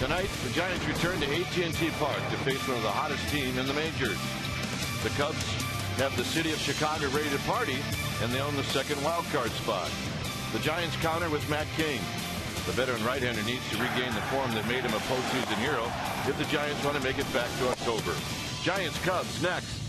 Tonight, the Giants return to AT&T Park to face one of the hottest teams in the majors. The Cubs have the city of Chicago ready to party, and they own the second wild card spot. The Giants counter with Matt Cain. The veteran right-hander needs to regain the form that made him a postseason hero if the Giants want to make it back to October. Giants Cubs next.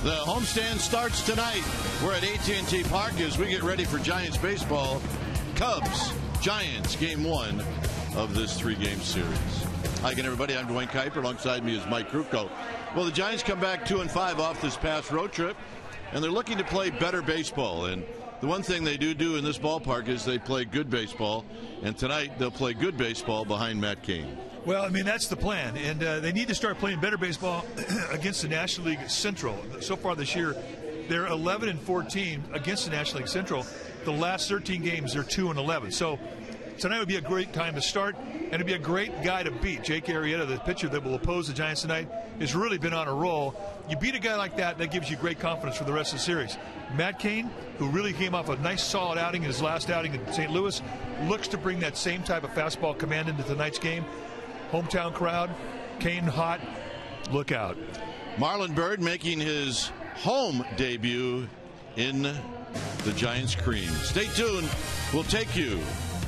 The homestand starts tonight. We're at AT&T Park as we get ready for Giants baseball. Cubs, Giants, game one of this three-game series. Hi again, everybody. I'm Dwayne Kuiper. Alongside me is Mike Krukow. Well, the Giants come back 2-5 off this past road trip, and they're looking to play better baseball. And the one thing they do in this ballpark is they play good baseball, and tonight they'll play good baseball behind Matt Cain. Well, I mean, that's the plan, and they need to start playing better baseball against the National League Central. So far this year, they're 11-14 against the National League Central. The last 13 games, they're 2-11. So tonight would be a great time to start, and it'd be a great guy to beat. Jake Arrieta, the pitcher that will oppose the Giants tonight, has really been on a roll. You beat a guy like that, that gives you great confidence for the rest of the series. Matt Cain, who really came off a nice solid outing in his last outing in St. Louis, looks to bring that same type of fastball command into tonight's game. Hometown crowd, Cain hot, look out. Marlon Byrd making his home debut in the Giants cream. Stay tuned. We'll take you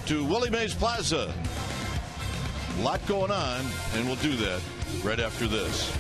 to Willie Mays Plaza. A lot going on, and we'll do that right after this.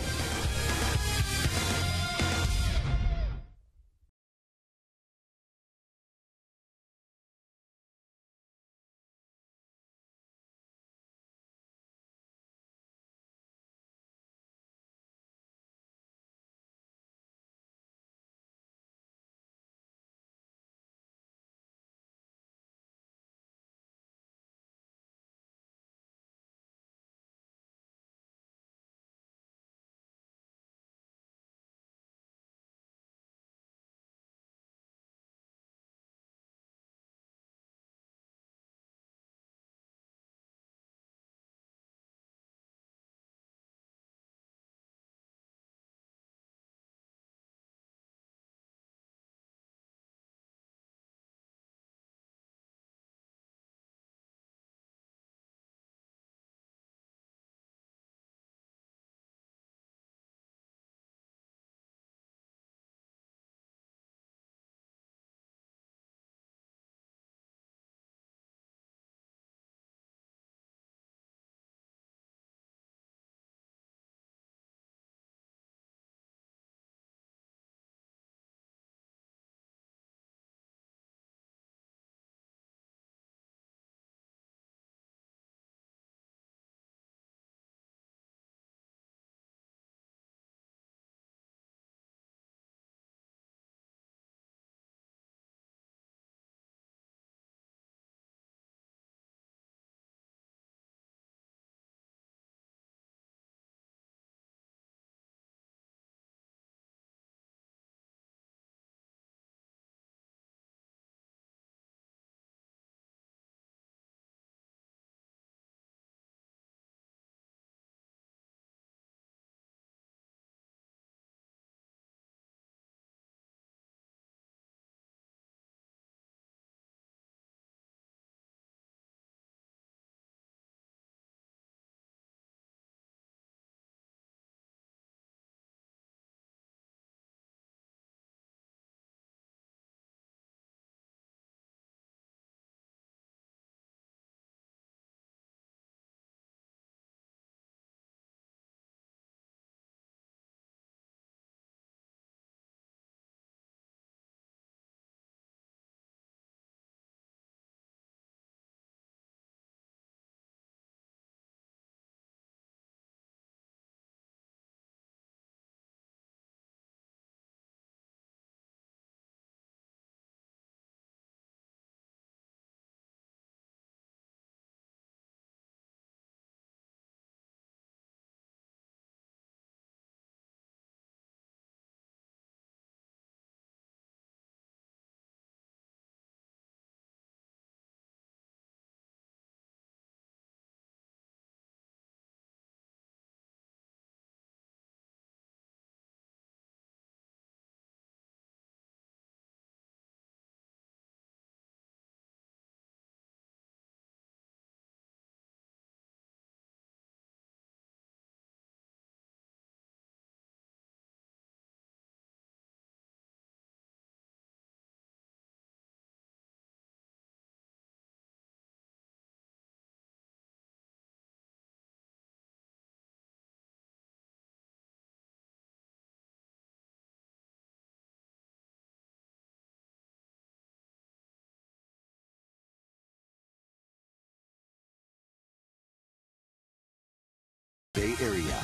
Bay Area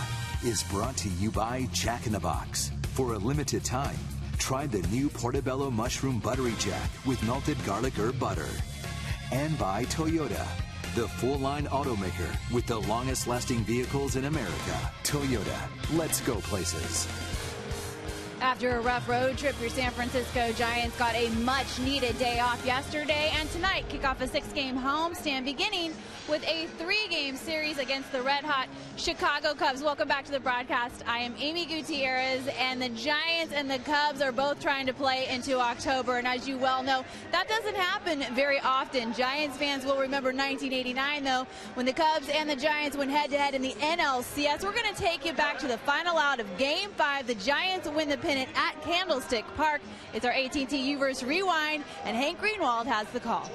is brought to you by Jack in the Box. For a limited time, try the new Portobello Mushroom Buttery Jack with melted garlic herb butter. And by Toyota, the full-line automaker with the longest-lasting vehicles in America. Toyota, let's go places. After a rough road trip, your San Francisco Giants got a much-needed day off yesterday, and tonight kick off a 6-game homestand beginning with a 3-game series against the red-hot Chicago Cubs. Welcome back to the broadcast. I am Amy Gutierrez, and the Giants and the Cubs are both trying to play into October, and as you well know, that doesn't happen very often. Giants fans will remember 1989, though, when the Cubs and the Giants went head-to-head in the NLCS. We're going to take you back to the final out of Game 5. The Giants win the pennant at Candlestick Park. It's our AT&T U-verse Rewind, and Hank Greenwald has the call.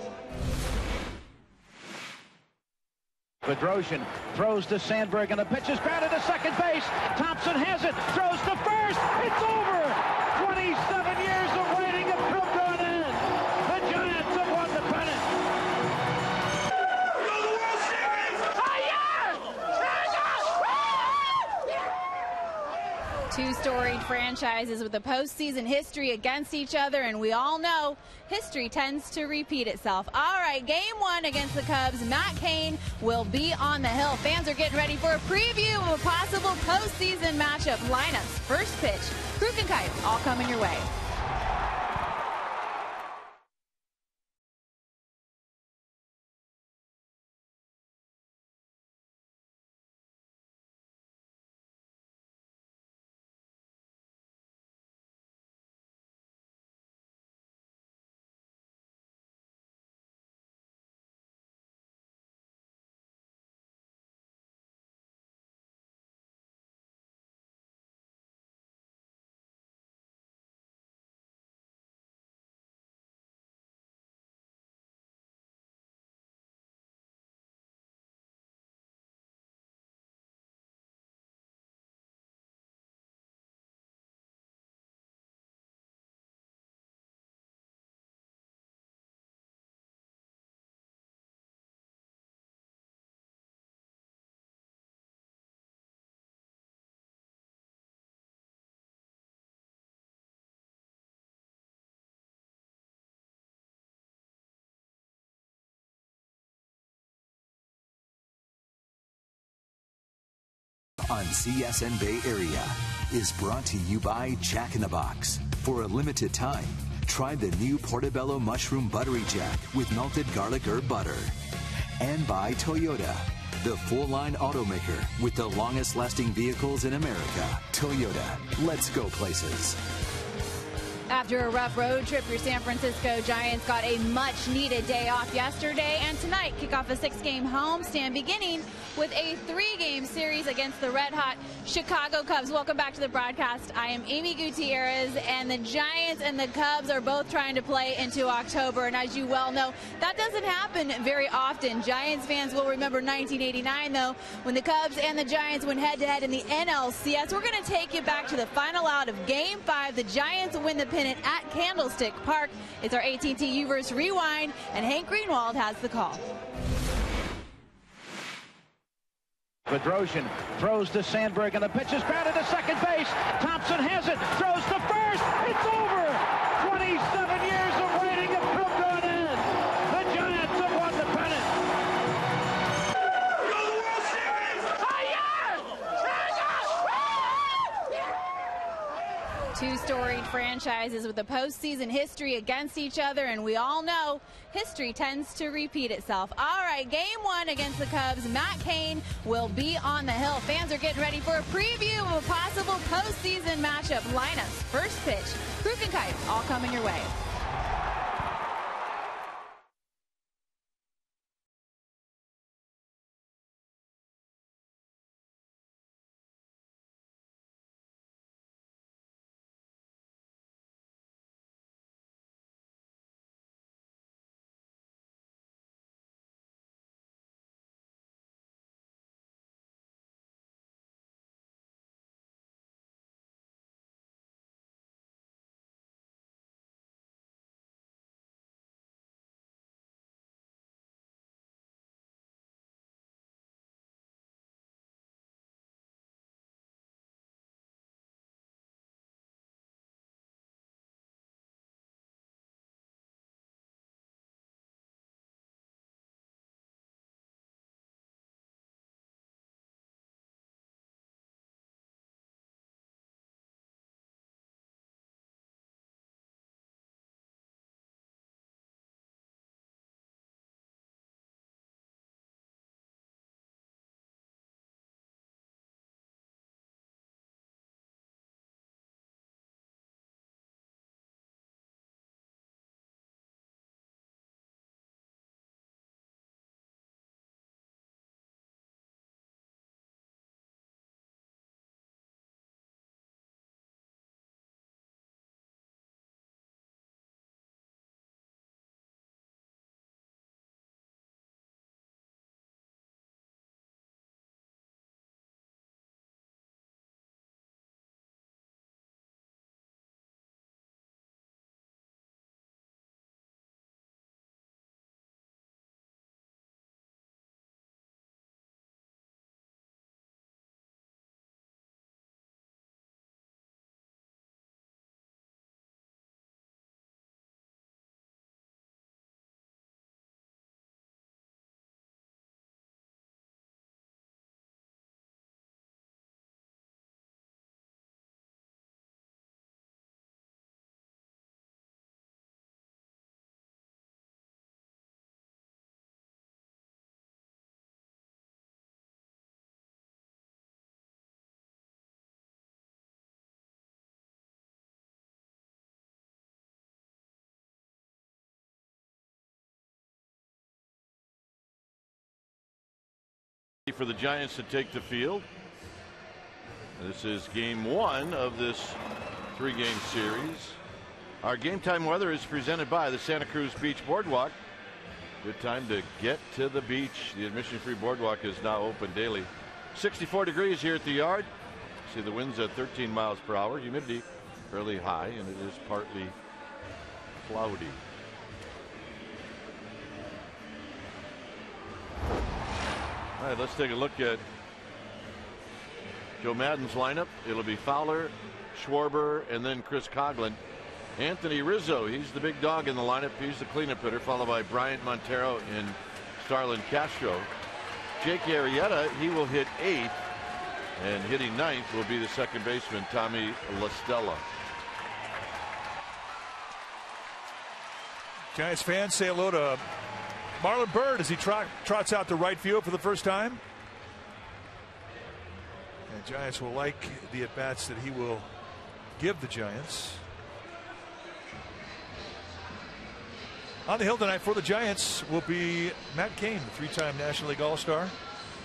Bedrosian throws to Sandberg, and the pitch is grounded to second base. Thompson has it, throws to first. It's over. 27 years of waiting have come to an end. The Giants have won the pennant. Go to the World Series! Two storied franchises with a postseason history against each other, and we all know history tends to repeat itself. All right, Game 1 against the Cubs. Matt Cain will be on the hill. Fans are getting ready for a preview of a possible postseason matchup. Lineups, first pitch, Kruk and Kite, all coming your way. On CSN Bay Area is brought to you by Jack in the Box. For a limited time, try the new Portobello Mushroom Buttery Jack with melted garlic herb butter. And by Toyota, the full-line automaker with the longest-lasting vehicles in America. Toyota, let's go places. After a rough road trip, your San Francisco Giants got a much-needed day off yesterday, and tonight kick off a 6-game homestand beginning with a 3-game series against the red-hot Chicago Cubs. Welcome back to the broadcast. I am Amy Gutierrez, and the Giants and the Cubs are both trying to play into October, and as you well know, that doesn't happen very often. Giants fans will remember 1989, though, when the Cubs and the Giants went head-to-head in the NLCS. We're going to take you back to the final out of Game 5. The Giants win the pennant at Candlestick Park. It's our AT&T U-verse Rewind, and Hank Greenwald has the call. Bedrosian throws to Sandberg, and the pitch is grounded to second base. Thompson has it, throws to first. It's over. 27 years of waiting have come to an end. The Giants have won the pennant. Go to the World Series! Two storied franchises with a postseason history against each other, and we all know history tends to repeat itself. All right, Game 1 against the Cubs. Matt Cain will be on the hill. Fans are getting ready for a preview of a possible postseason matchup. Lineups, first pitch, Kruk and Kite, all coming your way. for the Giants to take the field. This is game 1 of this 3-game series. Our game time weather is presented by the Santa Cruz Beach Boardwalk. Good time to get to the beach. The admission-free boardwalk is now open daily. 64 degrees here at the yard. See the winds at 13 miles per hour. Humidity fairly high, and it is partly cloudy. All right, let's take a look at Joe Maddon's lineup. It'll be Fowler, Schwarber, and then Chris Coghlan. Anthony Rizzo, he's the big dog in the lineup. He's the cleanup hitter, followed by Bryant Montero and Starlin Castro. Jake Arrieta, he will hit 8th, and hitting 9th will be the second baseman, Tommy La Stella. Giants fans, say hello to Marlon Byrd as he trots out to right field for the first time. And Giants will like the at-bats that he will give the Giants. On the hill tonight for the Giants will be Matt Cain, the 3-time National League All-Star,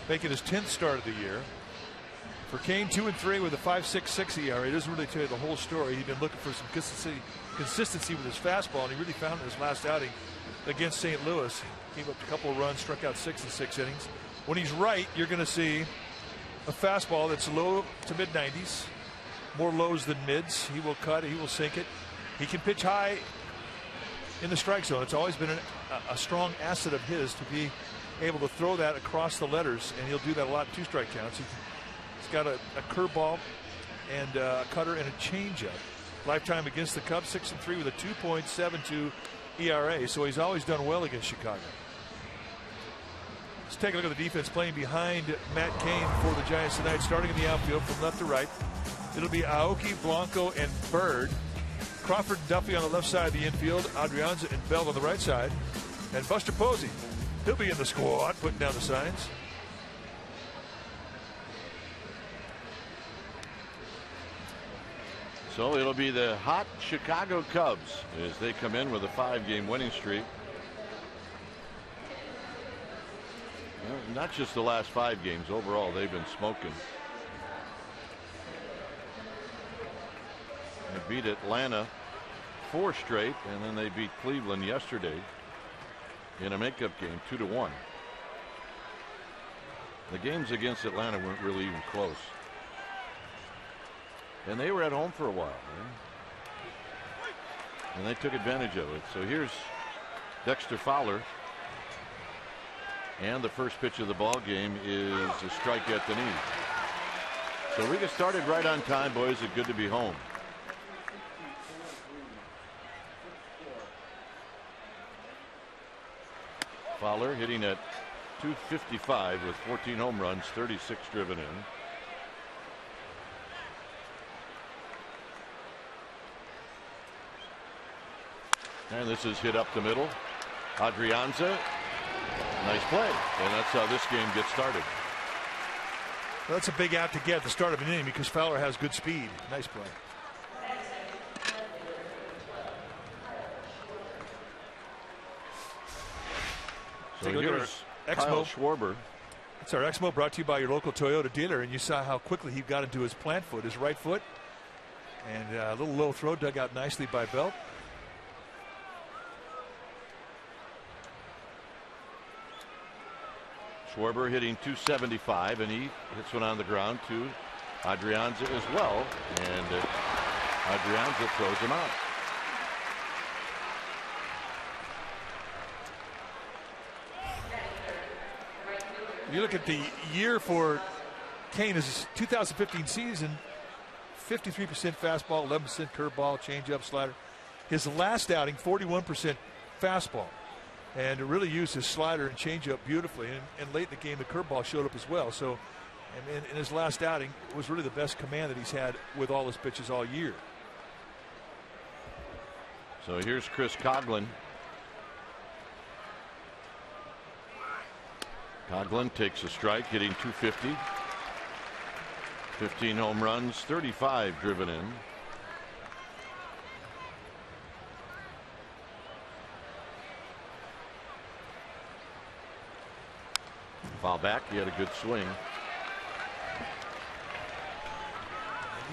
making his 10th start of the year. For Cain, 2-3 with a 5.66 ERA. It doesn't really tell you the whole story. He's been looking for some consistency with his fastball, and he really found it in his last outing against St. Louis. He gave up a couple of runs, struck out 6 in 6 innings. When he's right, you're going to see a fastball that's low to mid-90s, more lows than mids. He will cut, he will sink it. He can pitch high in the strike zone. It's always been a strong asset of his to be able to throw that across the letters, and he'll do that a lot in 2-strike counts. He's got a curveball and a cutter and a changeup. Lifetime against the Cubs, 6-3 with a 2.72 ERA, so he's always done well against Chicago. Let's take a look at the defense playing behind Matt Cain for the Giants tonight. Starting in the outfield from left to right, it'll be Aoki, Blanco, and Bird. Crawford and Duffy on the left side of the infield, Adrianza and Bell on the right side, and Buster Posey. He'll be in the squad, putting down the signs. So it'll be the hot Chicago Cubs as they come in with a 5-game winning streak. Well, not just the last 5 games. Overall, they've been smoking. They beat Atlanta 4 straight, and then they beat Cleveland yesterday in a makeup game 2-1. The games against Atlanta weren't really even close. And they were at home for a while, and they took advantage of it. So here's Dexter Fowler, and the first pitch of the ball game is a strike at the knee. So we get started right on time, boys. It's good to be home. Fowler hitting at .255 with 14 home runs, 36 driven in. And this is hit up the middle. Adrianza, nice play, and that's how this game gets started. Well, that's a big out to get at the start of an inning because Fowler has good speed. Nice play. So here's Kyle Schwarber. It's our Exmo, brought to you by your local Toyota dealer, and you saw how quickly he got into his plant foot, his right foot, and a little low throw dug out nicely by Belt. Schwarber hitting .275, and he hits one on the ground to Adrianza as well, and Adrianza throws him out. You look at the year for Cain, his 2015 season, 53% fastball, 11% curveball, changeup, slider. His last outing, 41% fastball, and really used his slider and changeup beautifully. And late in the game, the curveball showed up as well. So, and in his last outing, it was really the best command that he's had with all his pitches all year. So here's Chris Coghlan. Coghlan takes a strike, hitting .250. 15 home runs, 35 driven in. Foul back. He had a good swing.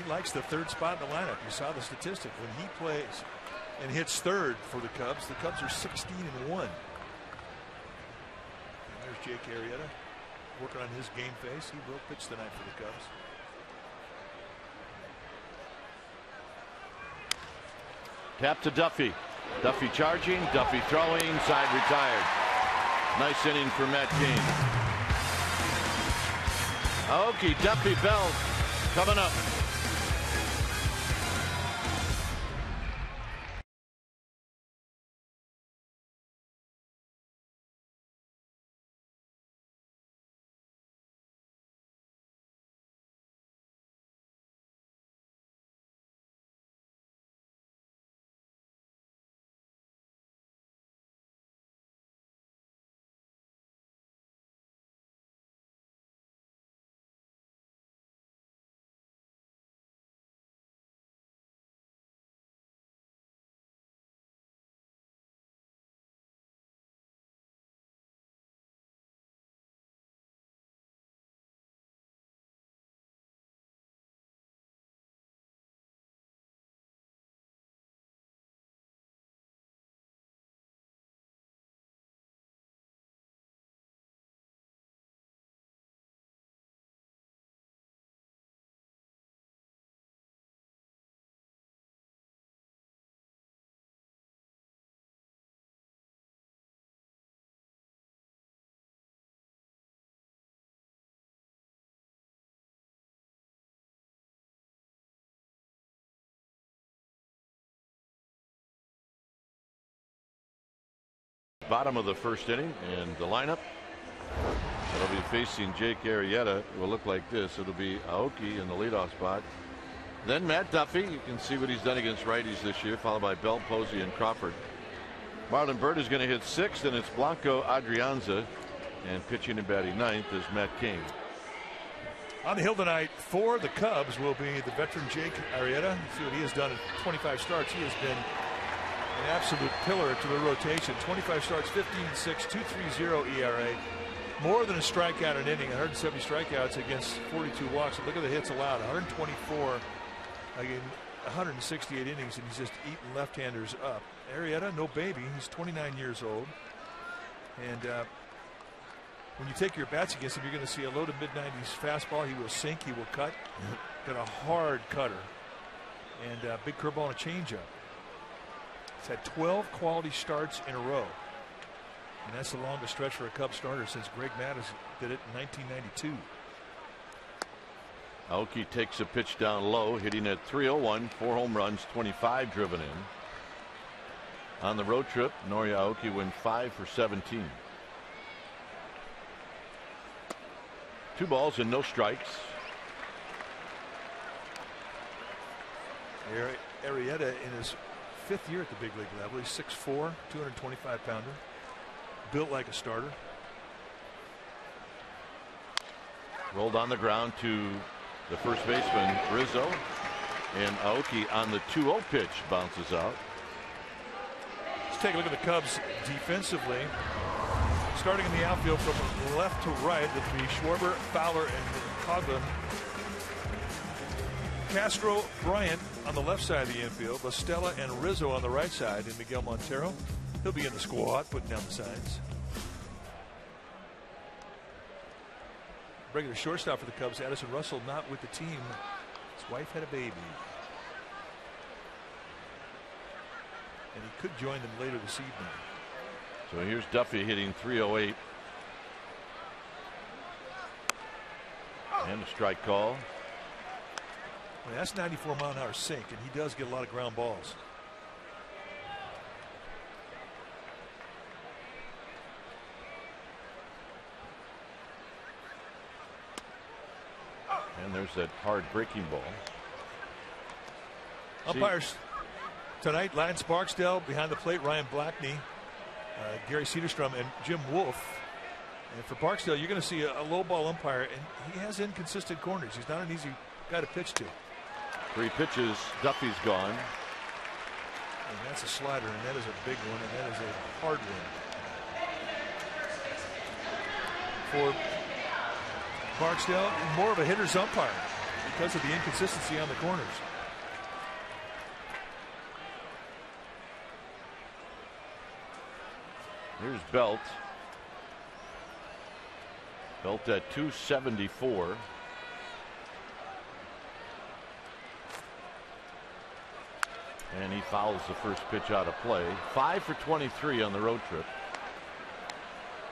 He likes the third spot in the lineup. You saw the statistic. When he plays and hits third for the Cubs are 16-1. There's Jake Arrieta working on his game face. He will pitch tonight for the Cubs. Tap to Duffy. Duffy charging. Duffy throwing. Side retired. Nice inning for Matt Cain. Aoki, Duffy, Bell coming up. Bottom of the first inning, and the lineup that'll be facing Jake Arrieta will look like this. It'll be Aoki in the leadoff spot. Then Matt Duffy. You can see what he's done against righties this year, followed by Bell, Posey, and Crawford. Marlon Byrd is going to hit sixth, and it's Blanco Adrianza. And pitching and batting ninth is Matt Cain. On the hill tonight for the Cubs will be the veteran Jake Arrieta. See what he has done in 25 starts. He has been an absolute pillar to the rotation. 25 starts, 15-6, 2.30 ERA. More than a strikeout an inning. 170 strikeouts against 42 walks. And look at the hits allowed. 124 again, 168 innings, and he's just eating left-handers up. Arrieta, no baby. He's 29 years old. And when you take your bats against him, you're going to see a low to mid-90s fastball. He will sink. He will cut. Got a hard cutter. And a big curveball and a changeup. He's had 12 quality starts in a row. And that's the longest stretch for a Cubs starter since Greg Maddux did it in 1992. Aoki takes a pitch down low, hitting at 301, 4 home runs, 25 driven in. On the road trip, Nori Aoki went 5 for 17. 2 balls and no strikes. Arrieta in his 5th year at the big league level. He's 6'4", 225-pounder. Built like a starter. Rolled on the ground to the first baseman, Rizzo. And Aoki on the 2-0 pitch bounces out. Let's take a look at the Cubs defensively. Starting in the outfield from left to right, it'll be Schwarber, Fowler, and Coghlan. Castro, Bryant on the left side of the infield, Bostella and Rizzo on the right side, and Miguel Montero. He'll be in the squad, putting down the signs. Regular shortstop for the Cubs, Addison Russell, not with the team. His wife had a baby. And he could join them later this evening. So here's Duffy hitting 308. And a strike call. Well, that's 94-mile-an-hour sink, and he does get a lot of ground balls. And there's that hard breaking ball. Umpires tonight, Lance Barksdale behind the plate, Ryan Blackney, Gary Cederstrom, and Jim Wolf. And for Barksdale, you're going to see a low ball umpire, and he has inconsistent corners. He's not an easy guy to pitch to. 3 pitches, Duffy's gone. And that's a slider, and that is a big one, and that is a hard one. For Barksdale more of a hitter's umpire because of the inconsistency on the corners. Here's Belt. Belt at 274. And he fouls the first pitch out of play. 5 for 23 on the road trip.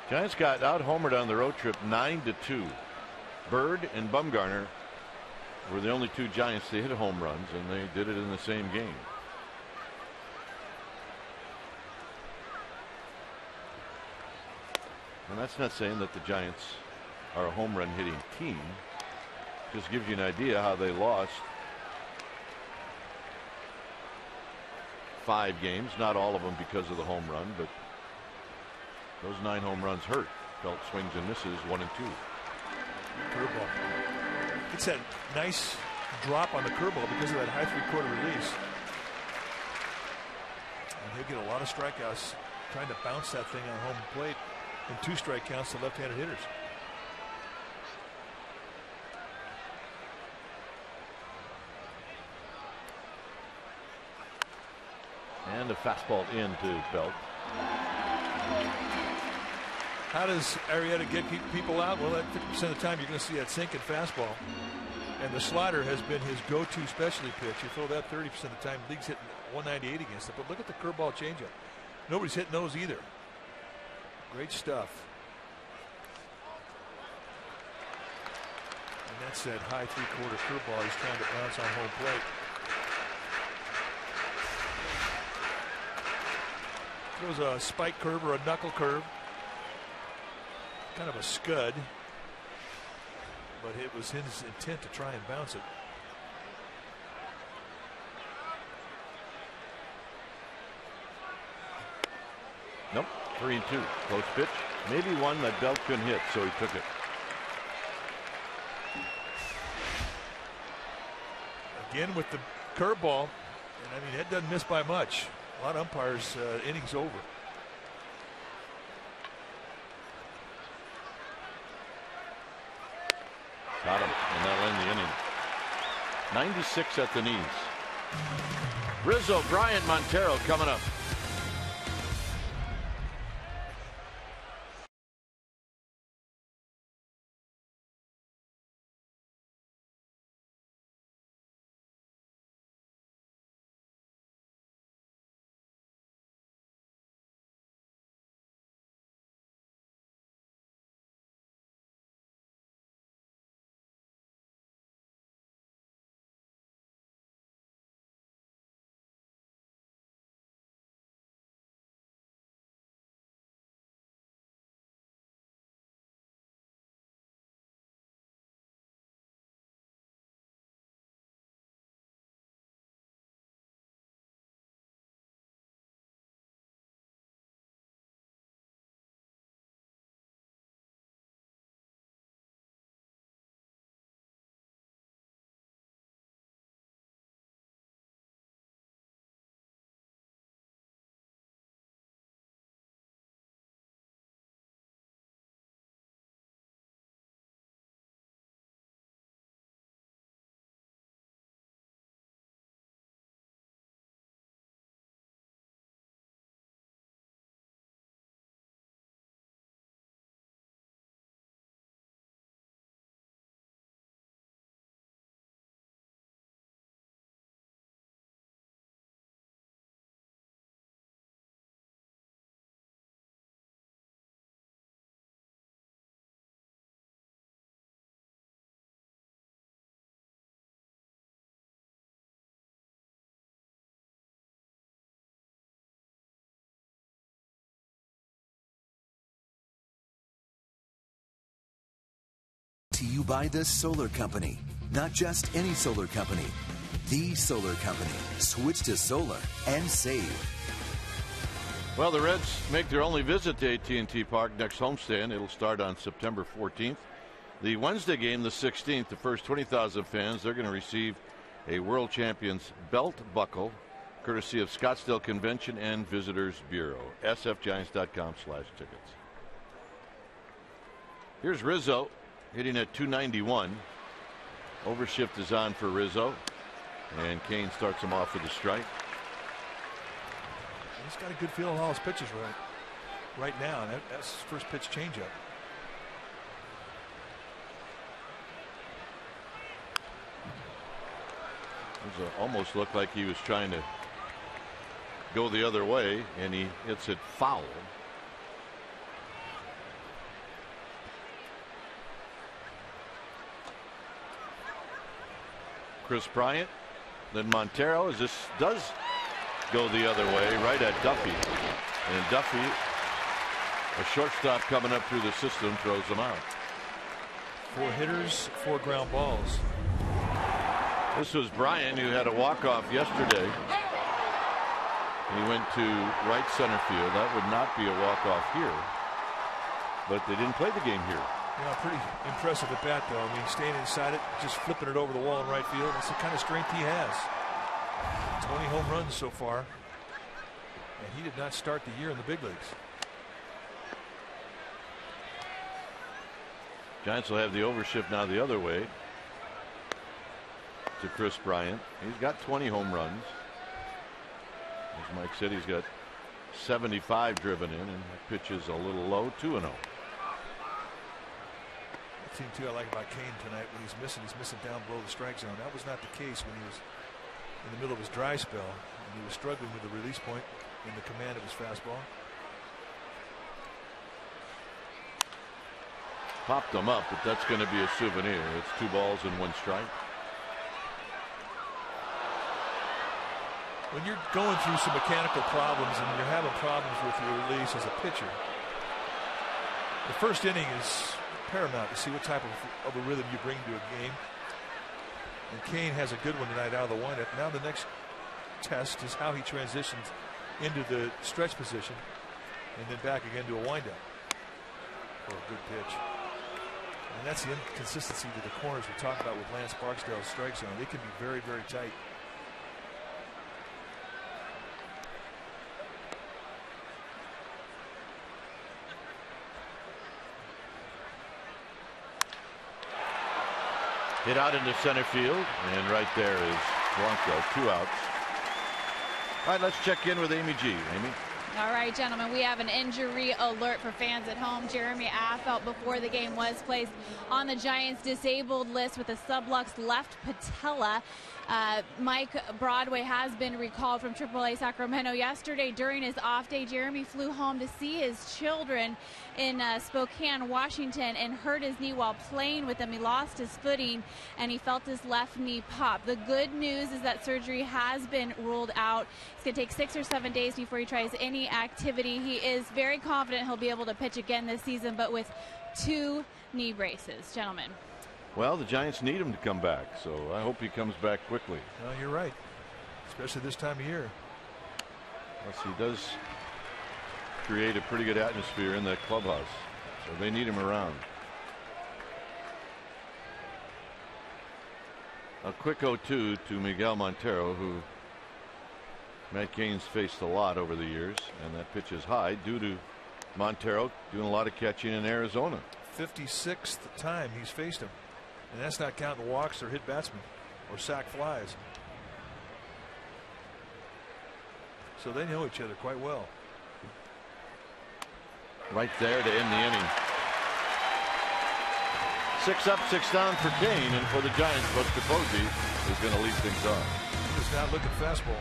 Giants got out homered on the road trip 9-2. Bird and Bumgarner were the only two Giants to hit home runs, and they did it in the same game. And that's not saying that the Giants are a home run hitting team. Just gives you an idea how they lost 5 games. Not all of them because of the home run, but those 9 home runs hurt. Belt swings and misses 1 and 2. Curveball. It's that nice drop on the curveball because of that high 3/4 release. And he'll get a lot of strikeouts trying to bounce that thing on home plate. And 2 strike counts to left-handed hitters. And a fastball into Belt. How does Arrieta get people out? Well, at 50% of the time, you're going to see that sinking fastball. And the slider has been his go-to specialty pitch. You throw that 30% of the time, the league's hitting 198 against it. But look at the curveball changeup. Nobody's hitting those either. Great stuff. And that's that high 3/4 curveball he's trying to bounce on home plate. Throws a spike curve or a knuckle curve. Kind of a scud. But it was his intent to try and bounce it. Nope. 3-2. Close pitch. Maybe one that Belt couldn't hit, so he took it. Again with the curveball. And I mean, that doesn't miss by much. A lot of umpires, innings over. Got him, and that'll end the inning. 96 at the knees. Rizzo, Bryant, Montero coming up. To you by the Solar Company. Not just any solar company. The Solar Company. Switch to solar and save. Well, the Reds make their only visit to AT&T Park next homestand. It'll start on September 14th. The Wednesday game, the 16th, the first 20,000 fans, they're going to receive a World Champions belt buckle, courtesy of Scottsdale Convention and Visitors Bureau. sfgiants.com/tickets. Here's Rizzo. hitting at 291. Overshift is on for Rizzo, and Kane starts him off with a strike. He's got a good feel on all his pitches right now. And that's his first pitch changeup. Almost looked like he was trying to go the other way, and he hits it foul. Chris Bryant, then Montero, as this does go the other way, right at Duffy. And Duffy, a shortstop coming up through the system, throws them out. 4 hitters, 4 ground balls. This was Bryant, who had a walk-off yesterday. He went to right center field. That would not be a walk-off here. But they didn't play the game here. Yeah, pretty impressive at bat, though. I mean, staying inside it, just flipping it over the wall in right field. That's the kind of strength he has. 20 home runs so far. And he did not start the year in the big leagues. Giants will have the overshift now the other way to Chris Bryant. He's got 20 home runs. As Mike said, he's got 75 driven in, and that pitch is a little low, 2-0. The thing too I like about Kane tonight, when he's missing down below the strike zone. That was not the case when he was in the middle of his dry spell, and he was struggling with the release point and the command of his fastball. Popped them up, but that's going to be a souvenir. It's 2 balls and 1 strike. When you're going through some mechanical problems and you're having problems with your release as a pitcher, the first inning is paramount to see what type of a rhythm you bring to a game. And Kane has a good one tonight out of the windup. Now the next test is how he transitions into the stretch position and then back again to a windup for a good pitch. And that's the inconsistency to the corners we talked about with Lance Barksdale's strike zone. They can be very, very tight. Hit out into center field, and right there is Blanco. 2 outs. All right, let's check in with Amy G. Amy. All right, gentlemen, we have an injury alert for fans at home. Jeremy Affeldt, before the game, was placed on the Giants disabled list with a sublux left patella. Mike Broadway has been recalled from AAA Sacramento. Yesterday, during his off day, Jeremy flew home to see his children in Spokane, Washington, and hurt his knee while playing with them. He lost his footing, and he felt his left knee pop. The good news is that surgery has been ruled out. It's going to take 6 or 7 days before he tries any activity. He is very confident he'll be able to pitch again this season, but with 2 knee braces. Gentlemen. Well, the Giants need him to come back, so I hope he comes back quickly. Well, you're right, especially this time of year. Yes, he does create a pretty good atmosphere in that clubhouse, so they need him around. A quick 0-2 to Miguel Montero, who Matt Cain's faced a lot over the years, and that pitch is high due to Montero doing a lot of catching in Arizona. 56th time he's faced him. And that's not counting walks or hit batsmen or sack flies. So they know each other quite well. Right there to end the inning. 6 up, 6 down for Cain, and for the Giants, Buster Posey is going to lead things off. He was not looking fastball.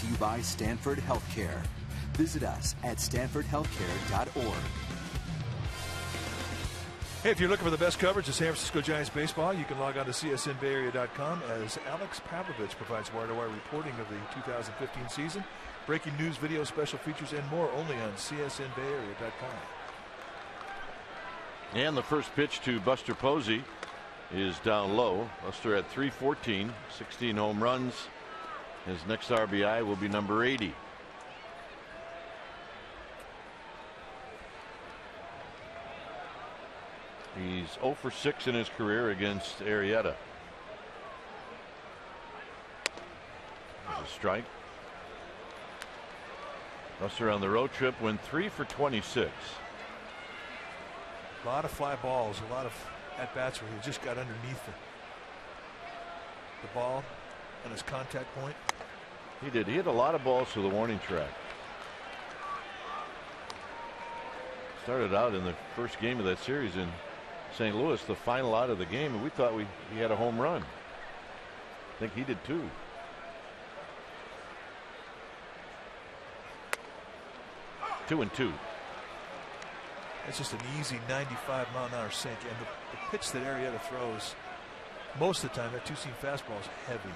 to you by Stanford Healthcare. Visit us at stanfordhealthcare.org. Hey, if you're looking for the best coverage of San Francisco Giants baseball, you can log on to csnbayarea.com as Alex Pavlovich provides wire-to-wire reporting of the 2015 season, breaking news, video, special features, and more only on csnbayarea.com. And the first pitch to Buster Posey is down low. Buster at 314, 16 home runs. His next RBI will be number 80. He's 0 for 6 in his career against Arrieta. There's a strike. Buster on the road trip went 3 for 26. A lot of fly balls, a lot of at-bats where he just got underneath the ball on his contact point. He did. He hit a lot of balls to the warning track. Started out in the first game of that series in St. Louis, the final out of the game, and we thought he had a home run. I think he did too. Two and two. It's just an easy 95-mile-an-hour sink, and the pitch that Arrieta throws, most of the time, that two-seam fastball is heavy.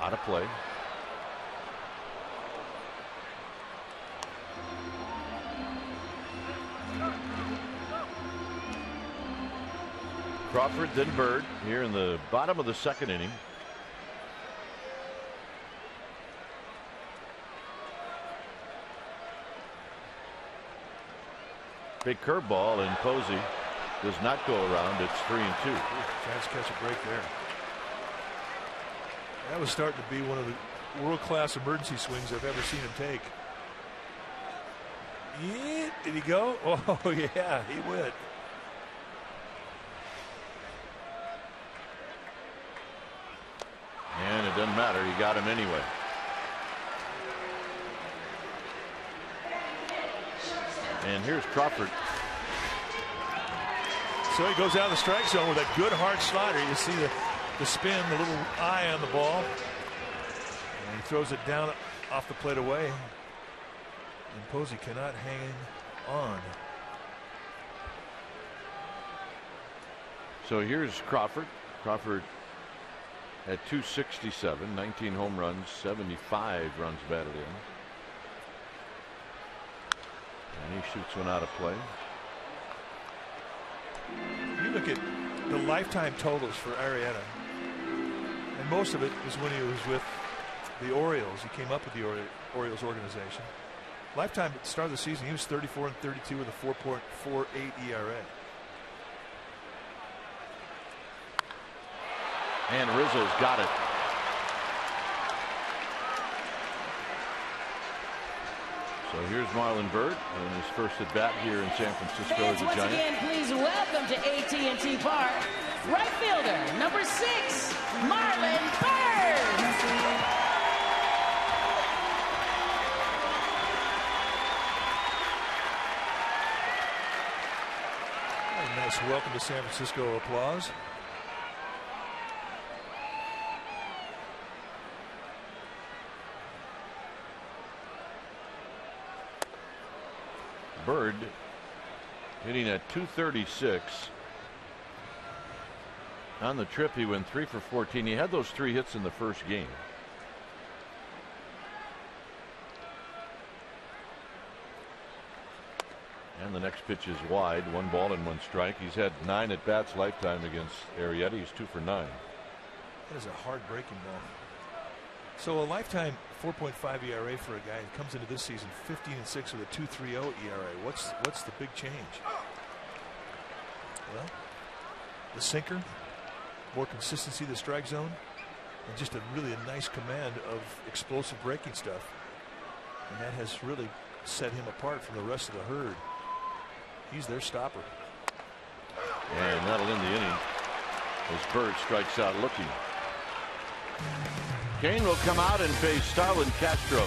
Out of play. Crawford, then Bird here in the bottom of the second inning. Big curveball, and Posey does not go around. It's 3-2. Giants catch a break there. That was starting to be one of the world-class emergency swings I've ever seen him take. Yeah, did he go? Oh, yeah, he went. And it doesn't matter. He got him anyway. And here's Crawford. So he goes out of the strike zone with a good hard slider. You see the spin, the little eye on the ball. And he throws it down off the plate away. And Posey cannot hang on. So here's Crawford. Crawford at 267, 19 home runs, 75 runs batted in. And he shoots one out of play. You look at the lifetime totals for Arrieta, and most of it was when he was with the Orioles. He came up with the Orioles organization. Lifetime at the start of the season, he was 34 and 32 with a 4.48 ERA. And Rizzo's got it. So here's Marlon Byrd in his first at bat here in San Francisco as a once Giant. again, please welcome to AT&T Park, right fielder, number 6, Marlon Byrd. A nice welcome to San Francisco applause. Byrd hitting at 236. On the trip, he went 3 for 14. He had those 3 hits in the first game. And the next pitch is wide. 1 ball and 1 strike. He's had 9 at bats lifetime against Arrieta. He's 2 for 9. That is a hard breaking ball. So a lifetime 4.5 ERA for a guy who comes into this season 15 and 6 with a 2.30 ERA. What's the big change? Well, the sinker, more consistency in the strike zone, and just a nice command of explosive breaking stuff. And that has really set him apart from the rest of the herd. He's their stopper. And that'll end the inning as Byrd strikes out looking. Kane will come out and face Starlin Castro.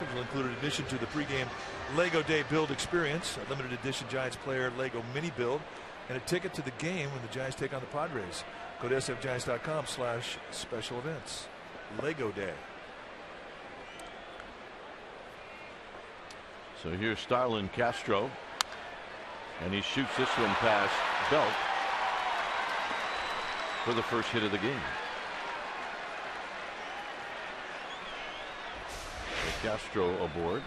Will include an addition to the pregame Lego Day build experience, a limited edition Giants player Lego mini build, and a ticket to the game when the Giants take on the Padres. Go to sfgiants.com/special events. Lego Day. So here's Starlin Castro, and he shoots this one past Belt for the first hit of the game. Castro aboard.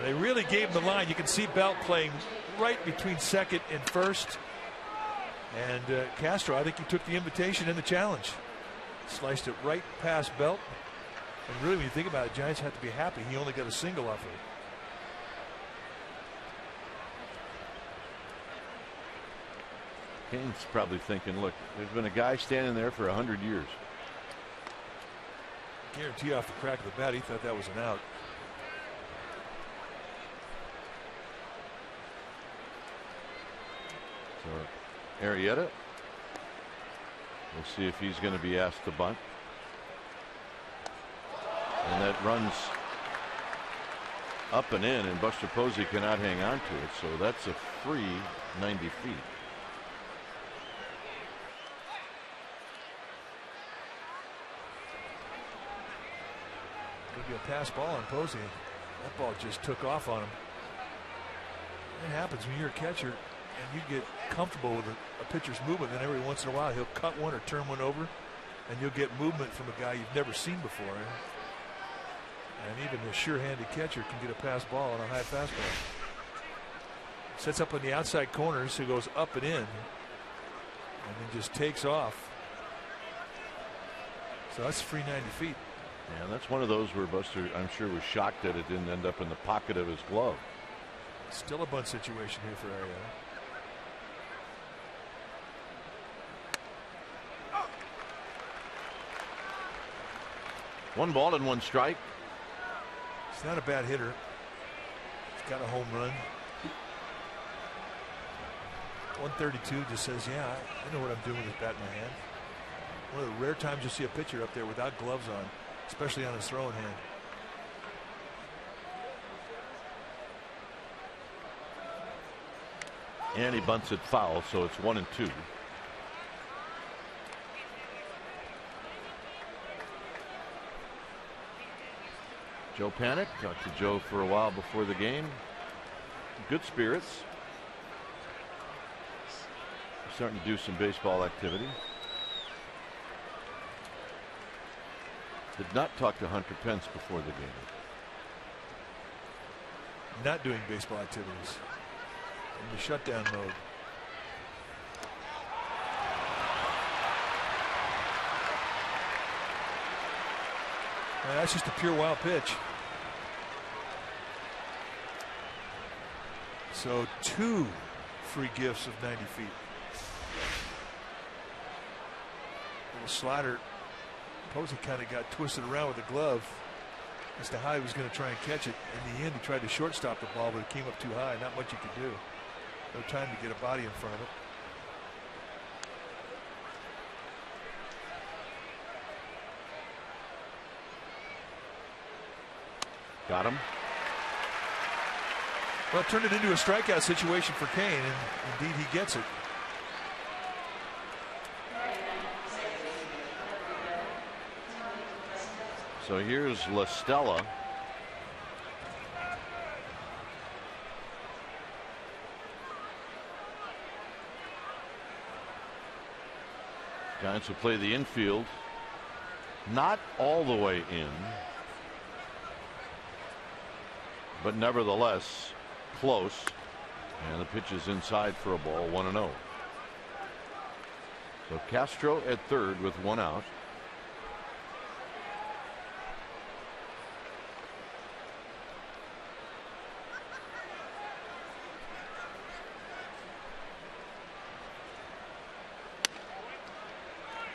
They really gave him the line. You can see Belt playing right between second and first. And Castro, I think he took the invitation and the challenge. Sliced it right past Belt. And really, when you think about it, Giants have to be happy he only got a single off of it. Kane's probably thinking, look, there's been a guy standing there for 100 years. Guarantee off the crack of the bat, he thought that was an out. So Arrieta, we'll see if he's going to be asked to bunt. And that runs up and in, and Buster Posey cannot hang on to it. So that's a free 90 feet. Could be a pass ball on Posey. That ball just took off on him. It happens when you're a catcher and you get comfortable with a pitcher's movement, then every once in a while he'll cut one or turn one over, and you'll get movement from a guy you've never seen before. And even a sure-handed catcher can get a pass ball on a high fastball. Sets up on the outside corners, so goes up and in, and then just takes off. So that's free 90 feet. Yeah, that's one of those where Buster, I'm sure, was shocked that it didn't end up in the pocket of his glove. Still a bunt situation here for Arrieta. One ball and one strike. He's not a bad hitter. He's got a home run. 132 just says, yeah, I know what I'm doing with this bat in my hand. One of the rare times you'll see a pitcher up there without gloves on, especially on his throwing hand. And he bunts it foul, so it's 1-2. Joe Panic, talked to Joe for a while before the game. Good spirits. Starting to do some baseball activity. Did not talk to Hunter Pence before the game. Not doing baseball activities. In the shutdown mode. That's just a pure wild pitch. So 2 free gifts of 90 feet. Little slider. Posey kind of got twisted around with the glove as to how he was going to try and catch it. In the end, he tried to shortstop the ball, but it came up too high. Not much you could do. No time to get a body in front of it. Got him. Well, it turned it into a strikeout situation for Kane, and indeed he gets it. So here's La Stella. Giants will play the infield. Not all the way in, but nevertheless close. And the pitch is inside for a ball, 1-0. So Castro at third with 1 out.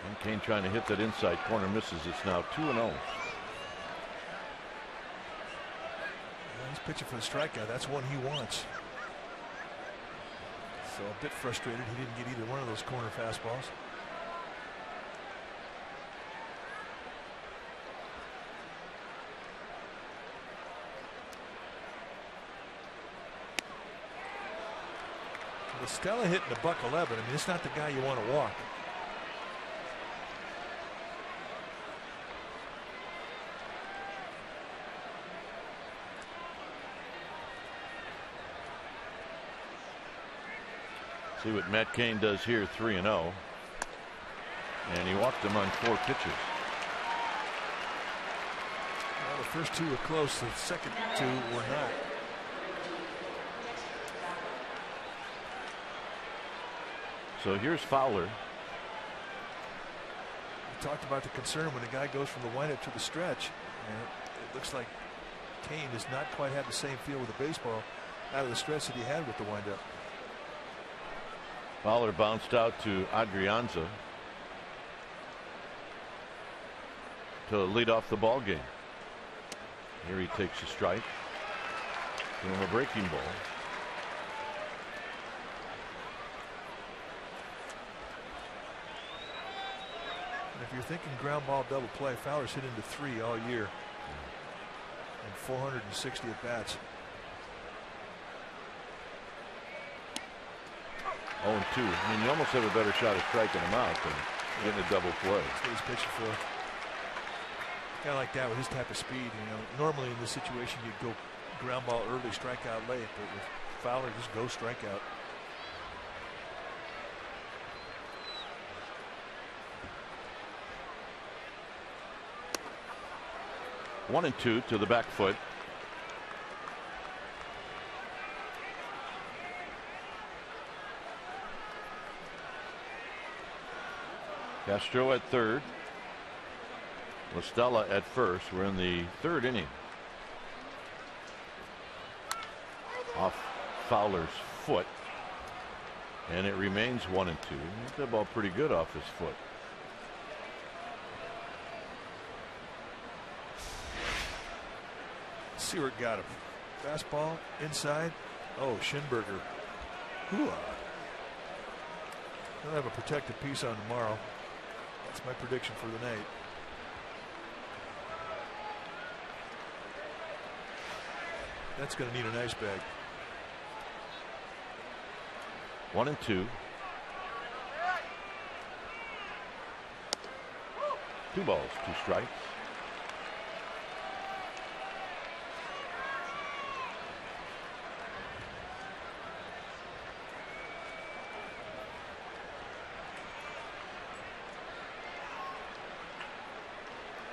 And Kane trying to hit that inside corner, misses. It's now 2-0. He's pitching for the strikeout. That's one he wants. So a bit frustrated he didn't get either one of those corner fastballs. With Stella hitting the $111, I mean, it's not the guy you want to walk. See what Matt Cain does here, 3-0. And he walked him on 4 pitches. Well, the first 2 were close. The second 2 were not. So here's Fowler. We talked about the concern when a guy goes from the windup to the stretch. And it looks like Cain has not quite had the same feel with the baseball out of the stretch that he had with the windup. Fowler bounced out to Adrianza to lead off the ball game. Here he takes a strike. Give him a breaking ball. And if you're thinking ground ball double play, Fowler's hit into 3 all year. And 460 at bats. 0-2. I mean, you almost have a better shot at striking him out than getting a double play. That's what he's pitching for. A guy like that with his type of speed, you know, normally in this situation you'd go ground ball early, strike out late, but with Fowler, just go strikeout. One and 2 to the back foot. Castro at third. La Stella at first. We're in the 3rd inning. Off Fowler's foot. And it remains 1 and 2. Hit the ball pretty good off his foot. Seward got him. Fastball inside. Oh, Schinberger. Hoo-ah. He'll have a protected piece on tomorrow. That's my prediction for the night. That's going to need an ice bag. 1 and 2. 2 balls, 2 strikes.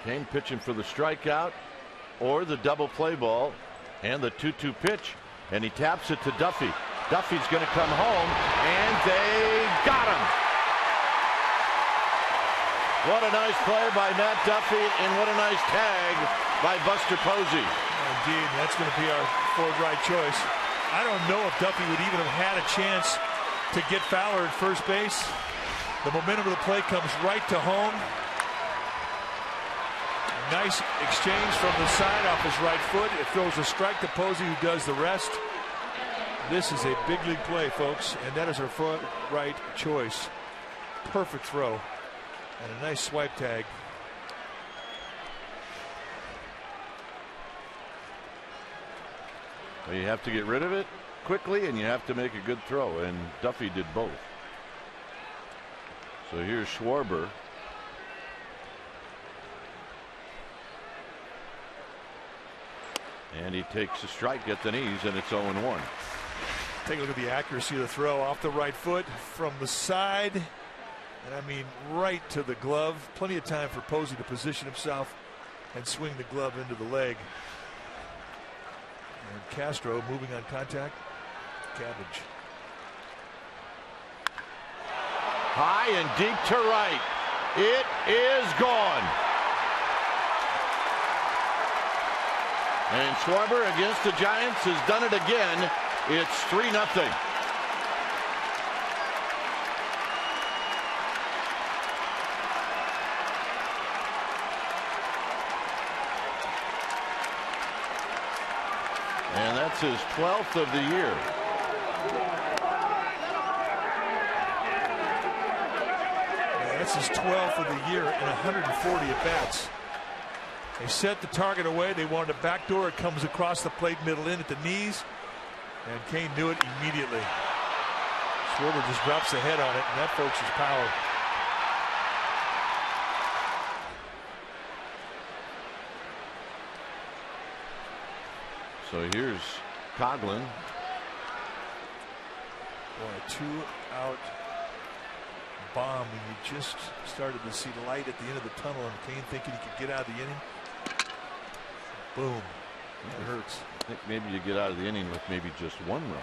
Cain pitching for the strikeout or the double play ball and the 2-2 pitch, and he taps it to Duffy. Duffy's going to come home, and they got him. What a nice play by Matt Duffy, and what a nice tag by Buster Posey. Indeed, that's going to be our forward right choice. I don't know if Duffy would even have had a chance to get Fowler at first base. The momentum of the play comes right to home. Nice exchange from the side off his right foot. It throws a strike to Posey, who does the rest. This is a big league play, folks, and that is our front right choice. Perfect throw and a nice swipe tag. Well, you have to get rid of it quickly, and you have to make a good throw, and Duffy did both. So here's Schwarber. And he takes a strike at the knees, and it's 0-1. Take a look at the accuracy of the throw off the right foot from the side. And I mean, right to the glove. Plenty of time for Posey to position himself and swing the glove into the leg. And Castro moving on contact. Cabbage. High and deep to right. It is gone. And Schwarber against the Giants has done it again. It's 3-0. And that's his 12th of the year. Yeah, that's his 12th of the year and 140 at bats. They set the target away. They wanted a backdoor. It comes across the plate, middle in at the knees. And Cain knew it immediately. Schwarber just drops the head on it, and that, folks, is power. So here's Coghlan. Boy, a 2-out bomb when you just started to see light at the end of the tunnel, and Kane thinking he could get out of the inning. Boom. It hurts. I think maybe you get out of the inning with maybe just one run.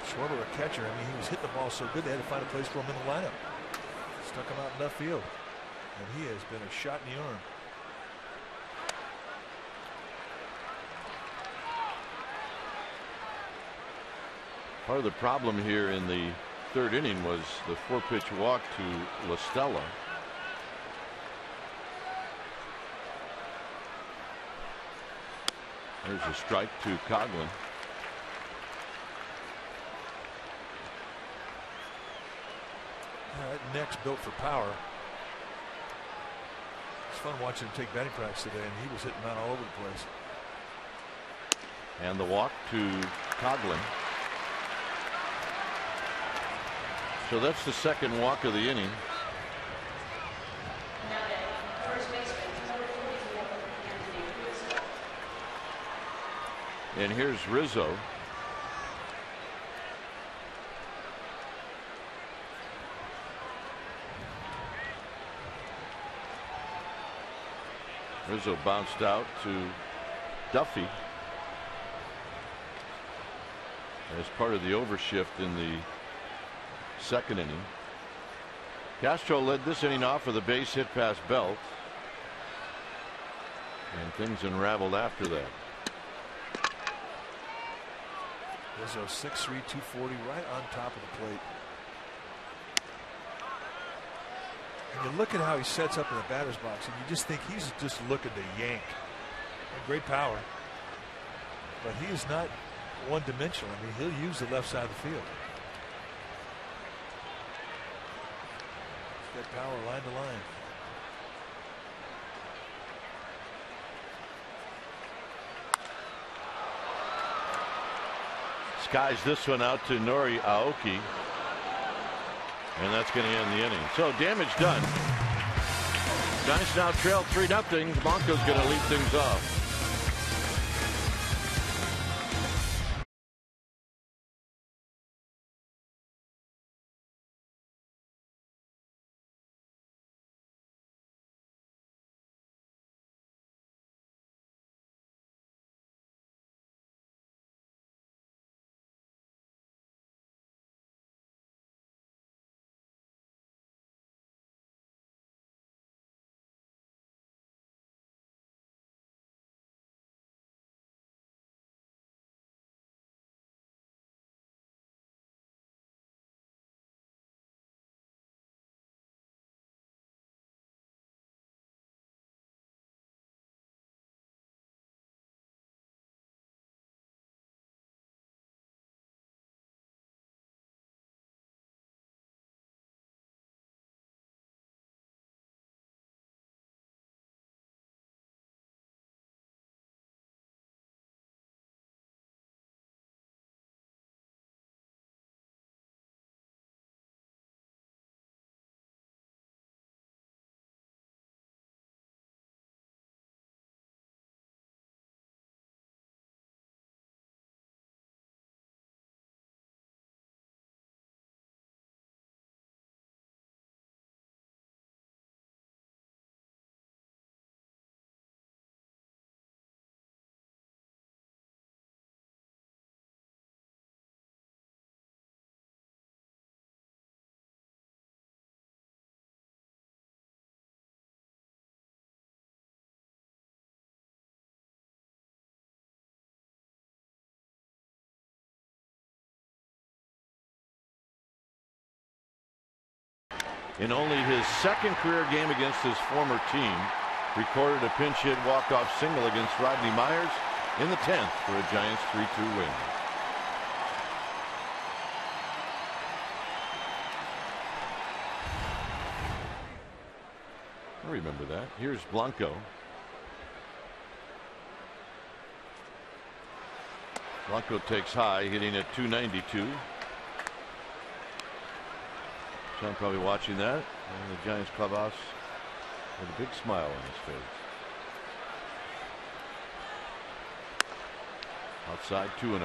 Schwarber, a catcher, I mean, he was hitting the ball so good they had to find a place for him in the lineup. Stuck him out in left field, and he has been a shot in the arm. Part of the problem here in the third inning was the 4-pitch walk to La Stella. There's a strike to Coghlan. That neck's built for power. It's fun watching him take batting practice today, and he was hitting out all over the place. And the walk to Coghlan. So that's the second walk of the inning. And here's Rizzo. Rizzo bounced out to Duffy as part of the overshift in the second inning. Castro led this inning off with a base hit past Belt, and things unraveled after that. Rizzo 6'3", 240, right on top of the plate. And you look at how he sets up in the batter's box, and you just think he's just looking to yank. Great power, but he is not one-dimensional. I mean, he'll use the left side of the field. He's got power line to line. Skies this one out to Nori Aoki, and that's going to end the inning. So damage done. Giants now trail 3-0. Blanco's going to lead things off. In only his second career game against his former team, recorded a pinch hit walk-off single against Rodney Myers in the 10th for a Giants 3-2 win. I remember that. Here's Blanco. Blanco takes high, hitting at 292. Sean probably watching that in the Giants clubhouse with a big smile on his face. Outside 2-0.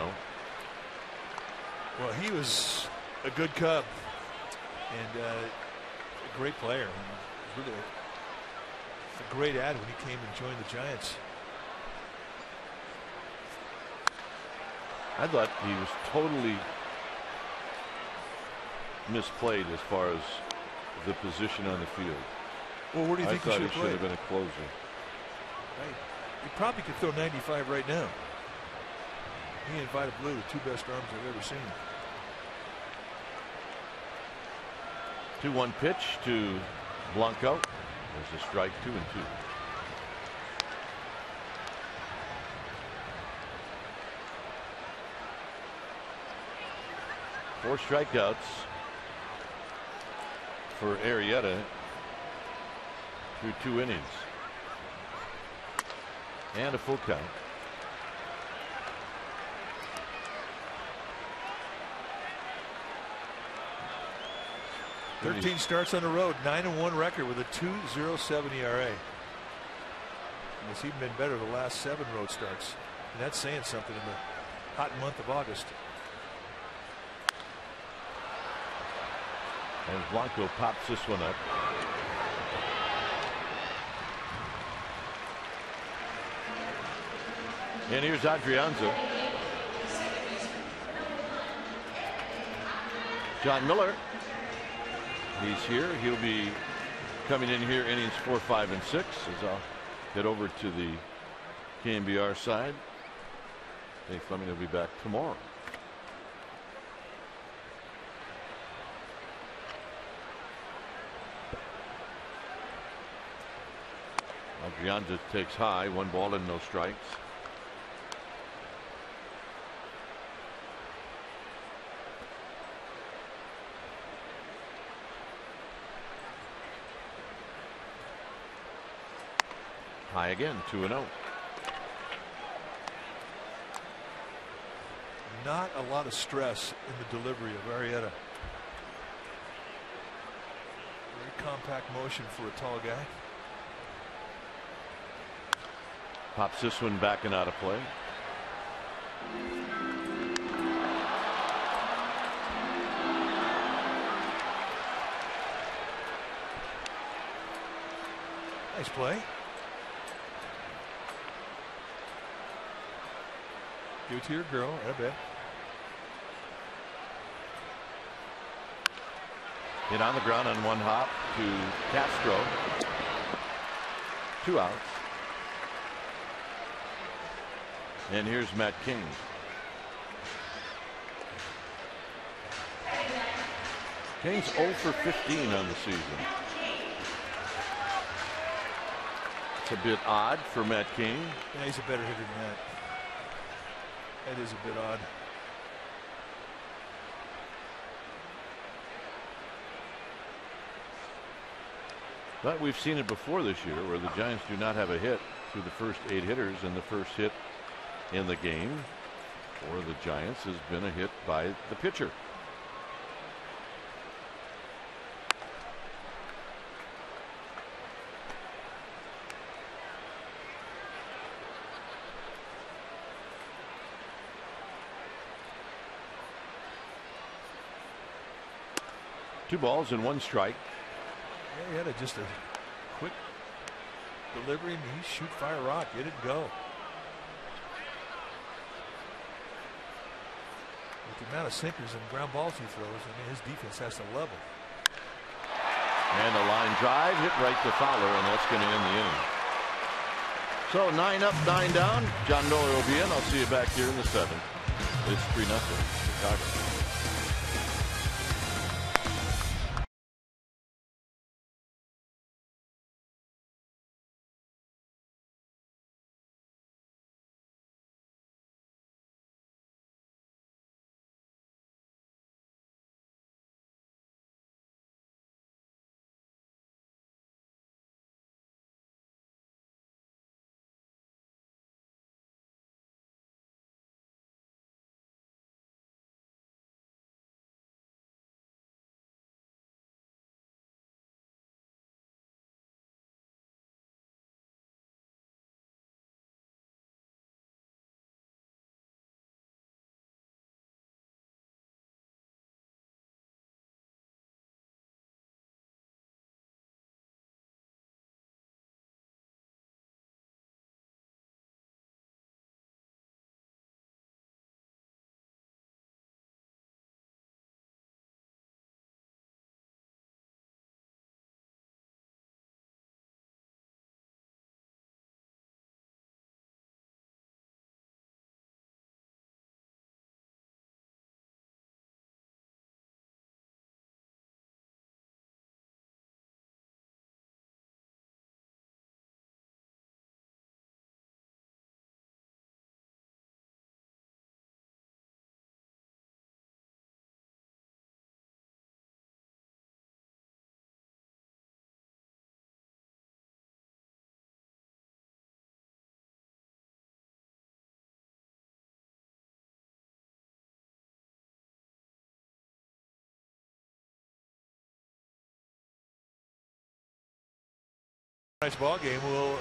Well, he was a good Cub and a great player. Really a great ad when he came and joined the Giants. I thought he was totally misplayed as far as the position on the field. Well, where do you think I thought he he should have been a closer. Right. He probably could throw 95 right now. He and Vida Blue, the two best arms I've ever seen. 2-1 pitch to Blanco. There's a strike, 2-2. Four strikeouts for Arrieta through 2 innings. And a full count. Thirteen starts on the road, 9-1 record with a 2.07 ERA. He's even been better the last 7 road starts. And that's saying something in the hot month of August. And Blanco pops this one up. And here's Adrianza. John Miller. He's here. He'll be coming in here innings 4, 5, and 6 as I'll head over to the KNBR side. Dave Fleming will be back tomorrow. Adrianza takes high, 1 ball and no strikes. High again, 2-0. Not a lot of stress in the delivery of Arrieta. Very compact motion for a tall guy. Pops this one back and out of play. Nice play. Give it to your girl, I bet. Hit on the ground on 1 hop to Castro. 2 outs. And here's Matt King. King's 0 for 15 on the season. It's a bit odd for Matt King. Yeah, he's a better hitter than that. That is a bit odd. But we've seen it before this year where the Giants do not have a hit through the first 8 hitters, and the first hit in the game for the Giants has been a hit by the pitcher. Two balls and 1 strike. Yeah, he had just a quick delivery, and he shoot, fire, rock. Get it, go. With the amount of sinkers and ground balls he throws, I mean, his defense has to level. And a line drive hit right to Fowler, and that's going to end the inning. So 9 up, 9 down. John Miller will be in. I'll see you back here in the 7th. It's 3-0 Chicago. Tonight's ball game will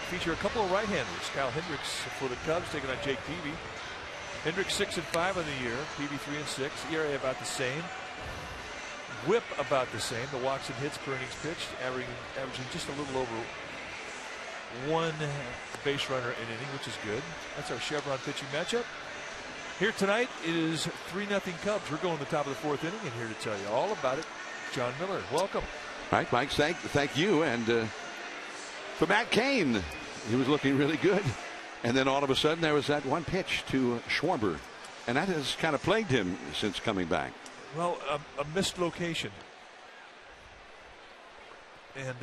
feature a couple of right-handers. Kyle Hendricks for the Cubs taking on Jake Peavy. Hendricks 6-5 on the year. Peavy 3-6. ERA about the same. Whip about the same. The walks and hits per innings pitched, averaging just a little over 1 base runner an inning, which is good. That's our Chevron pitching matchup. Here tonight is 3-0 Cubs. We're going to the top of the 4th inning, and here to tell you all about it, John Miller. Welcome. All right, Mike, thank you. And for Matt Cain, he was looking really good. And then all of a sudden there was that one pitch to Schwarber. And that has kind of plagued him since coming back. Well, a missed location. And,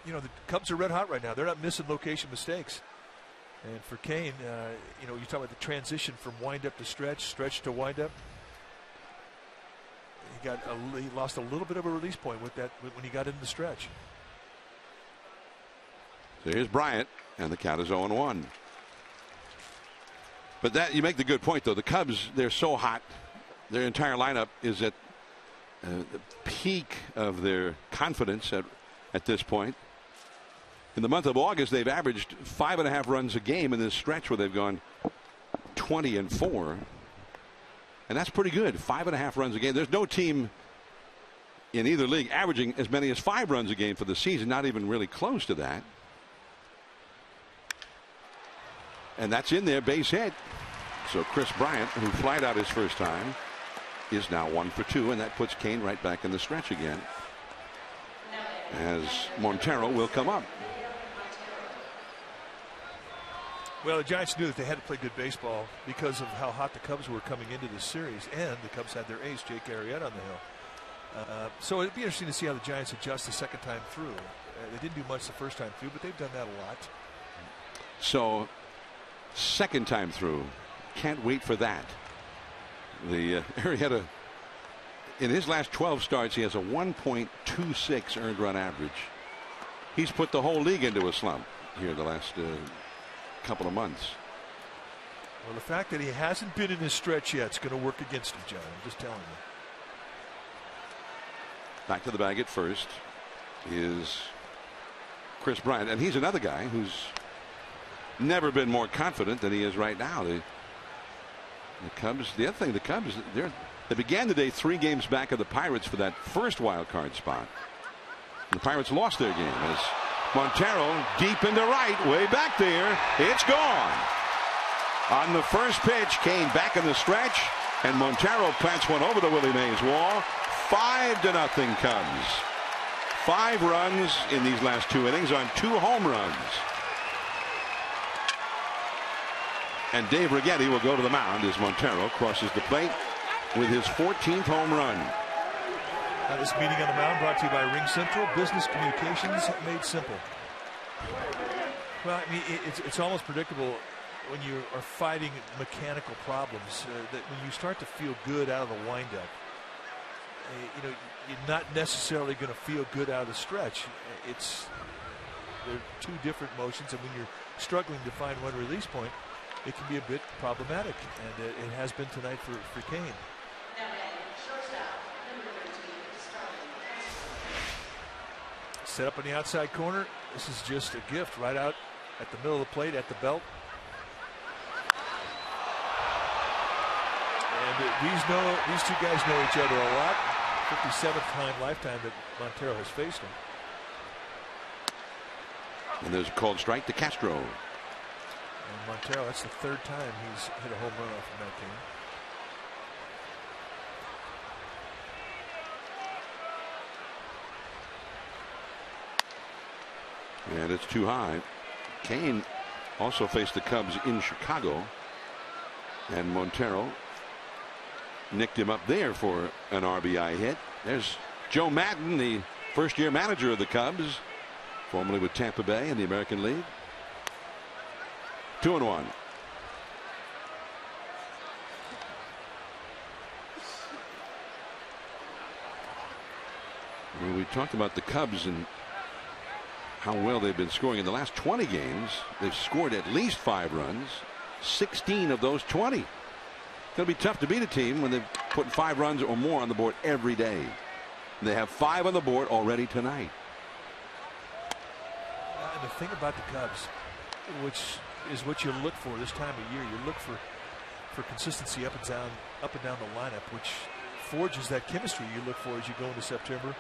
you know, the Cubs are red hot right now. They're not missing location mistakes. And for Cain, you know, you talk about the transition from windup to stretch to windup. He lost a little bit of a release point with that when he got into the stretch. So here's Bryant, and the count is 0-1. But that, you make the good point, though. The Cubs, they're so hot. Their entire lineup is at the peak of their confidence at this point. In the month of August, they've averaged 5.5 runs a game in this stretch where they've gone 20-4. And that's pretty good. 5.5 runs a game. There's no team in either league averaging as many as 5 runs a game for the season. Not even really close to that. And that's in there, base hit. So Chris Bryant, who flied out his first time, is now 1 for 2, and that puts Cain right back in the stretch again, as Montero will come up. Well, the Giants knew that they had to play good baseball because of how hot the Cubs were coming into this series, and the Cubs had their ace, Jake Arrieta, on the hill. So it'd be interesting to see how the Giants adjust the second time through. They didn't do much the first time through, but they've done that a lot. So, second time through, can't wait for that. The Arrieta, in his last 12 starts, he has a 1.26 earned run average. He's put the whole league into a slump here the last couple of months. Well, the fact that he hasn't been in his stretch yet is going to work against him, John. I'm just telling you. Back to the bag at first is Chris Bryant, and he's another guy who's never been more confident than he is right now. The Cubs, the other thing, the Cubs, they began the day 3 games back of the Pirates for that first wild card spot. The Pirates lost their game as Montero deep into right, way back there. It's gone. On the first pitch, Cain back in the stretch, and Montero plants one over the Willie Mays wall. 5-0 Cubs. 5 runs in these last 2 innings on 2 home runs. And Dave Righetti will go to the mound as Montero crosses the plate with his 14th home run. Now this meeting on the mound brought to you by Ring Central, business communications made simple. Well, I mean, it's almost predictable when you are fighting mechanical problems that when you start to feel good out of the windup, you know, you're not necessarily going to feel good out of the stretch. They're 2 different motions, and when you're struggling to find one release point, it can be a bit problematic, and it has been tonight for Cain. Set up on the outside corner. This is just a gift right out at the middle of the plate at the belt. And these 2 guys know each other a lot. 57th lifetime that Montero has faced him. And there's a called strike to Castro. And Montero, that's the 3rd time he's hit a home run off of that game. And it's too high. Cain also faced the Cubs in Chicago, and Montero nicked him up there for an RBI hit. There's Joe Madden, the first-year manager of the Cubs, formerly with Tampa Bay in the American League. 2-1. Well, we talked about the Cubs and how well they've been scoring. In the last 20 games, they've scored at least 5 runs, 16 of those 20. It's going to be tough to beat a team when they're putting 5 runs or more on the board every day. And they have 5 on the board already tonight. the thing about the Cubs, which is what you look for this time of year, you look for consistency up and down the lineup, which forges that chemistry you look for as you go into September,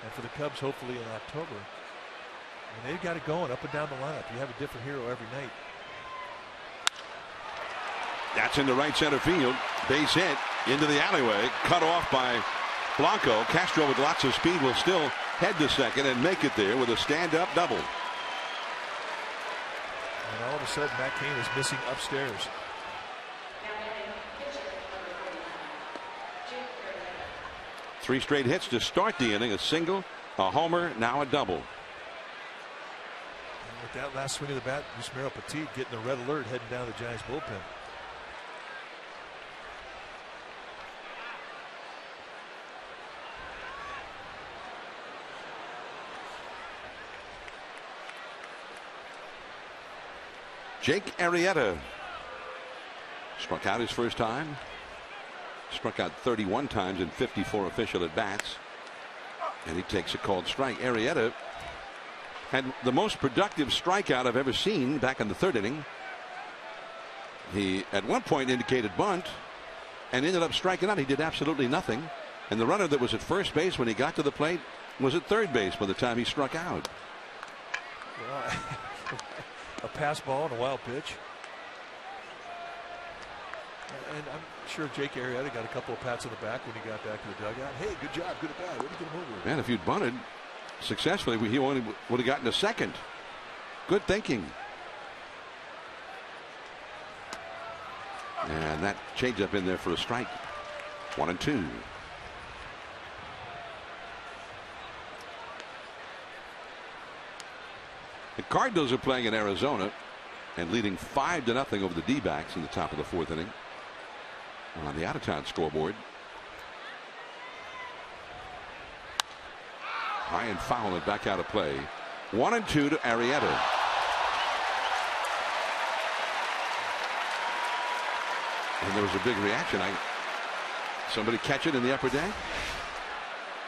and for the Cubs hopefully in October. And they've got it going up and down the lineup. You have a different hero every night. That's into right center field. Base hit into the alleyway. Cut off by Blanco. Castro with lots of speed will still head to second and make it there with a stand-up double. And all of a sudden, Matt Cain is missing upstairs. Three straight hits to start the inning. A single, a homer, now a double. And with that last swing of the bat, Yusmeiro Petit getting the red alert heading down the Giants bullpen. Jake Arrieta struck out his first time. Struck out 31 times in 54 official at bats. And he takes a called strike. Arrieta had the most productive strikeout I've ever seen back in the third inning. He at one point indicated bunt and ended up striking out. He did absolutely nothing. And the runner that was at first base when he got to the plate was at third base by the time he struck out. Well, a pass ball and a wild pitch. And I'm sure Jake Arrieta got a couple of pats on the back when he got back to the dugout. Hey, good job, good at bat. What did you get him over? Man, if you'd bunted successfully, he only would have gotten a second. Good thinking. And that changeup in there for a strike. 1-2. The Cardinals are playing in Arizona and leading 5-0 over the D-backs in the top of the fourth inning. On the out-of-town scoreboard. High and foul and back out of play. 1-2 to Arrieta. And there was a big reaction. Somebody catch it in the upper deck?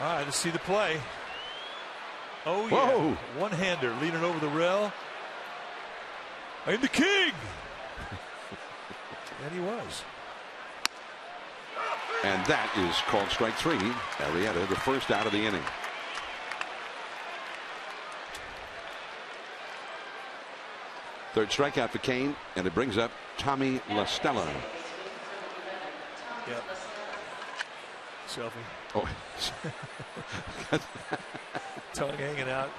All right, let's see the play. Oh, yeah. Whoa. One-hander leaning over the rail. I'm the king. And he was. And that is called strike three. Arrieta, the first out of the inning. Third strikeout for Cain, and it brings up Tommy La Stella. Yep. Selfie. Oh. Tongue hanging out.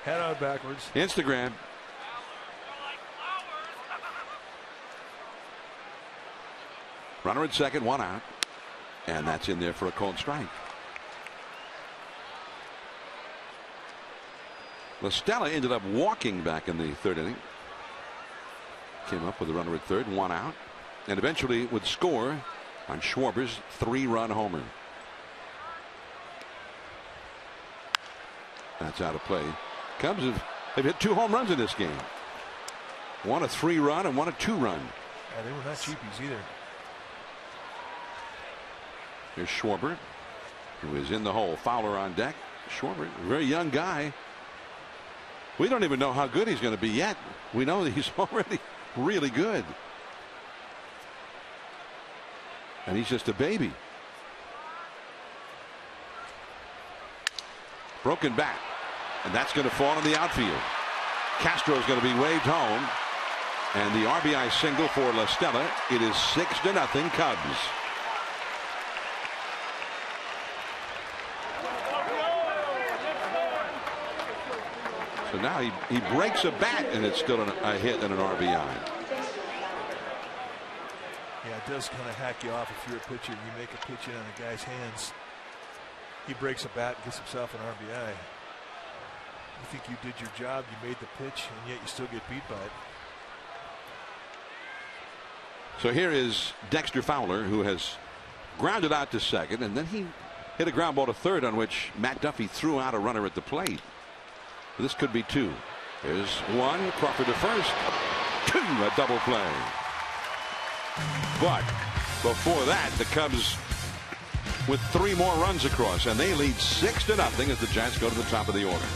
Head on backwards. Instagram. Runner at second, one out. And that's in there for a called strike. La Stella ended up walking back in the third inning. Came up with a runner at third, one out. And eventually would score on Schwarber's 3-run homer. That's out of play. Cubs they've hit 2 home runs in this game. One a 3-run and one a 2-run. Yeah, they were not cheapies either. Here's Schwarber, who is in the hole. Fowler on deck. Schwarber, a very young guy. We don't even know how good he's going to be yet. We know that he's already really good. And he's just a baby. Broken bat. And that's going to fall in the outfield. Castro's going to be waved home. And the RBI single for La Stella. It is 6-0 Cubs. So now he breaks a bat, and it's still a hit and an RBI. Yeah, it does kind of hack you off if you're a pitcher and you make a pitch in on a guy's hands. He breaks a bat and gets himself an RBI. You think you did your job, you made the pitch, and yet you still get beat by it. So here is Dexter Fowler, who has grounded out to second, and then he hit a ground ball to third on which Matt Duffy threw out a runner at the plate. This could be 2. There's 1. Crawford to first. 2. A double play. But before that, the Cubs with 3 more runs across, and they lead 6-0 as the Giants go to the top of the order.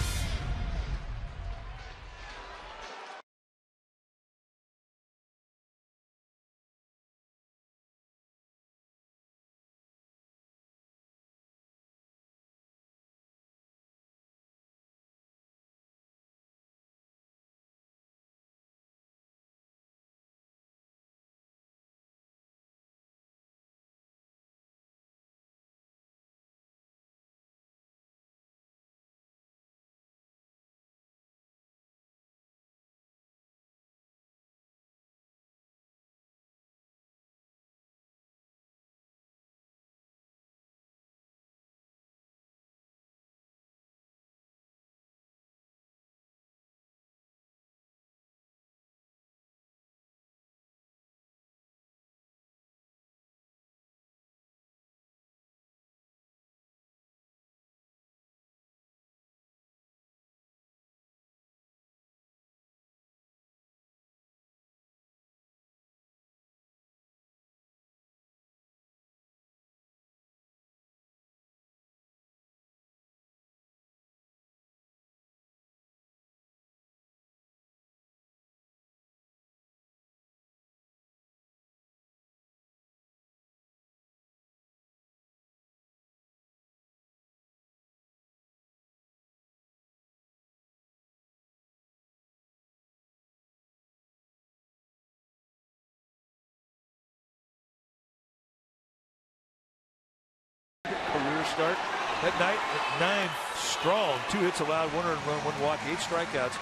first start. That night, at 9 strong, 2 hits allowed, 1 earned run, 1 walk, 8 strikeouts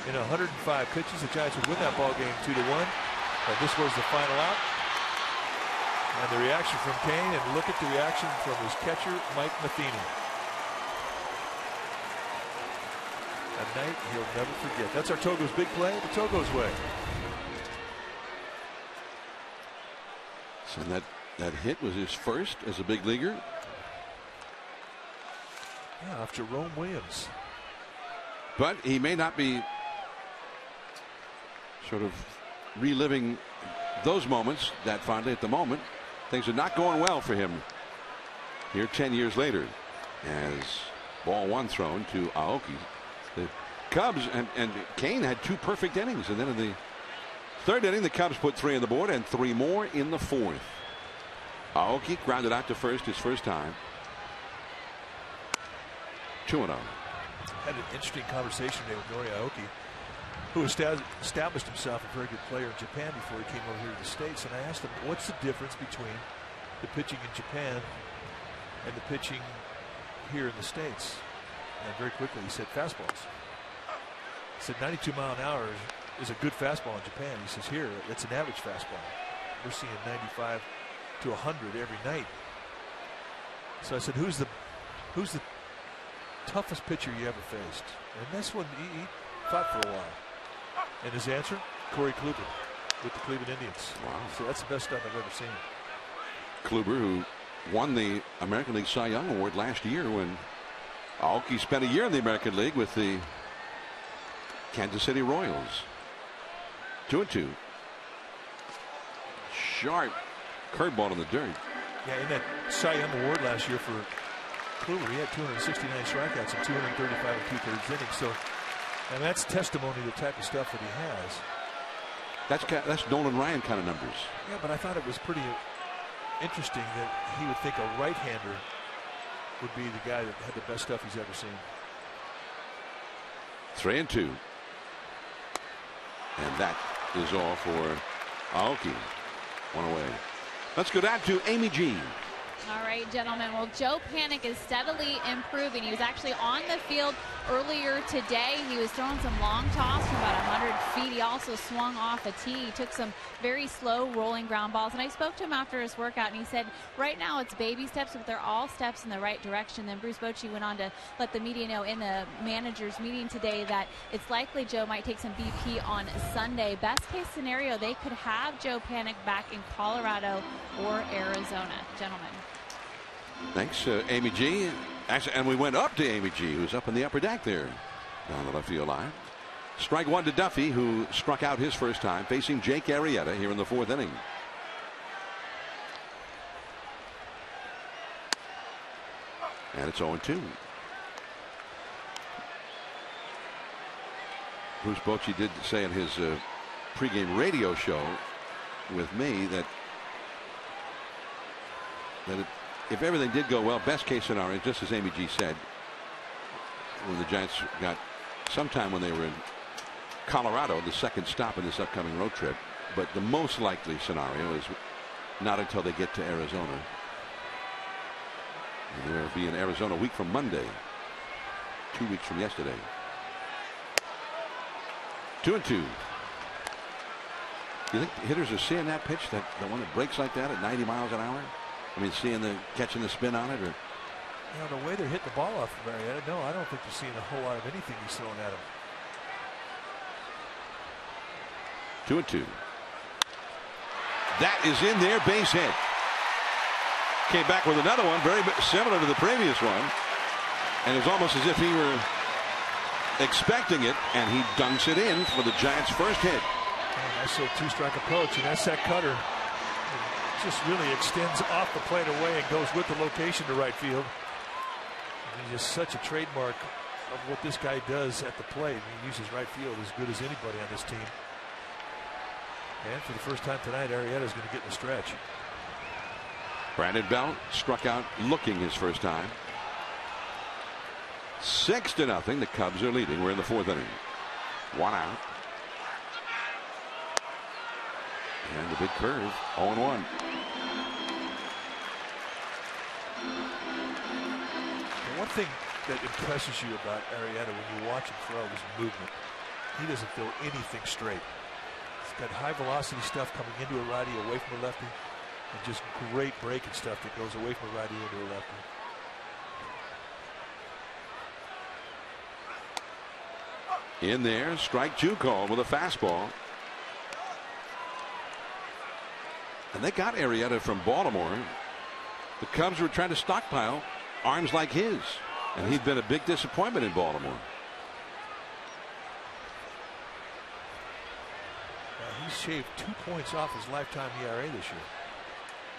in 105 pitches. The Giants would win that ball game 2-1. But this was the final out. And the reaction from Kane, and look at the reaction from his catcher, Mike Matheny. A night he'll never forget. That's our Togo's big play, the Togo's way. So that hit was his first as a big leaguer. Yeah, after Jerome Williams. But he may not be sort of reliving those moments that fondly at the moment. Things are not going well for him here 10 years later, as ball 1 thrown to Aoki. The Cubs and Kane had 2 perfect innings, and then in the 3rd inning the Cubs put 3 on the board and 3 more in the 4th. Aoki grounded out to first his first time. 2-0. Had an interesting conversation today with Nori Aoki, who established himself a very good player in Japan before he came over here to the States. And I asked him, what's the difference between the pitching in Japan and the pitching here in the States? And very quickly he said fastballs. He said 92 mile an hour is a good fastball in Japan. He says here it's an average fastball. We're seeing 95 to 100 every night. So I said, who's the toughest pitcher you ever faced? And that's when he fought for a while. And his answer, Corey Kluber with the Cleveland Indians. Wow. So that's the best stuff I've ever seen. Kluber, who won the American League Cy Young Award last year when Aoki spent a year in the American League with the Kansas City Royals. 2-2. Sharp curveball in the dirt. Yeah, in that Cy Young Award last year for Kluber, he had 269 strikeouts in 235 and 2/3 innings. So, and that's testimony to the type of stuff that he has. That's Nolan Ryan kind of numbers. Yeah, but I thought it was pretty interesting that he would think a right-hander would be the guy that had the best stuff he's ever seen. 3-2. And that is all for Aoki. 1 away. Let's go down to Amy G. All right, gentlemen. Well, Joe Panik is steadily improving. He was actually on the field earlier today. He was throwing some long toss from about 100 feet. He also swung off a tee. He took some very slow rolling ground balls. And I spoke to him after his workout, and he said right now it's baby steps, but they're all steps in the right direction. Then Bruce Bochy went on to let the media know in the managers meeting today that it's likely Joe might take some BP on Sunday. Best case scenario, they could have Joe Panik back in Colorado or Arizona. Gentlemen. Thanks, Amy G. Actually, and we went up to Amy G, who's up in the upper deck there down the left field line. Strike 1 to Duffy, who struck out his first time, facing Jake Arrieta here in the 4th inning. And it's 0-2. Bruce Bochy did say in his pregame radio show with me that if everything did go well, best case scenario, just as Amy G said, when the Giants got sometime when they were in Colorado, the second stop in this upcoming road trip. But the most likely scenario is not until they get to Arizona. And they'll be in Arizona a week from Monday, 2 weeks from yesterday. 2-2. Do you think hitters are seeing that pitch, that the one that breaks like that at 90 miles an hour? I mean, catching the spin on it, or the way they're hitting the ball off of Marietta, no, I don't think they're seeing a whole lot of anything he's throwing at him. 2-2. That is in there, base hit. Came back with another one, very similar to the previous one, and it's almost as if he were expecting it, and he dunks it in for the Giants' first hit. That's a 2-strike approach, and that's that cutter. Just really extends off the plate away and goes with the location to right field. And he's just such a trademark of what this guy does at the plate. He uses right field as good as anybody on this team. And for the first time tonight, Arrieta is going to get in the stretch. Brandon Belt struck out looking his first time. 6-0. The Cubs are leading. We're in the 4th inning. 1 out. And the big curve, 0-1. thing that impresses you about Arrieta when you watch him throw is movement. He doesn't throw anything straight. He's got high velocity stuff coming into a righty away from a lefty, and just great breaking stuff that goes away from a righty into a lefty. In there, strike two call with a fastball. And they got Arrieta from Baltimore. The Cubs were trying to stockpile arms like his, and he'd been a big disappointment in Baltimore. He's shaved 2 points off his lifetime ERA this year,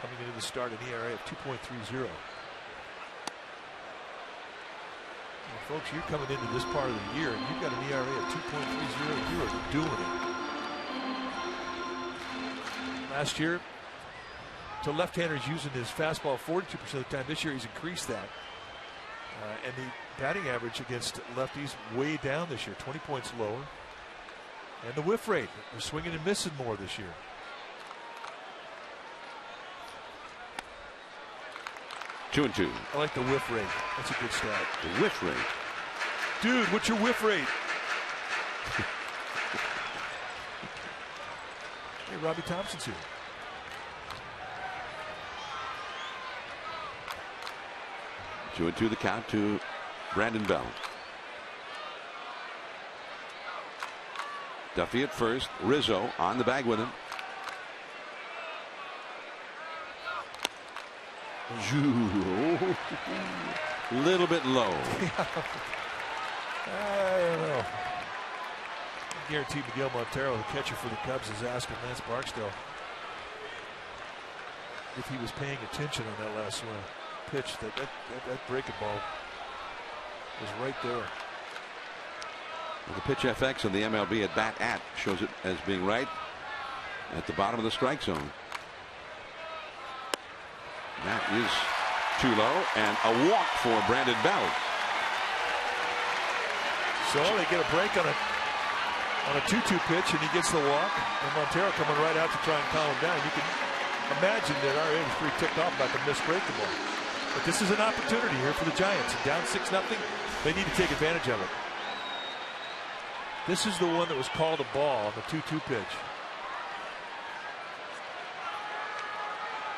coming into the start an ERA of 2.30. Well, folks, you're coming into this part of the year and you've got an ERA of 2.30. You are doing it. Last year, to left-handers using his fastball 42% of the time. This year he's increased that. And the batting average against lefties way down this year, 20 points lower. And the whiff rate, they're swinging and missing more this year. Two and two. I like the whiff rate. That's a good stat. The whiff rate. Dude, what's your whiff rate? Hey, Robbie Thompson's here. 2-2 the count to Brandon Belt. Duffy at first. Rizzo on the bag with him. A little bit low. I don't know. I guarantee Miguel Montero, the catcher for the Cubs, is asking Lance Barksdale if he was paying attention on that last pitch. That breaking ball was right there. The pitch FX on the MLB at bat at shows it as being right at the bottom of the strike zone. That is too low, and a walk for Brandon Belt. So they get a break on a 2-2 pitch, and he gets the walk, and Montero coming right out to try and calm him down. You can imagine that Arrieta was pretty ticked off about the missed breaking ball. But this is an opportunity here for the Giants. Down 6-0, they need to take advantage of it. This is the one that was called a ball on the 2-2 pitch.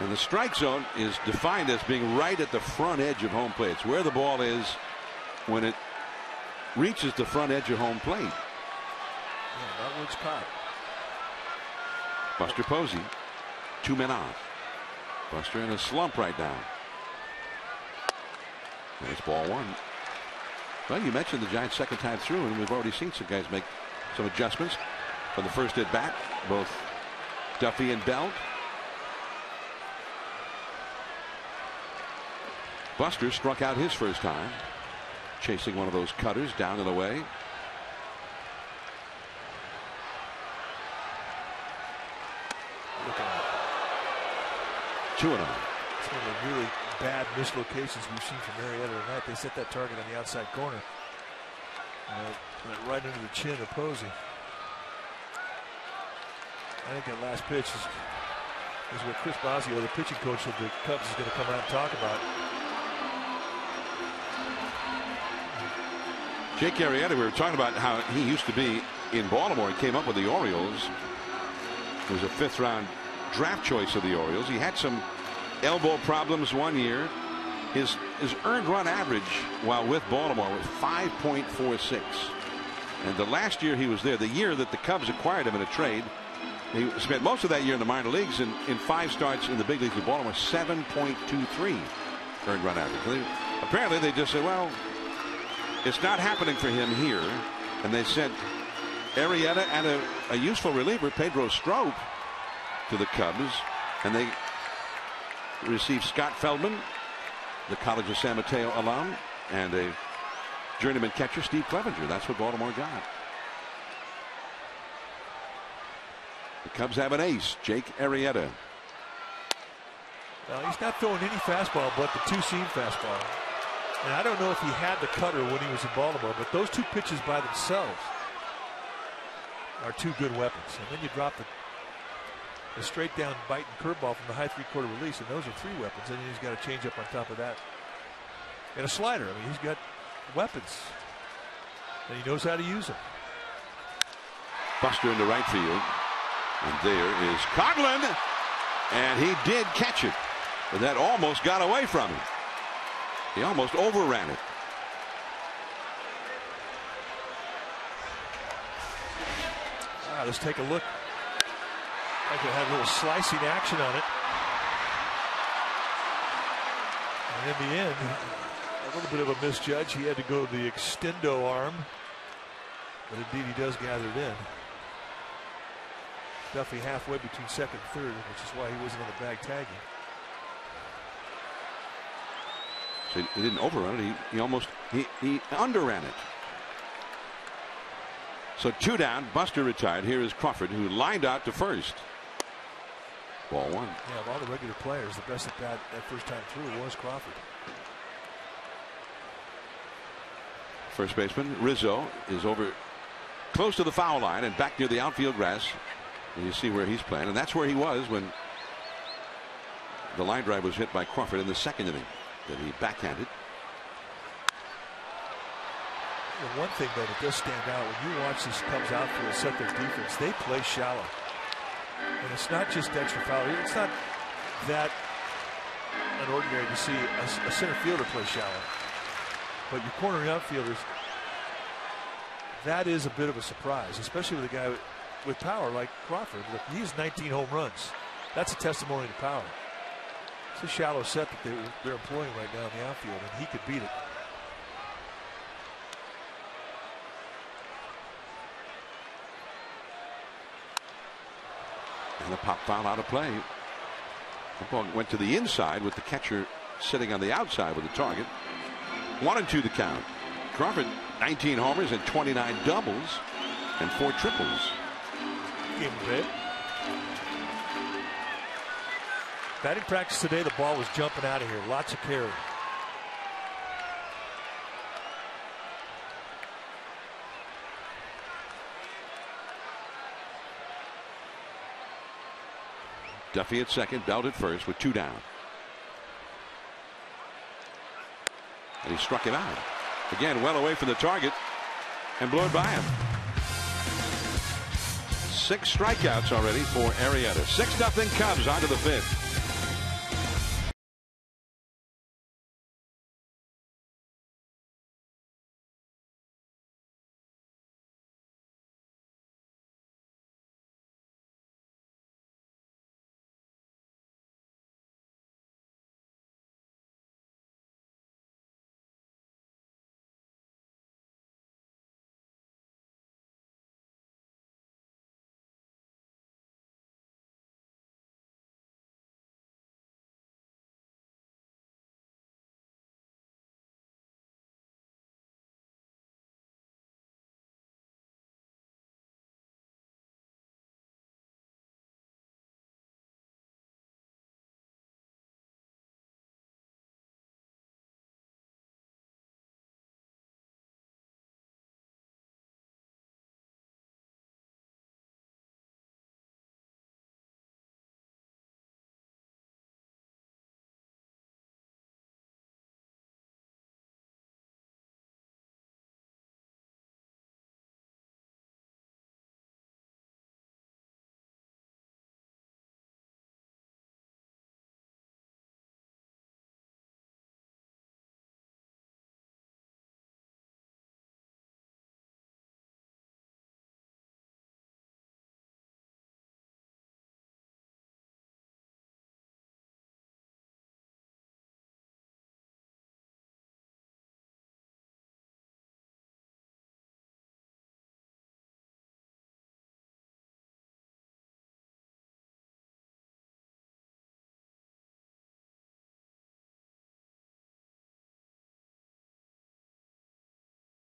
And the strike zone is defined as being right at the front edge of home plate. It's where the ball is when it reaches the front edge of home plate. Yeah, that one's caught. Buster Posey, 2 men off. Buster in a slump right now. There's ball one. Well, you mentioned the Giants' second time through, and we've already seen some guys make some adjustments for the first at bat, both Duffy and Belt. Buster struck out his first time, chasing one of those cutters down and away. Look at it. 2-0. It's one of the really bad mislocations we've seen from Arrieta tonight. They set that target on the outside corner. Went right into the chin of Posey. I think that last pitch is what Chris Bosio, the pitching coach of the Cubs, is going to come out and talk about. Jake Arrieta, we were talking about how he used to be in Baltimore and came up with the Orioles. He was a 5th-round draft choice of the Orioles. He had some elbow problems one year. His earned run average while with Baltimore was 5.46. And the last year he was there, the year that the Cubs acquired him in a trade, he spent most of that year in the minor leagues, and in 5 starts in the big leagues with Baltimore, 7.23 earned run average. Apparently they just said, well, it's not happening for him here. And they sent Arrieta and a useful reliever, Pedro Strop, to the Cubs. And they received Scott Feldman, the College of San Mateo alum, and a journeyman catcher, Steve Clevenger. That's what Baltimore got. The Cubs have an ace, Jake Arrieta. Well, he's not throwing any fastball but the 2-seam fastball. And I don't know if he had the cutter when he was in Baltimore, but those 2 pitches by themselves are 2 good weapons. And then you drop the straight down bite and curveball from the high 3/4 release, and those are 3 weapons. And then he's got a change up on top of that. and a slider. I mean, he's got weapons, and he knows how to use them. Buster into right field, and there is Coughlin, and he did catch it, but that almost got away from him. He almost overran it. Let's take a look. I could have a little slicing action on it. And in the end, a little bit of a misjudge. He had to go to the extendo arm. But indeed, he does gather it in. Duffy halfway between second and third, which is why he wasn't on the bag tagging. So he didn't overrun it. He almost underran it. So 2 down. Buster retired. Here is Crawford, who lined out to first. Ball 1. Yeah, of all the regular players, the best at bat that first time through was Crawford. First baseman Rizzo is over close to the foul line and back near the outfield grass. And you see where he's playing, and that's where he was when the line drive was hit by Crawford in the second inning that he backhanded. The one thing, though, that does stand out when you watch these Cubs outfield set their defense, they play shallow. And it's not just Dexter Fowler. It's not that unordinary to see a center fielder play shallow. But your corner outfielders, that is a bit of a surprise, especially with a guy with power like Crawford. Look, he has 19 home runs. That's a testimony to power. It's a shallow set that they're employing right now in the outfield, and he could beat it. And a pop foul out of play. The ball went to the inside with the catcher sitting on the outside with the target. 1-2 the count. Crawford 19 homers and 29 doubles and 4 triples. Game of it. Batting practice today, the ball was jumping out of here. Lots of carry. Duffy at second, Belt at first with 2 down. And he struck it out. Again, well away from the target and blew it by him. 6 strikeouts already for Arrieta. 6-0 Cubs onto the 5th.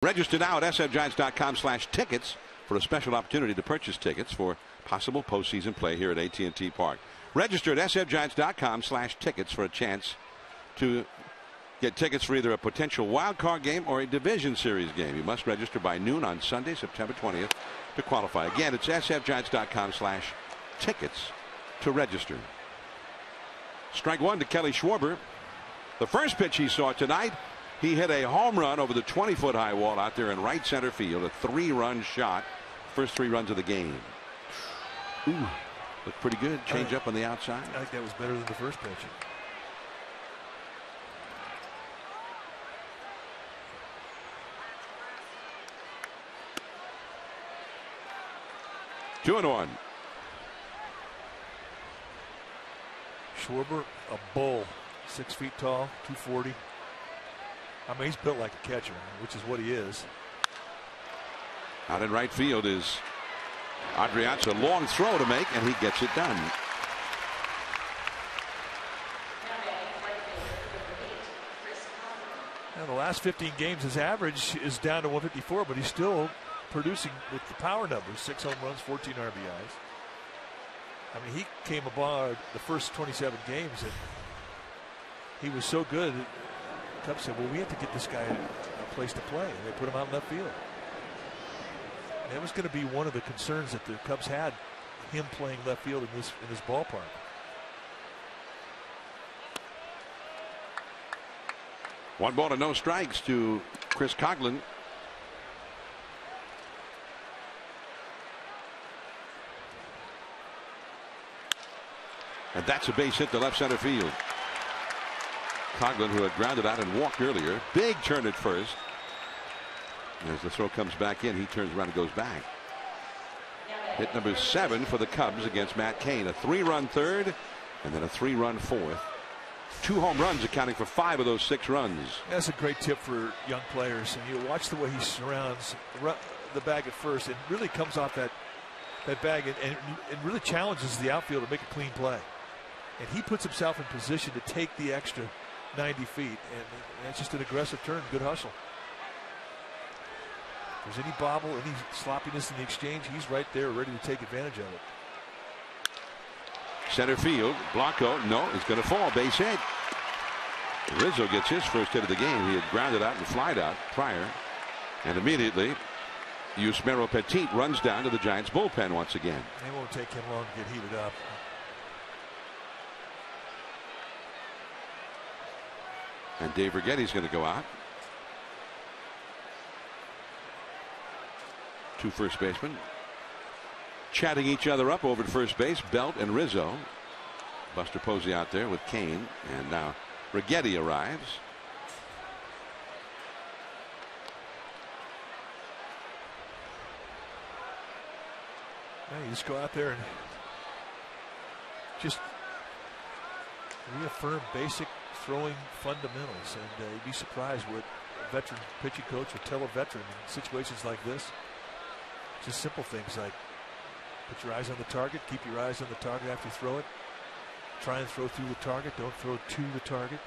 Register now at sfgiants.com/tickets for a special opportunity to purchase tickets for possible postseason play here at AT&T Park. Register at sfgiants.com/tickets for a chance to get tickets for either a potential wild card game or a division series game. You must register by noon on Sunday, September 20th to qualify. Again, it's sfgiants.com/tickets to register. Strike 1 to Kelly Schwarber. The first pitch he saw tonight, He hit a home run over the 20-foot high wall out there in right center field. A 3-run shot. First 3 runs of the game. Ooh, looked pretty good. Change up on the outside. I think that was better than the first pitch. Two and one. Schwarber, a bull, 6 feet tall, 240. I mean, he's built like a catcher, which is what he is. Out in right field is Adrianza. A long throw to make, and he gets it done. Now, the last 15 games, his average is down to 154, but he's still producing with the power numbers. 6 home runs, 14 RBIs. I mean, he came aboard the first 27 games, and he was so good. The Cubs said, well, we have to get this guy a place to play. And they put him out in left field. And that was going to be one of the concerns that the Cubs had, him playing left field in this ballpark. One ball and no strikes to Chris Coghlan. And that's a base hit to left center field. Coghlan, who had grounded out and walked earlier. Big turn at first. As the throw comes back in, he turns around and goes back. Hit number 7 for the Cubs against Matt Cain. A 3-run third and then a 3-run fourth. 2 home runs accounting for 5 of those 6 runs. That's a great tip for young players. And you watch the way he surrounds the bag at first and really comes off that bag and really challenges the outfield to make a clean play. And he puts himself in position to take the extra 90 feet. And that's just an aggressive turn. Good hustle. If there's any bobble, any sloppiness in the exchange, he's right there ready to take advantage of it. Center field, Blanco, no, it's going to fall. Base hit. Rizzo gets his first hit of the game. He had grounded out and flied out prior. And immediately, Yusmeiro Petit runs down to the Giants bullpen once again. It won't take him long to get heated up. And Dave Righetti's going to go out. 2 first basemen chatting each other up over at first base. Belt and Rizzo. Buster Posey out there with Cain, and now Righetti arrives. Yeah, you just go out there and just reaffirm basic throwing fundamentals, and you'd be surprised what a veteran pitching coach would tell a veteran in situations like this. Just simple things like put your eyes on the target, keep your eyes on the target after you throw it, try and throw through the target, don't throw to the target.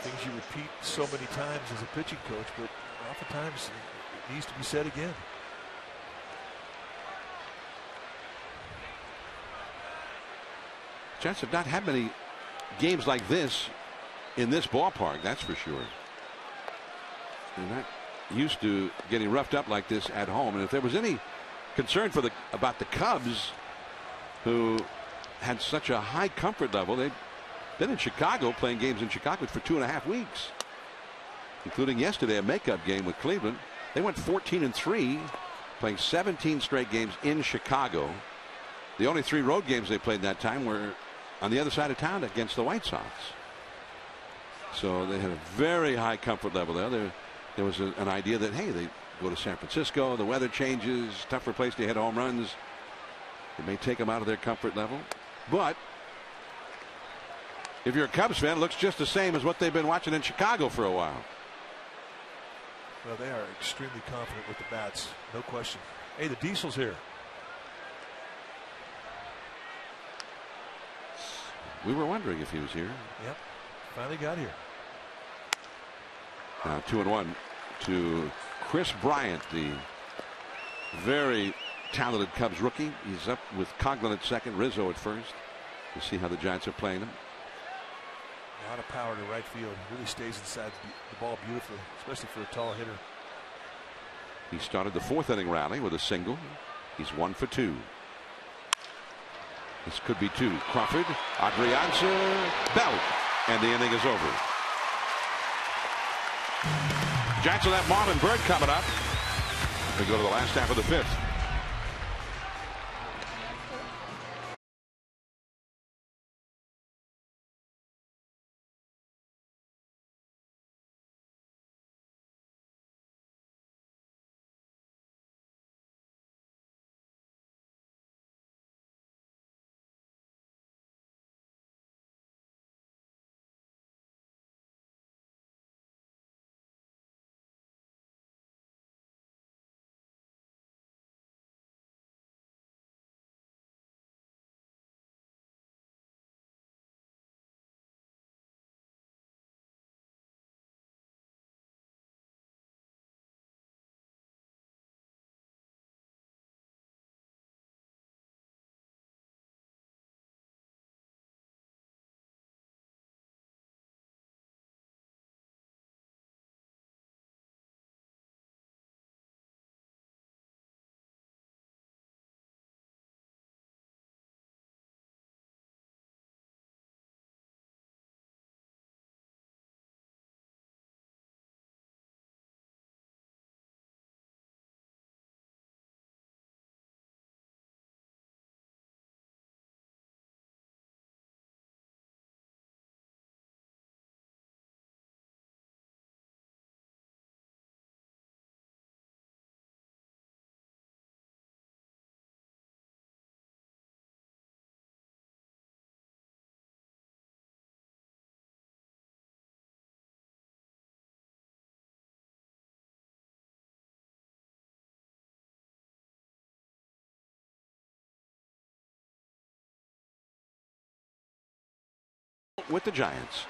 Things you repeat so many times as a pitching coach, but oftentimes it needs to be said again. Giants have not had many games like this in this ballpark, that's for sure. They're not used to getting roughed up like this at home. And if there was any concern about the Cubs, who had such a high comfort level, they've been in Chicago, playing games in Chicago for 2.5 weeks, including yesterday a makeup game with Cleveland. They went 14-3, playing 17 straight games in Chicago. The only 3 road games they played that time were on the other side of town against the White Sox. So they had a very high comfort level there. There was an idea that, hey, they go to San Francisco, the weather changes, tougher place to hit home runs. It may take them out of their comfort level. But if you're a Cubs fan, it looks just the same as what they've been watching in Chicago for a while. Well, they are extremely confident with the bats, no question. Hey, the Diesel's here. We were wondering if he was here. Yep, finally got here. Now 2-1 to Chris Bryant, the very talented Cubs rookie. He's up with Coghlan at second, Rizzo at first. We'll see how the Giants are playing him. A lot of power to right field. He really stays inside the ball beautifully, especially for a tall hitter. He started the 4th inning rally with a single. He's 1 for 2. This could be 2. Crawford, Adrianza, Belt, and the inning is over. Giants will have Marlon Byrd coming up. We go to the last half of the 5th. With the Giants.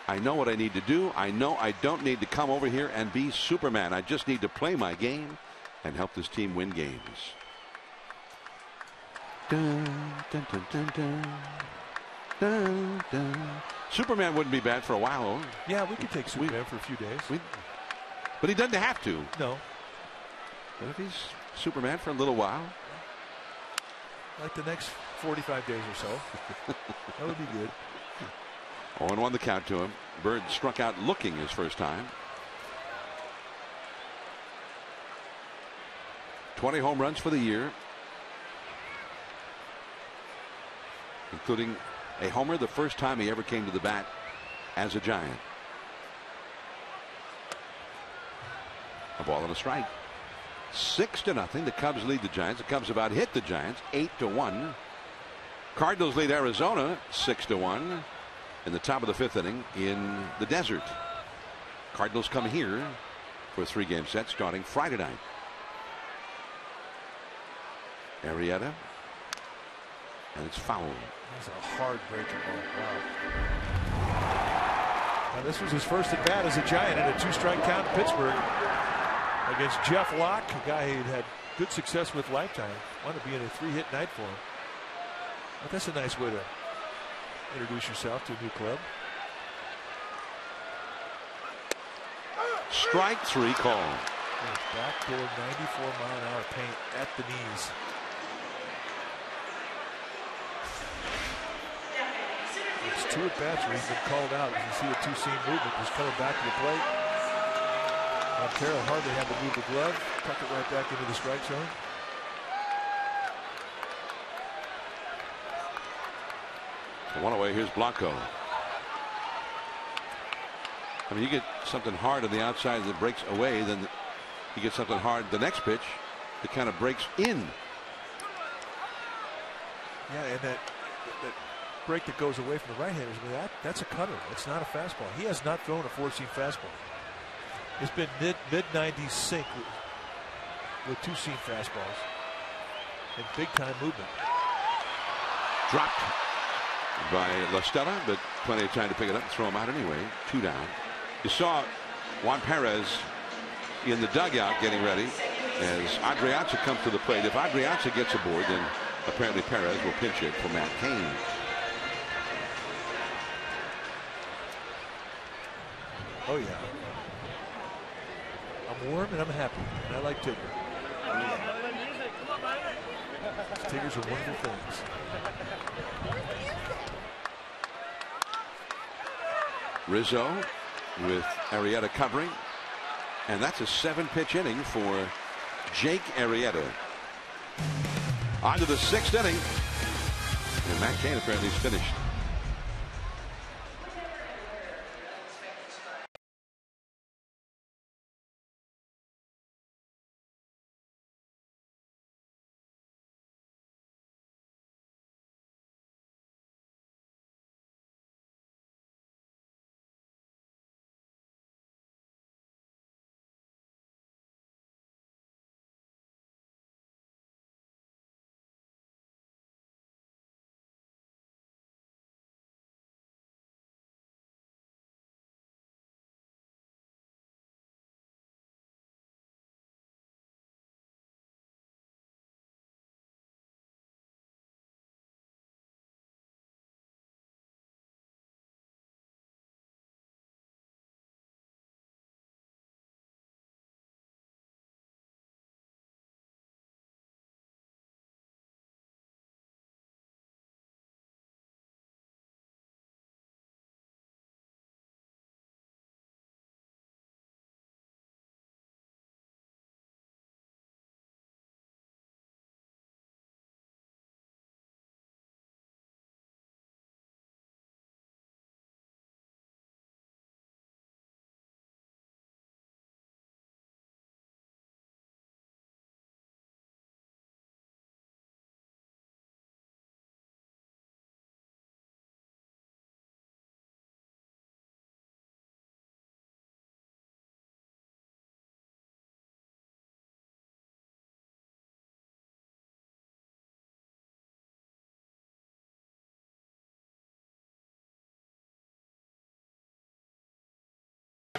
I know what I need to do. I know I don't need to come over here and be Superman. I just need to play my game and help this team win games. Dun, dun, dun, dun, dun. Dun, dun. Superman wouldn't be bad for a while. Yeah, we could take Superman for a few days. But he doesn't have to. No. But if he's Superman for a little while. Like the next 45 days or so. That would be good. 0-1 the count to him. Bird struck out looking his first time. 20 home runs for the year, including a homer the first time he ever came to the bat as a Giant. A ball and a strike. 6-0. The Cubs lead the Giants. The Cubs about hit the Giants 8-1. Cardinals lead Arizona 6-1. In the top of the 5th inning in the desert. Cardinals come here for a 3-game set starting Friday night. Arrieta, and it's foul. That's a hard breaking ball. Wow. Now this was his first at bat as a Giant in a 2-strike count in Pittsburgh against Jeff Locke, a guy he'd had good success with lifetime. Wanted to be in a 3-hit night for him. But that's a nice way to introduce yourself to a new club. Strike 3 call. Backdoor 94-mile-an-hour paint at the knees. It's 2 at-bats where he's been called out. You can see a 2-seam movement just coming back to the plate. Montero hardly had to move the glove. Tuck it right back into the strike zone. One away. Here's Blanco. I mean, you get something hard on the outside that breaks away, then you get something hard the next pitch that kind of breaks in. Yeah, and that break that goes away from the right-handers, that's a cutter. It's not a fastball. He has not thrown a 4-seam fastball. It's been mid-90s sink with 2-seam fastballs and big-time movement. Dropped by La Stella, but plenty of time to pick it up and throw him out anyway. 2 down. You saw Juan Perez in the dugout getting ready as Adrianza comes to the plate. If Adrianza gets aboard, then apparently Perez will pinch hit for Matt Cain. Oh yeah. I'm warm and I'm happy, and I like Tigger. Tiggers are wonderful things. Rizzo with Arrieta covering. And that's a 7-pitch inning for Jake Arrieta. On to the 6th inning. And Matt Cain apparently is finished.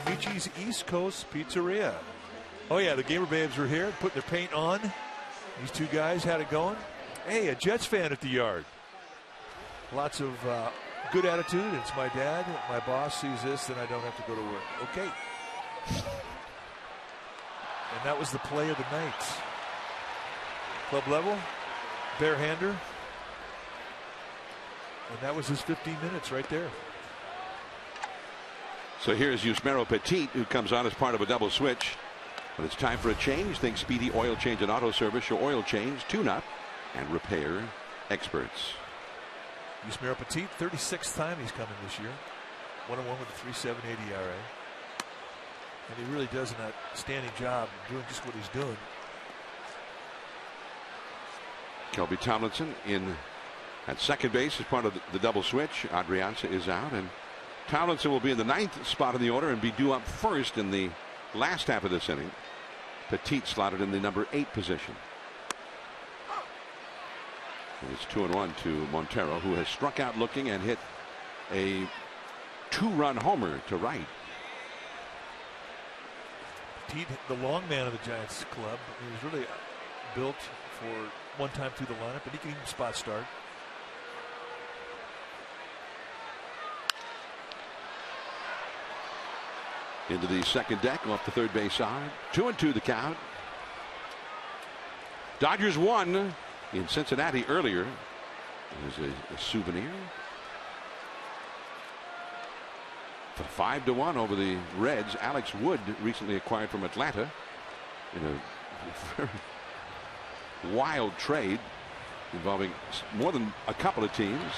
Michi's East Coast Pizzeria. Oh yeah, the Gamer Babes were here putting their paint on. These two guys had it going. Hey, a Jets fan at the yard. Lots of good attitude. It's my dad. My boss sees this, then I don't have to go to work. Okay. And that was the play of the night. Club level, barehander. And that was his 15 minutes right there. So here's Yusmeiro Petit, who comes on as part of a double switch. When it's time for a change, think Speedy Oil Change and Auto Service, your oil change, tune-up, and repair experts. Yusmeiro Petit, 36th time he's coming this year. 1-1 with a 3.78 ERA. And he really does an outstanding job doing just what he's doing. Kelby Tomlinson in at second base as part of the double switch. Adrianza is out, and Tomlinson will be in the 9th spot in the order and be due up first in the last half of this inning. Petit slotted in the number 8 position. And it's 2-1 to Montero, who has struck out looking and hit a 2-run homer to right. Petit, the long man of the Giants club, he was really built for one time through the lineup, but he can even spot start. Into the second deck off the third base side. 2-2 the count. Dodgers won in Cincinnati earlier. There's a souvenir. For 5-1 over the Reds. Alex Wood, recently acquired from Atlanta in a very wild trade involving more than a couple of teams.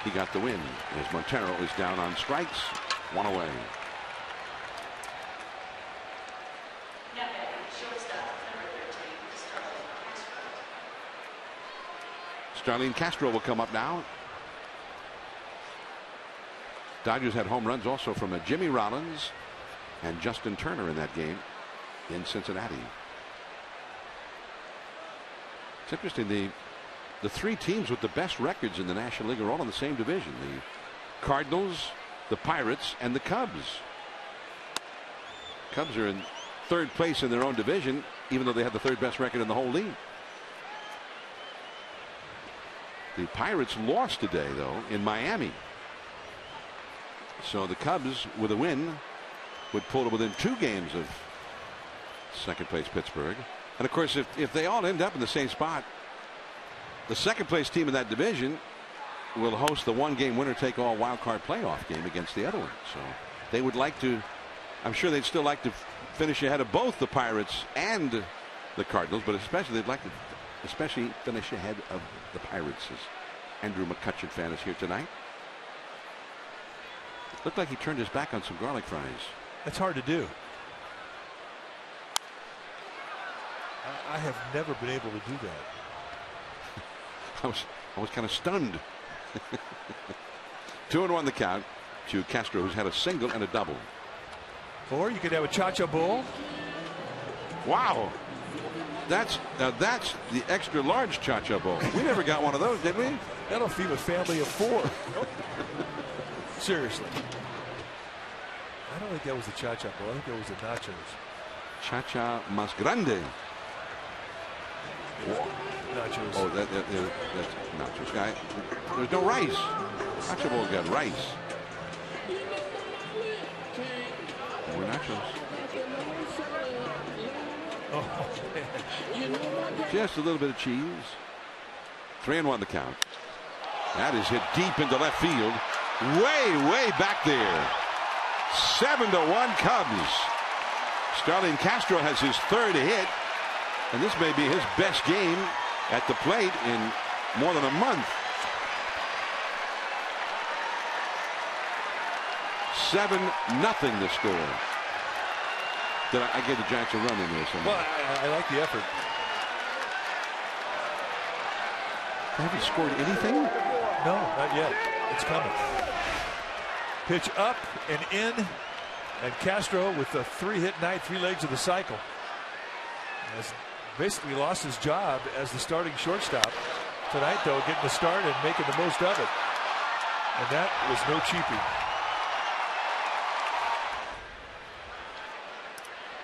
He got the win as Montero is down on strikes. 1 away. Starlene Castro will come up now. Dodgers had home runs also from Jimmy Rollins and Justin Turner in that game in Cincinnati. It's interesting, the 3 teams with the best records in the National League are all in the same division. The Cardinals, the Pirates, and the Cubs. Cubs are in 3rd place in their own division, even though they have the 3rd best record in the whole league. The Pirates lost today, though, in Miami. So the Cubs, with a win, would pull to within 2 games of second place Pittsburgh. And of course, if they all end up in the same spot, the second place team in that division will host the 1-game winner-take-all wild card playoff game against the other one. So they would like to, I'm sure they'd still like to finish ahead of both the Pirates and the Cardinals, but especially they'd like to finish ahead of the Pirates, as Andrew McCutcheon fan is here tonight. Looked like he turned his back on some garlic fries. That's hard to do. I have never been able to do that. I was kind of stunned. 2-1 the count to Castro, who's had a single and a double. Or you could have a cha-cha bowl. Wow. That's the extra large cha-cha bowl. We never got one of those, did we? That'll feed a family of 4. Seriously. I don't think that was the cha-cha bowl. I think that was the nachos. Cha-cha más grande. Nachos. Oh, that's nachos, guy. There's no rice. Nacho bowl's got rice. More nachos. Oh, man. Just a little bit of cheese. 3-1 the count. That is hit deep into left field. Way back there. 7-1 Cubs. Starlin Castro has his 3rd hit, and this may be his best game at the plate in more than a month. 7-0 the score. I gave the Giants a run in there somewhere. Well, I like the effort. Have you scored anything? No, not yet. It's coming. Pitch up and in, and Castro with a 3-hit night, 3 legs of the cycle, has basically lost his job as the starting shortstop tonight, though, getting the start and making the most of it. And that was no cheapie.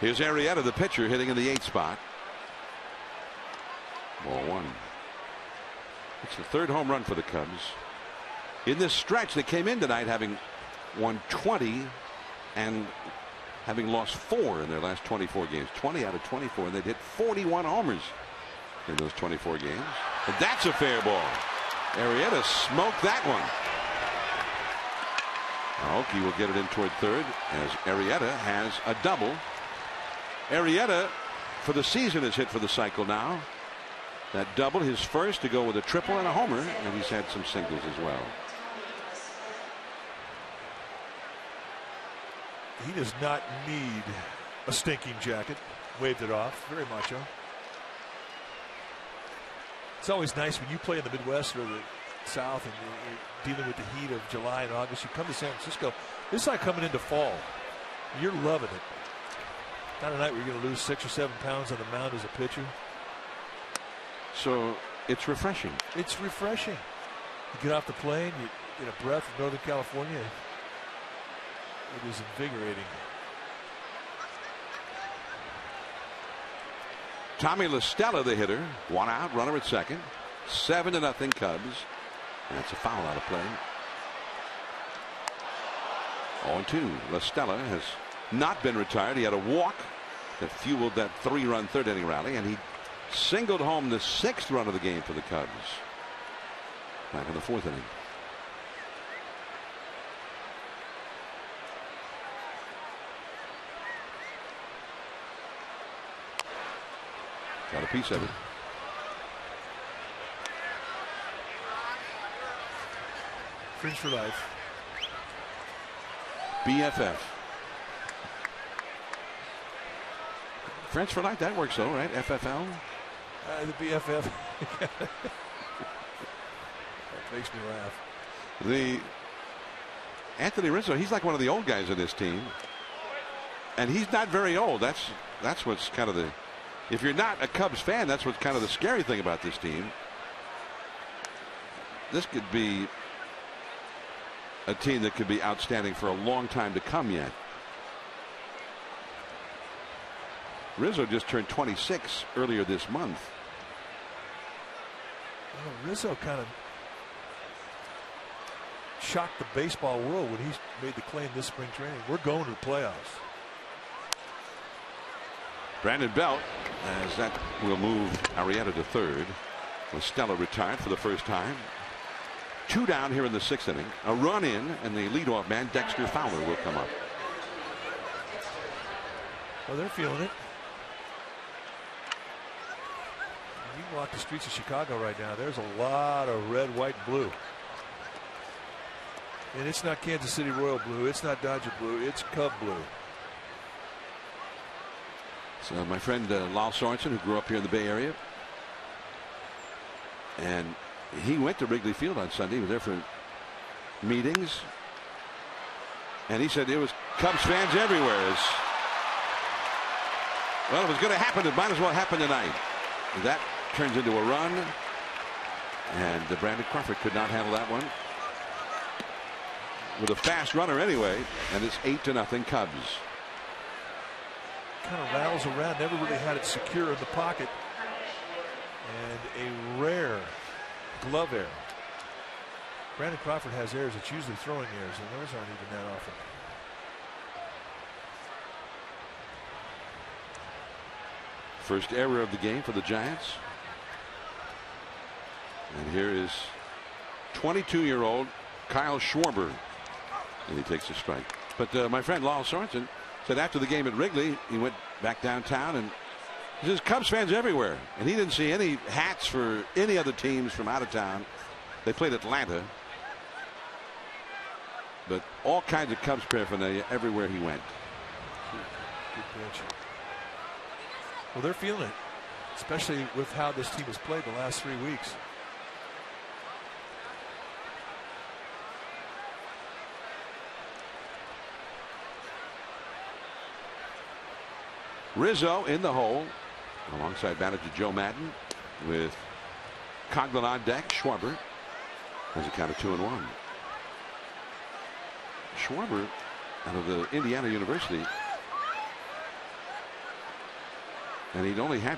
Here's Arrieta, the pitcher, hitting in the 8th spot. Ball 1. It's the 3rd home run for the Cubs. In this stretch, they came in tonight having won 20 and having lost 4 in their last 24 games. 20 out of 24, and they'd hit 41 homers in those 24 games. And that's a fair ball. Arrieta smoked that one. Aoki will get it in toward 3rd as Arrieta has a double. Arrieta for the season is hit for the cycle now. That double, his first to go with a triple and a homer, and he's had some singles as well. He does not need a stinking jacket. Waved it off. Very macho. It's always nice when you play in the Midwest or the South and you're dealing with the heat of July and August. You come to San Francisco. It's like coming into fall. You're loving it. Not a night where you're going to lose 6 or 7 pounds on the mound as a pitcher. So it's refreshing. It's refreshing. You get off the plane, you get a breath of Northern California. It is invigorating. Tommy La Stella, the hitter. 1 out, runner at second. 7-0 Cubs. And that's a foul out of play. 0-2. La Stella has not been retired. He had a walk that fueled that 3-run 3rd inning rally, and he singled home the 6th run of the game for the Cubs back in the 4th inning. Got a piece of it. Friends for life. BFF. Friends for life, that works though, right? FFL? The BFF. That makes me laugh. The Anthony Rizzo, he's like one of the old guys in this team. And he's not very old. That's what's kind of the, if you're not a Cubs fan, that's what's kind of the scary thing about this team. This could be a team that could be outstanding for a long time to come yet. Rizzo just turned 26 earlier this month. Well, Rizzo kind of shocked the baseball world when he made the claim this spring training. We're going to the playoffs. Brandon Belt, as that will move Arrieta to 3rd. With Stella retired for the first time. 2 down here in the 6th inning. A run in, and the leadoff man, Dexter Fowler, will come up. Well, they're feeling it. You can walk the streets of Chicago right now. There's a lot of red, white, and blue. And it's not Kansas City Royal blue. It's not Dodger blue. It's Cub blue. So my friend Lyle Sorensen, who grew up here in the Bay Area, and he went to Wrigley Field on Sunday. He was there for meetings, and he said it was Cubs fans everywhere. Well, if it's going to happen, it might as well happen tonight. That turns into a run, and Brandon Crawford could not handle that one with a fast runner anyway, and it's 8-0 Cubs. Kind of rattles around, never really had it secure in the pocket, and a rare glove error. Brandon Crawford has errors. It's usually throwing errors, and those aren't even that often. First error of the game for the Giants. And here is 22-year-old Kyle Schwarber, and he takes a strike. But my friend Lyle Sorensen said after the game at Wrigley, he went back downtown, and there's Cubs fans everywhere, and he didn't see any hats for any other teams from out of town. They played Atlanta, but all kinds of Cubs paraphernalia everywhere he went. Good pitch. Well, they're feeling it, especially with how this team has played the last 3 weeks. Rizzo in the hole alongside manager Joe Madden with Coghlan on deck. Schwarber has a count of 2-1. Schwarber out of the Indiana University, and he'd only had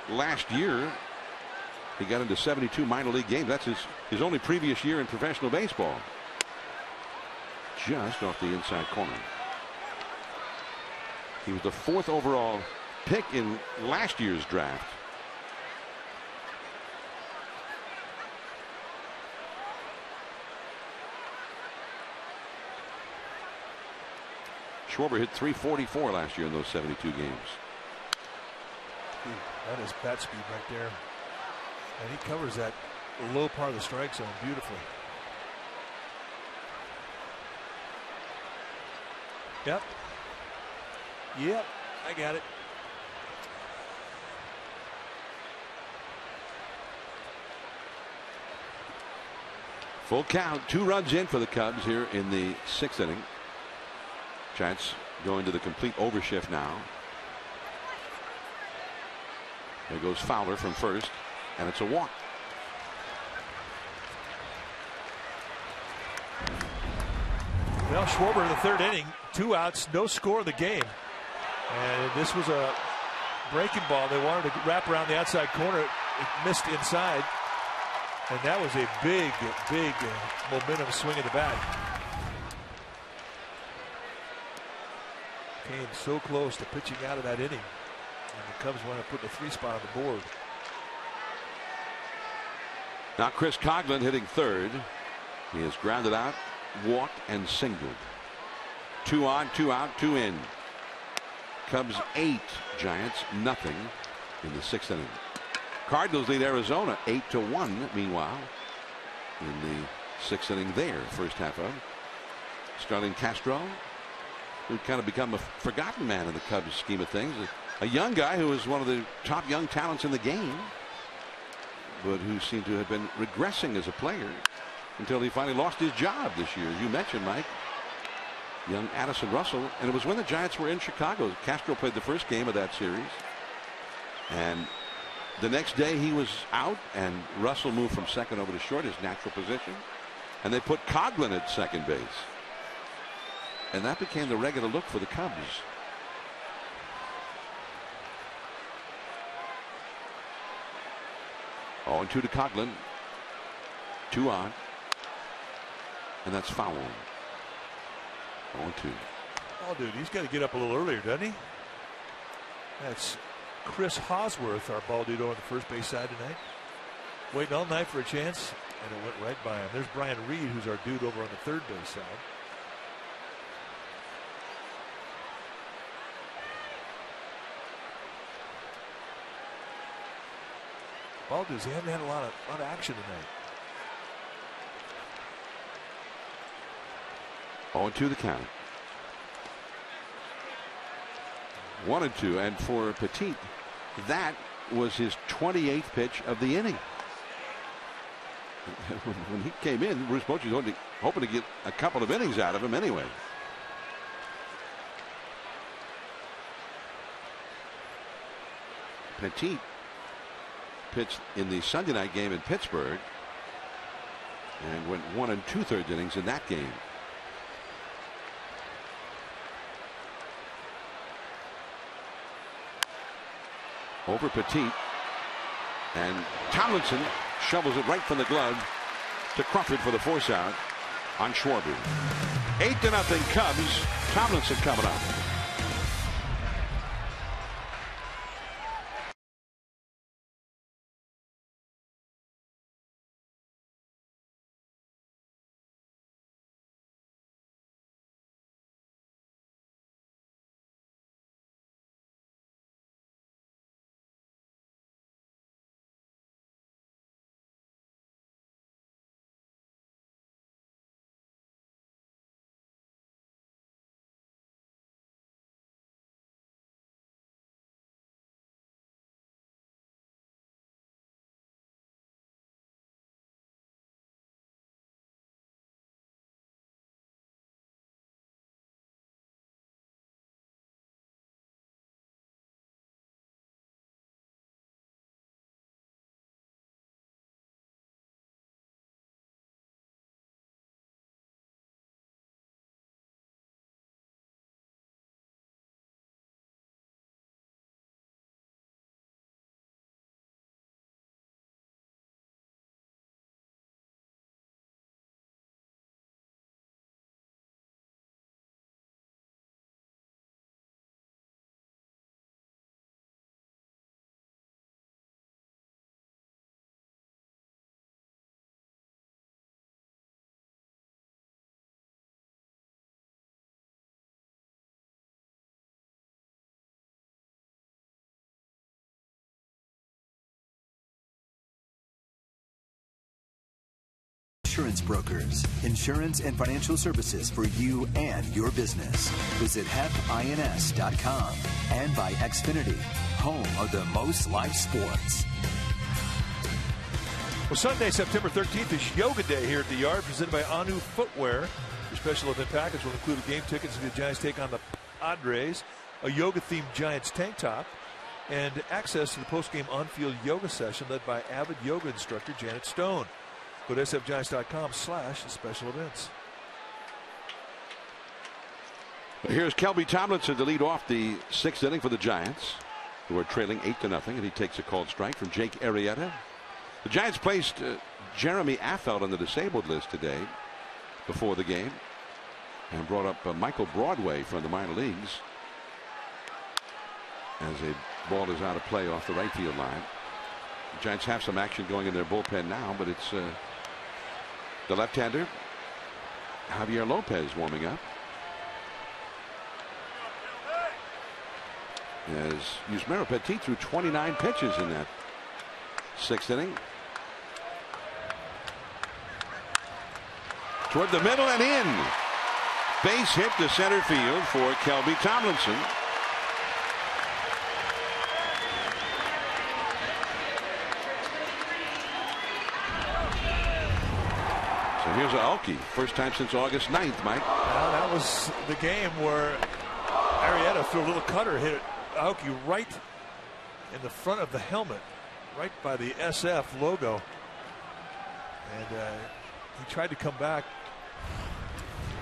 last year he got into 72 minor league games. That's his only previous year in professional baseball. Just off the inside corner. He was the 4th overall pick in last year's draft. Schwarber hit .344 last year in those 72 games. That is bat speed right there. And he covers that low part of the strike zone beautifully. Yep. Yep, I got it. Full count, 2 runs in for the Cubs here in the 6th inning. Giants going to the complete overshift now. There goes Fowler from first, and it's a walk. Well, Schwarber in the 3rd inning, 2 outs, no score of the game. And this was a breaking ball. They wanted to wrap around the outside corner. It missed inside. And that was a big, big momentum swing of the bat. Came so close to pitching out of that inning. And the Cubs want to put the 3 spot on the board. Now Chris Coghlan hitting 3rd. He has grounded out, walked, and singled. 2 on, 2 out, 2 in. Cubs 8, Giants nothing in the 6th inning. Cardinals lead Arizona 8-1. Meanwhile, in the 6th inning there, first half of. Starling Castro, who kind of become a forgotten man in the Cubs scheme of things. A young guy who was one of the top young talents in the game, but who seemed to have been regressing as a player until he finally lost his job this year. You mentioned, Mike, young Addison Russell, and it was when the Giants were in Chicago. Castro played the first game of that series, and the next day he was out, and Russell moved from second over to short, his natural position, and they put Coghlan at second base, and that became the regular look for the Cubs. Oh, and 2 to Coghlan, 2 on, and that's foul. 0-2. Oh, dude, he's got to get up a little earlier, doesn't he? That's Chris Hosworth, our ball dude, on the first base side tonight. Waiting all night for a chance, and it went right by him. There's Brian Reed, who's our dude over on the third base side. Ball dudes, they haven't had a lot of action tonight. 0-2 the count. 1-2, and for Petit, that was his 28th pitch of the inning. When he came in, Bruce Bochy was hoping to get a couple of innings out of him anyway. Petit pitched in the Sunday night game in Pittsburgh and went 1 2/3 innings in that game. Over Petit, and Tomlinson shovels it right from the glove to Crawford for the force out on Schwarber. 8-0 Cubs. Tomlinson coming up. Insurance brokers, insurance and financial services for you and your business. Visit HEPINS.com and by Xfinity, home of the most live sports. Well, Sunday, September 13th is Yoga Day here at the Yard, presented by Anu Footwear. Your special event package will include game tickets to the Giants take on the Padres, a yoga-themed Giants tank top, and access to the post-game on-field yoga session led by avid yoga instructor Janet Stone. Go to sfgiants.com/special events. Here's Kelby Tomlinson to lead off the 6th inning for the Giants, who are trailing 8-0, and he takes a called strike from Jake Arrieta. The Giants placed Jeremy Affeldt on the disabled list today before the game and brought up Michael Broadway from the minor leagues as a ball is out of play off the right field line. The Giants have some action going in their bullpen now, but it's the left-hander Javier Lopez warming up. As Yusmeiro Petit threw 29 pitches in that 6th inning. Toward the middle and in. Base hit to center field for Kelby Tomlinson. So here's Aoki, first time since August 9th, Mike. Well, that was the game where Arrieta threw a little cutter, hit Aoki right in the front of the helmet, right by the SF logo. And he tried to come back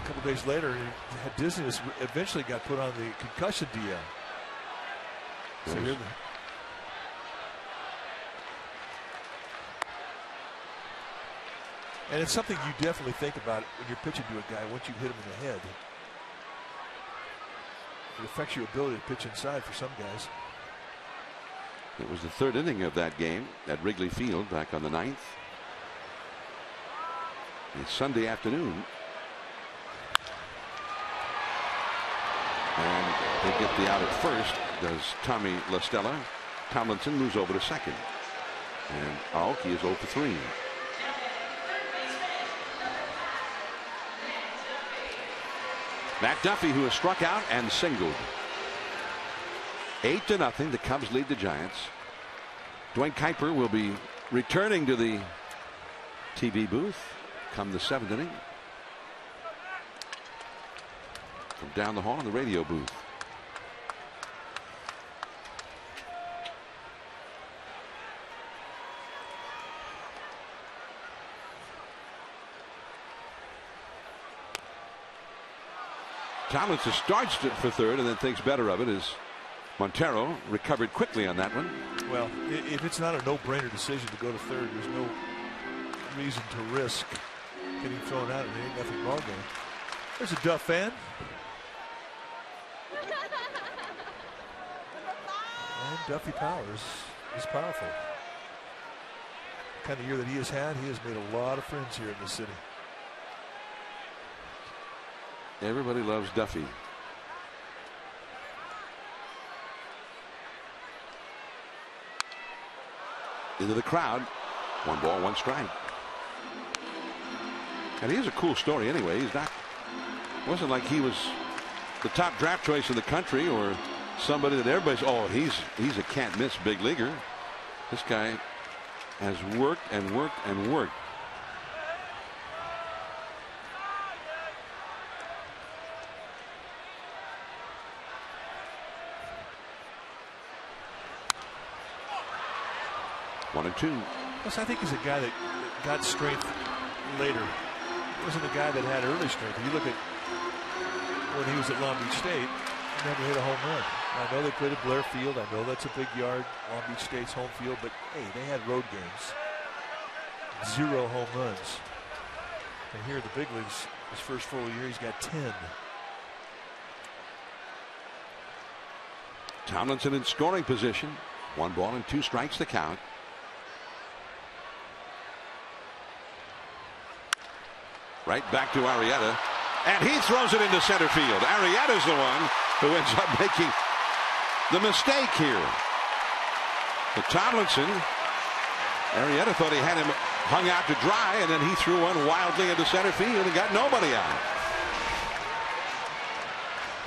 a couple days later. He had dizziness, eventually got put on the concussion DL. So here and it's something you definitely think about when you're pitching to a guy once you hit him in the head. It affects your ability to pitch inside for some guys. It was the 3rd inning of that game at Wrigley Field back on the 9th. It's Sunday afternoon. And they get the out at first. Does Tommy La Stella. Tomlinson moves over to second. And Aoki is 0 for 3. Matt Duffy, who has struck out and singled. 8-0. The Cubs lead the Giants. Dwayne Kuiper will be returning to the TV booth come the 7th inning. From down the hall in the radio booth. Tomlinson starts it for third and then thinks better of it as Montero recovered quickly on that one. Well, if it's not a no-brainer decision to go to third, there's no reason to risk getting thrown out. There ain't nothing wrong there. There's a Duff fan. And Duffy Powers is powerful. The kind of year that he has had, he has made a lot of friends here in the city. Everybody loves Duffy. Into the crowd. 1 ball, 1 strike. And he has a cool story anyway. He's not, wasn't like he was the top draft choice in the country or somebody that everybody's, oh, he's a can't miss big leaguer. This guy has worked and worked and worked. One and two. Plus, I think he's a guy that got strength later. He wasn't a guy that had early strength. If you look at when he was at Long Beach State, he never hit a home run. I know they played at Blair Field. I know that's a big yard, Long Beach State's home field. But hey, they had road games. 0 home runs. And here at the big leagues, his first full year, he's got 10. Tomlinson in scoring position. 1 ball and 2 strikes to count. Right back to Arrieta, and he throws it into center field. Arrieta's the one who ends up making the mistake here. But Tomlinson, Arrieta thought he had him hung out to dry, and then he threw one wildly into center field and got nobody out.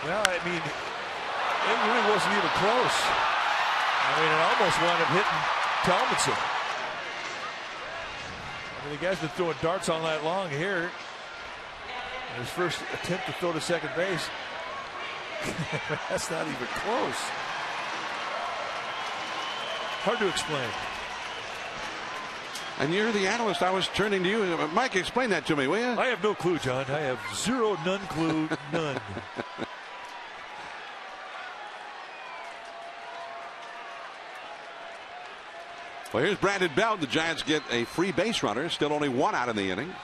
Well, I mean, it really wasn't even close. I mean, it almost wound up hitting Tomlinson. I mean, the guy's been throwing darts all night long here. His first attempt to throw to second base. That's not even close. Hard to explain. And you're the analyst. I was turning to you. Mike, explain that to me, will you? I have no clue, John. I have zero, none clue, none. Well, here's Brandon Belt. The Giants get a free base runner. Still only 1 out in the inning.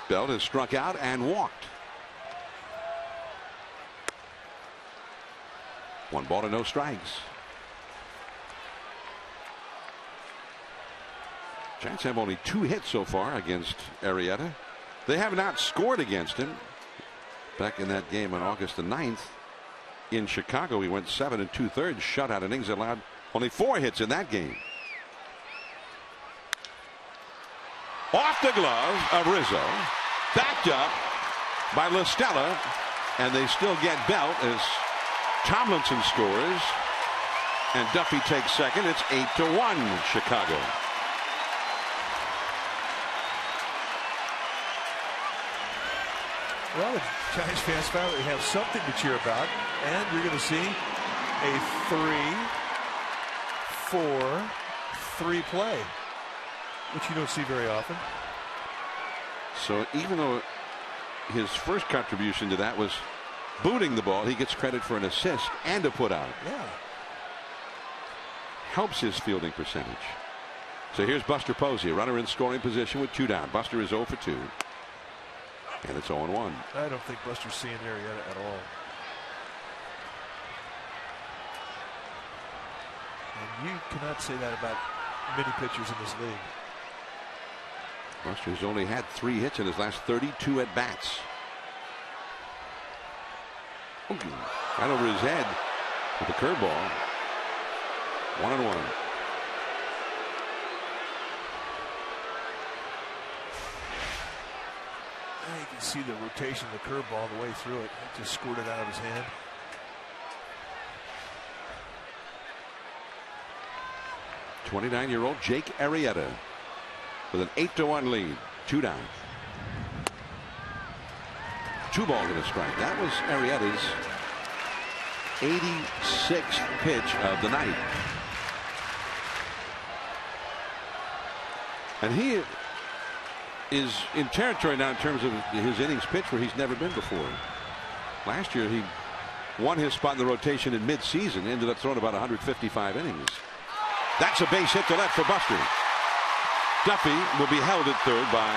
Belt has struck out and walked. 1 ball to no strikes. Giants have only 2 hits so far against Arrieta. They have not scored against him. Back in that game on August the 9th in Chicago, he went 7 2/3 shutout innings, allowed only 4 hits in that game. Off the glove of Rizzo, backed up by La Stella, and they still get Belt as Tomlinson scores and Duffy takes second. It's 8-1 Chicago. Well, the Giants fans finally have something to cheer about, and you're going to see a 3-4-3 play, which you don't see very often. So even though his first contribution to that was booting the ball, he gets credit for an assist and a put out. Yeah. Helps his fielding percentage. So here's Buster Posey, a runner in scoring position with 2 down. Buster is 0 for 2. And it's 0-1. I don't think Buster's seeing Arrieta at all. And you cannot say that about many pitchers in this league. Buster's only had 3 hits in his last 32 at bats. Right over his head with a curveball. 1-1. You see the rotation of the curveball all the way through it. It just squirted out of his hand. '29-year-old Jake Arrieta with an 8-1 lead. 2 down. 2 balls and a strike. That was Arrieta's 86th pitch of the night. And he is in territory now in terms of his innings pitched where he's never been before. Last year he won his spot in the rotation in mid-season, ended up throwing about 155 innings. That's a base hit to left for Buster. Duffy will be held at third by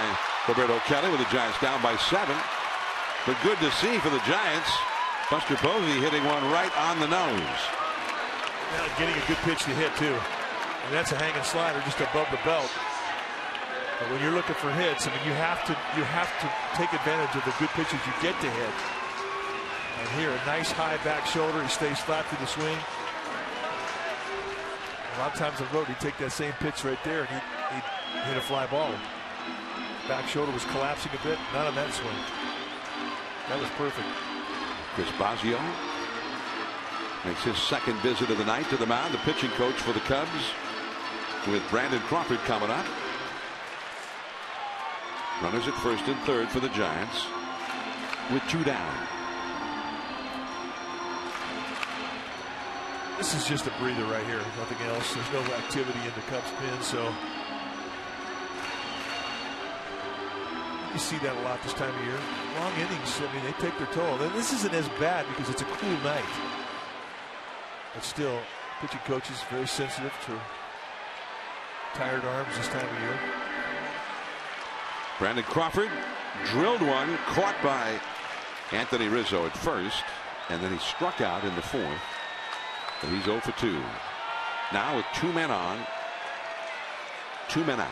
Roberto Kelly with the Giants down by 7. But good to see for the Giants. Buster Posey hitting one right on the nose. Yeah, getting a good pitch to hit too. And that's a hanging slider just above the belt. But when you're looking for hits, I mean, you have to take advantage of the good pitches you get to hit. And here, a nice high back shoulder. He stays flat through the swing. A lot of times on the road, he'd take that same pitch right there, and he'd hit a fly ball. Back shoulder was collapsing a bit. Not on that swing. That was perfect. Chris Bosio makes his second visit of the night to the mound. The pitching coach for the Cubs with Brandon Crawford coming up. Runners at first and third for the Giants with 2 down. This is just a breather right here. Nothing else. There's no activity in the Cubs pen, so you see that a lot this time of year. Long innings, I mean, they take their toll. And this isn't as bad because it's a cool night. But still, pitching coaches very sensitive to tired arms this time of year. Brandon Crawford drilled one, caught by Anthony Rizzo at first, and then he struck out in the 4th. But he's 0 for 2. Now with 2 men on, 2 men out.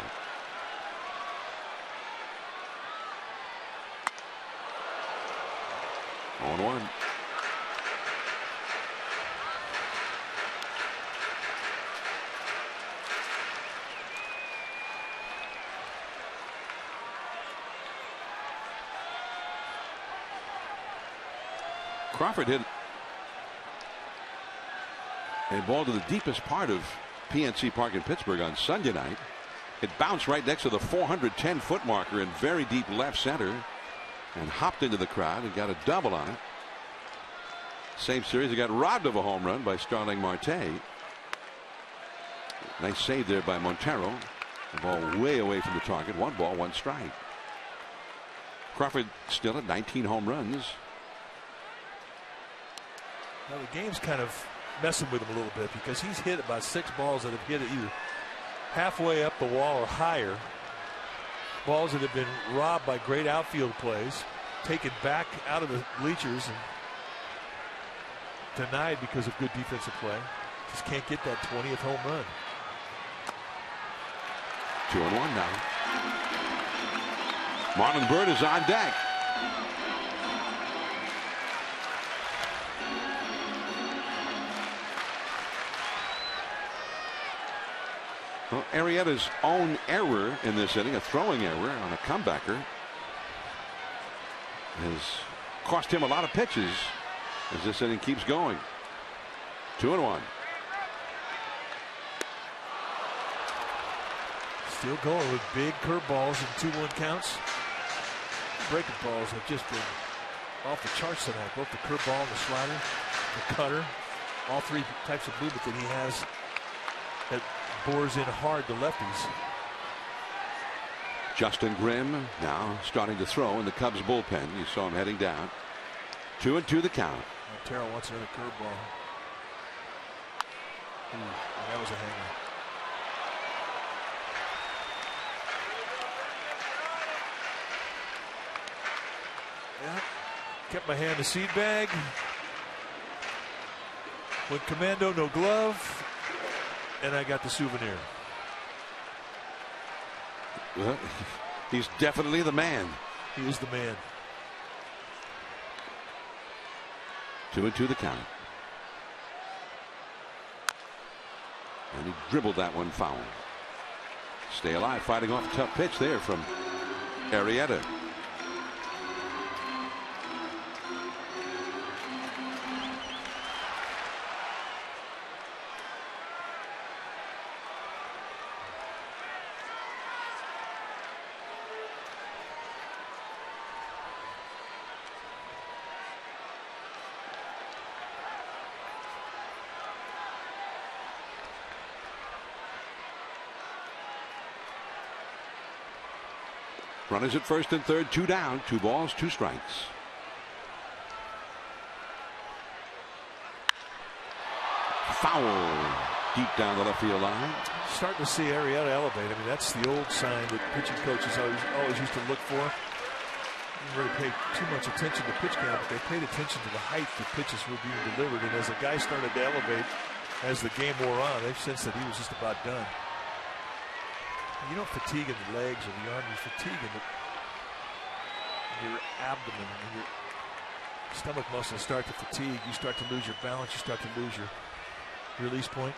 On 1. Crawford hit a ball to the deepest part of PNC Park in Pittsburgh on Sunday night. It bounced right next to the 410-foot marker in very deep left center and hopped into the crowd and got a double on it. Same series, he got robbed of a home run by Starling Marte. Nice save there by Montero. The ball way away from the target. 1 ball, 1 strike. Crawford still at 19 home runs. Well, the game's kind of messing with him a little bit because he's hit about 6 balls that have hit it either halfway up the wall or higher. Balls that have been robbed by great outfield plays, taken back out of the bleachers and denied because of good defensive play. Just can't get that 20th home run. 2-1 now. Marlon Byrd is on deck. Well, Arrieta's own error in this inning, a throwing error on a comebacker, has cost him a lot of pitches as this inning keeps going. 2-1. Still going with big curveballs and 2-1 counts. Breaking balls have just been off the charts tonight. Both the curveball and the slider, the cutter, all 3 types of movement that he has that bores in hard to lefties. Justin Grimm now starting to throw in the Cubs bullpen. You saw him heading down. 2-2 the count. Montero wants another curveball. That was a hanger. Yeah, kept my hand in the seed bag. Went commando, no glove. And I got the souvenir. Well, he's definitely the man. He is the man. 2-2 the count. And he dribbled that one foul. Stay alive, fighting off a tough pitch there from Arrieta. Runners at first and third, 2 down, 2 balls, 2 strikes. Foul deep down the left field line. Starting to see Arrieta elevate. I mean, that's the old sign that pitching coaches always used to look for. Didn't really pay too much attention to pitch count, but they paid attention to the height the pitches were being delivered. And as the guy started to elevate, as the game wore on, they've sensed that he was just about done. You don't fatigue in the legs or the arm, you fatigue in your abdomen and your stomach muscles start to fatigue. You start to lose your balance, you start to lose your release point.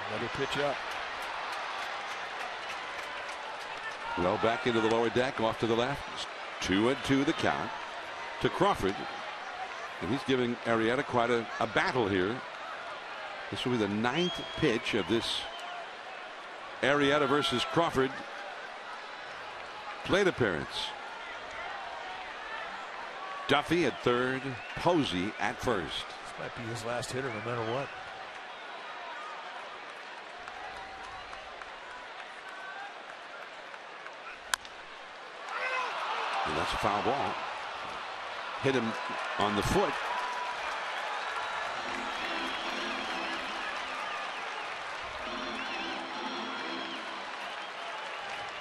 Another pitch up. Well, back into the lower deck, off to the left. 2-2 the count to Crawford. And he's giving Arrieta quite a battle here. This will be the 9th pitch of this Arrieta versus Crawford plate appearance. Duffy at third, Posey at first. This might be his last hitter no matter what. And that's a foul ball. Hit him on the foot.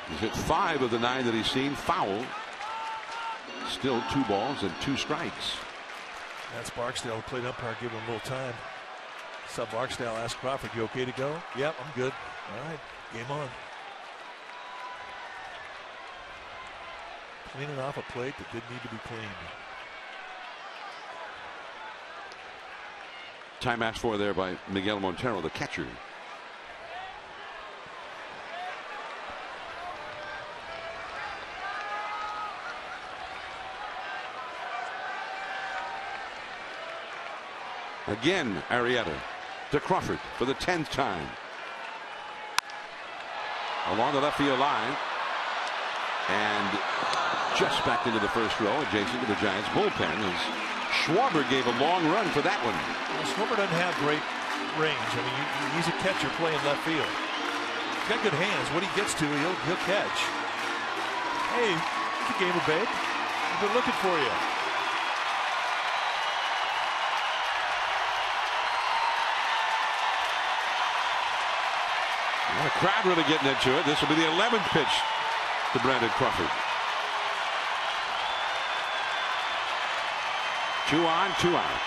He's hit 5 of the 9 that he's seen. Foul. Still 2 balls and 2 strikes. That's Barksdale, the plate umpire, giving him a little time. Sub Barksdale asked Crawford, "You okay to go?" "Yep, I'm good." "All right, game on." Cleaning off a plate that didn't need to be cleaned. Time asked for there by Miguel Montero, the catcher. Again, Arrieta to Crawford for the 10th time. Along the left field line. And just back into the first row, adjacent to the Giants bullpen, as Schwarber gave a long run for that one. Well, Schwarber doesn't have great range. I mean, he's a catcher playing left field. He's got good hands. What he gets to, he'll catch. Hey, it's a gamer, babe. We've been looking for you. Well, the crowd really getting into it. This will be the 11th pitch to Brandon Crawford. 2 on, 2 out.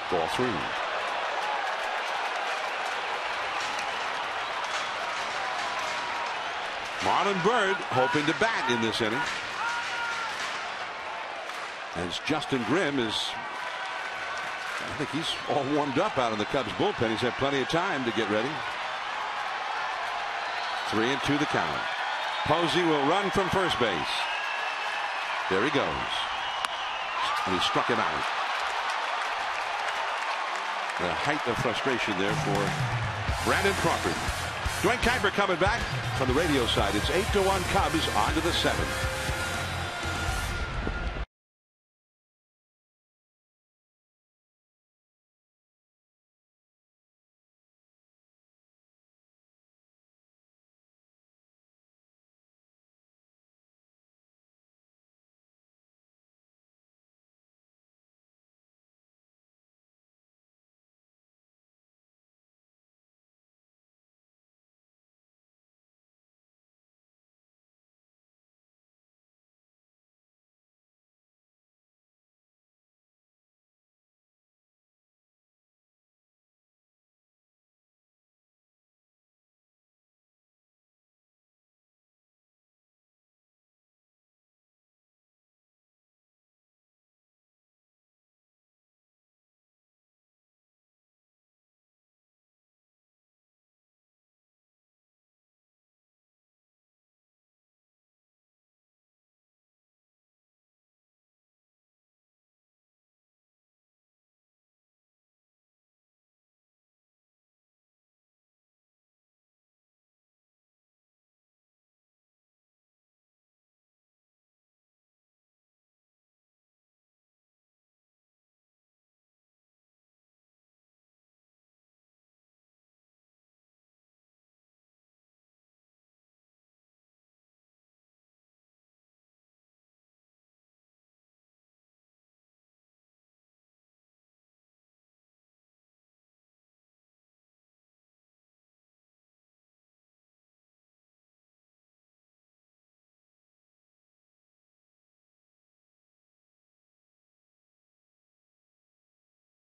Ball 3. Marlon Byrd hoping to bat in this inning. As Justin Grimm is, I think he's all warmed up out in the Cubs bullpen. He's had plenty of time to get ready. 3-2 the count. Posey will run from first base. There he goes. And he struck him out. The height of frustration there for Brandon Crawford. Dwayne Kuiper coming back from the radio side. It's 8-1 Cubs on to the 7th.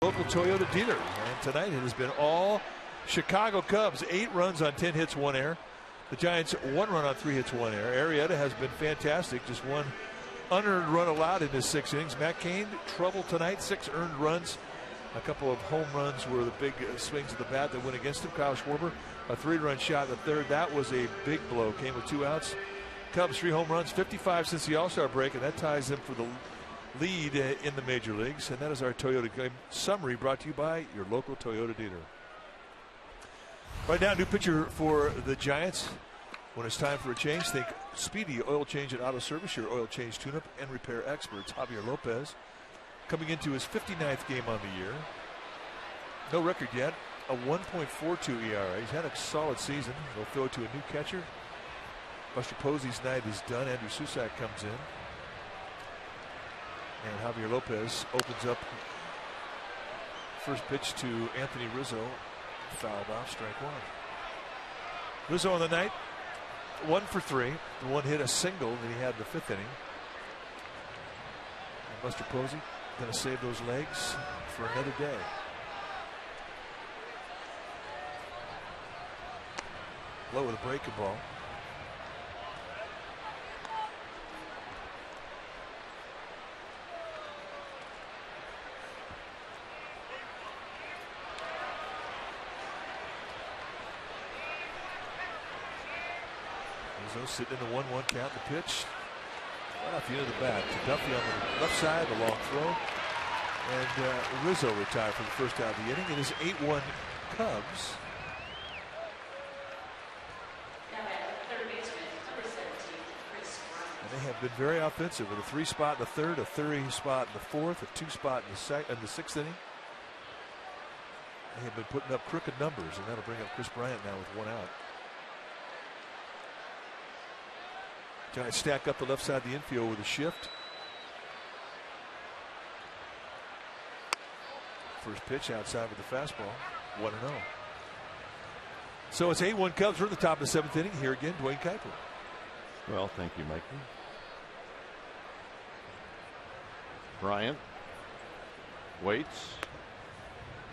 Local Toyota dealer. And tonight it has been all Chicago Cubs. 8 runs on 10 hits, 1 error. The Giants 1 run on 3 hits, 1 error. Arrieta has been fantastic. Just 1 unearned run allowed in his 6 innings. Matt Cain, trouble tonight. 6 earned runs. A couple of home runs were the big swings of the bat that went against him. Kyle Schwarber, a 3-run shot in the 3rd. That was a big blow. Came with 2 outs. Cubs 3 home runs, 55 since the All-Star break, and that ties them for the lead in the major leagues. And that is our Toyota game summary, brought to you by your local Toyota dealer. Right now, new pitcher for the Giants. When it's time for a change, think Speedy Oil Change and Auto Service, your oil change tune-up and repair experts. Javier Lopez coming into his 59th game on the year. No record yet, a 1.42 ERA. He's had a solid season. They'll throw to a new catcher. Buster Posey's night is done. Andrew Susak comes in. And Javier Lopez opens up. First pitch to Anthony Rizzo. Fouled off, strike 1. Rizzo on the night, 1 for 3. The 1 hit a single that he had in the 5th inning. And Buster Posey going to save those legs for another day. Low with a breaking ball. Rizzo sitting in the 1-1 count. The pitch right off the end of the bat to Duffy on the left side, the long throw. And Rizzo retired for the first out of the inning. It is 8-1 Cubs. And they have been very offensive with a 3 spot in the 3rd, a 3 spot in the 4th, a 2 spot in the 6th inning. They have been putting up crooked numbers, and that'll bring up Chris Bryant now with 1 out. Giants stack up the left side of the infield with a shift. First pitch outside with the fastball. 1-0. So it's 8-1 Cubs. We're at the top of the 7th inning. Here again, Dwayne Kuiper. Well, thank you, Mikey. Bryant waits,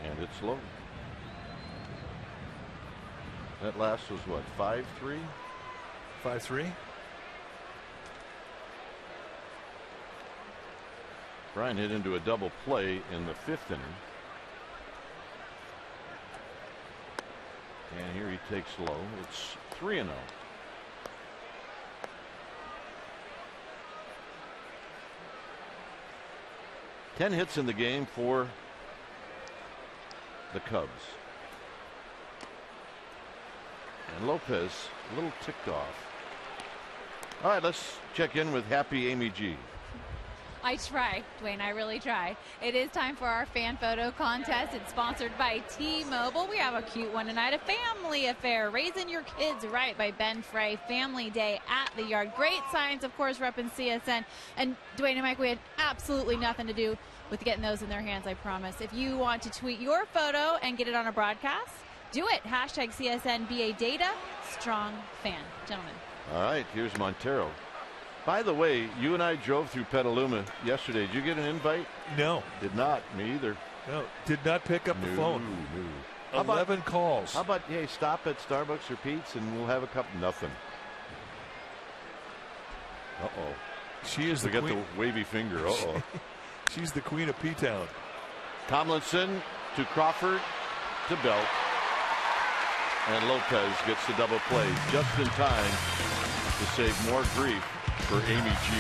and it's low. That last was what, 5-3? 5-3. Bryant hit into a double play in the 5th inning. And here he takes low. It's 3-0. Ten hits in the game for the Cubs. And Lopez a little ticked off. All right, let's check in with happy Amy G. I try, Dwayne. I really try. It is time for our fan photo contest. It's sponsored by T-Mobile. We have a cute one tonight, a family affair. Raising your kids right by Ben Frey. Family Day at the Yard. Great signs, of course, repping CSN. And Dwayne and Mike, we had absolutely nothing to do with getting those in their hands, I promise. If you want to tweet your photo and get it on a broadcast, do it. Hashtag CSNBA Data. Strong fan. Gentlemen. All right, here's Montero. By the way, you and I drove through Petaluma yesterday. Did you get an invite? No. Did not. Me either. No. Did not pick up the phone. No. 11 calls. How about, hey, stop at Starbucks or Pete's and we'll have a cup? Nothing. Uh-oh. She is we the got queen. the wavy finger. Uh-oh. She's the queen of P-Town. Tomlinson to Crawford to Belt. And Lopez gets the double play just in time to save more grief for Amy G.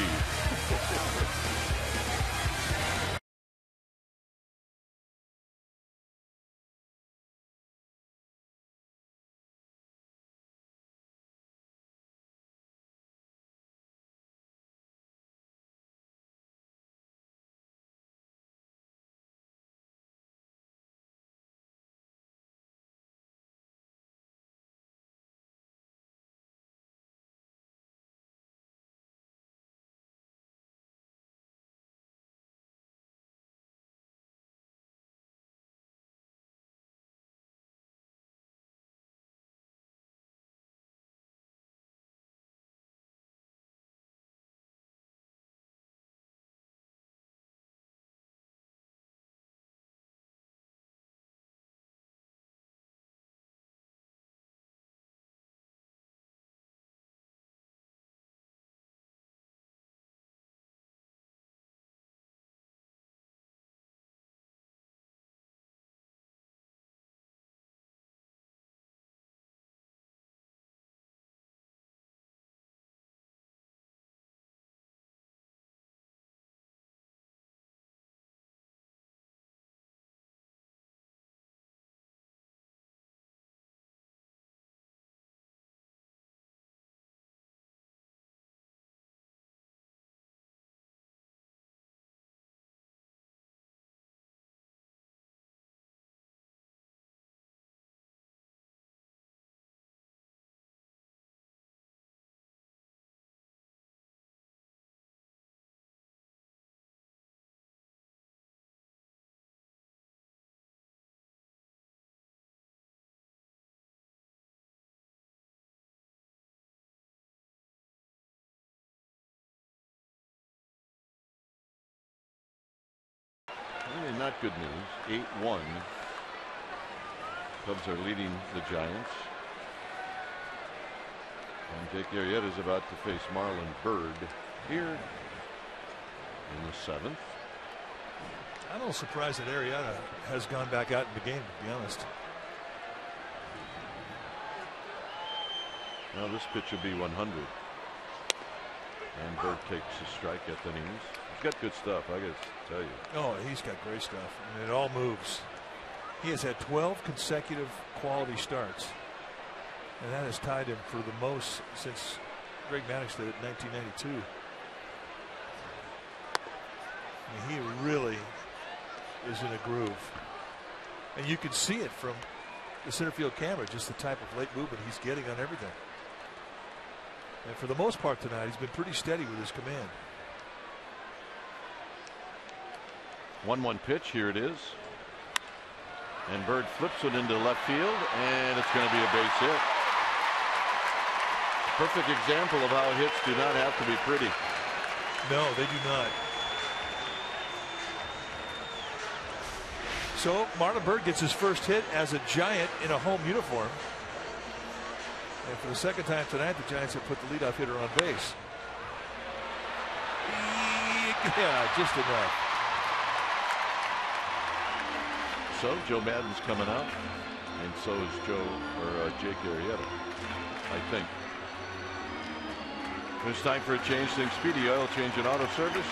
not good news. 8-1. Cubs are leading the Giants. And Jake Arrieta is about to face Marlon Byrd here in the 7th. I'm a little surprised that Arrieta has gone back out in the game, to be honest. Now this pitch will be 100. And Byrd takes a strike at the knees. He's got good stuff, I guess, tell you. Oh, he's got great stuff. I mean, it all moves. He has had 12 consecutive quality starts. And that has tied him for the most since Greg Maddux did it in 1992. I mean, he really is in a groove. And you can see it from the center field camera, just the type of late movement he's getting on everything. And for the most part tonight, he's been pretty steady with his command. 1-1 pitch. Here it is. And Byrd flips it into left field, and it's going to be a base hit. Perfect example of how hits do not have to be pretty. No, they do not. So Marlon Byrd gets his first hit as a Giant in a home uniform. And for the second time tonight, the Giants have put the leadoff hitter on base. Yeah, just enough. So Joe Maddon's coming out, and so is Jake Arrieta, I think. It's time for a change. Think Speedy Oil Change and Auto Service.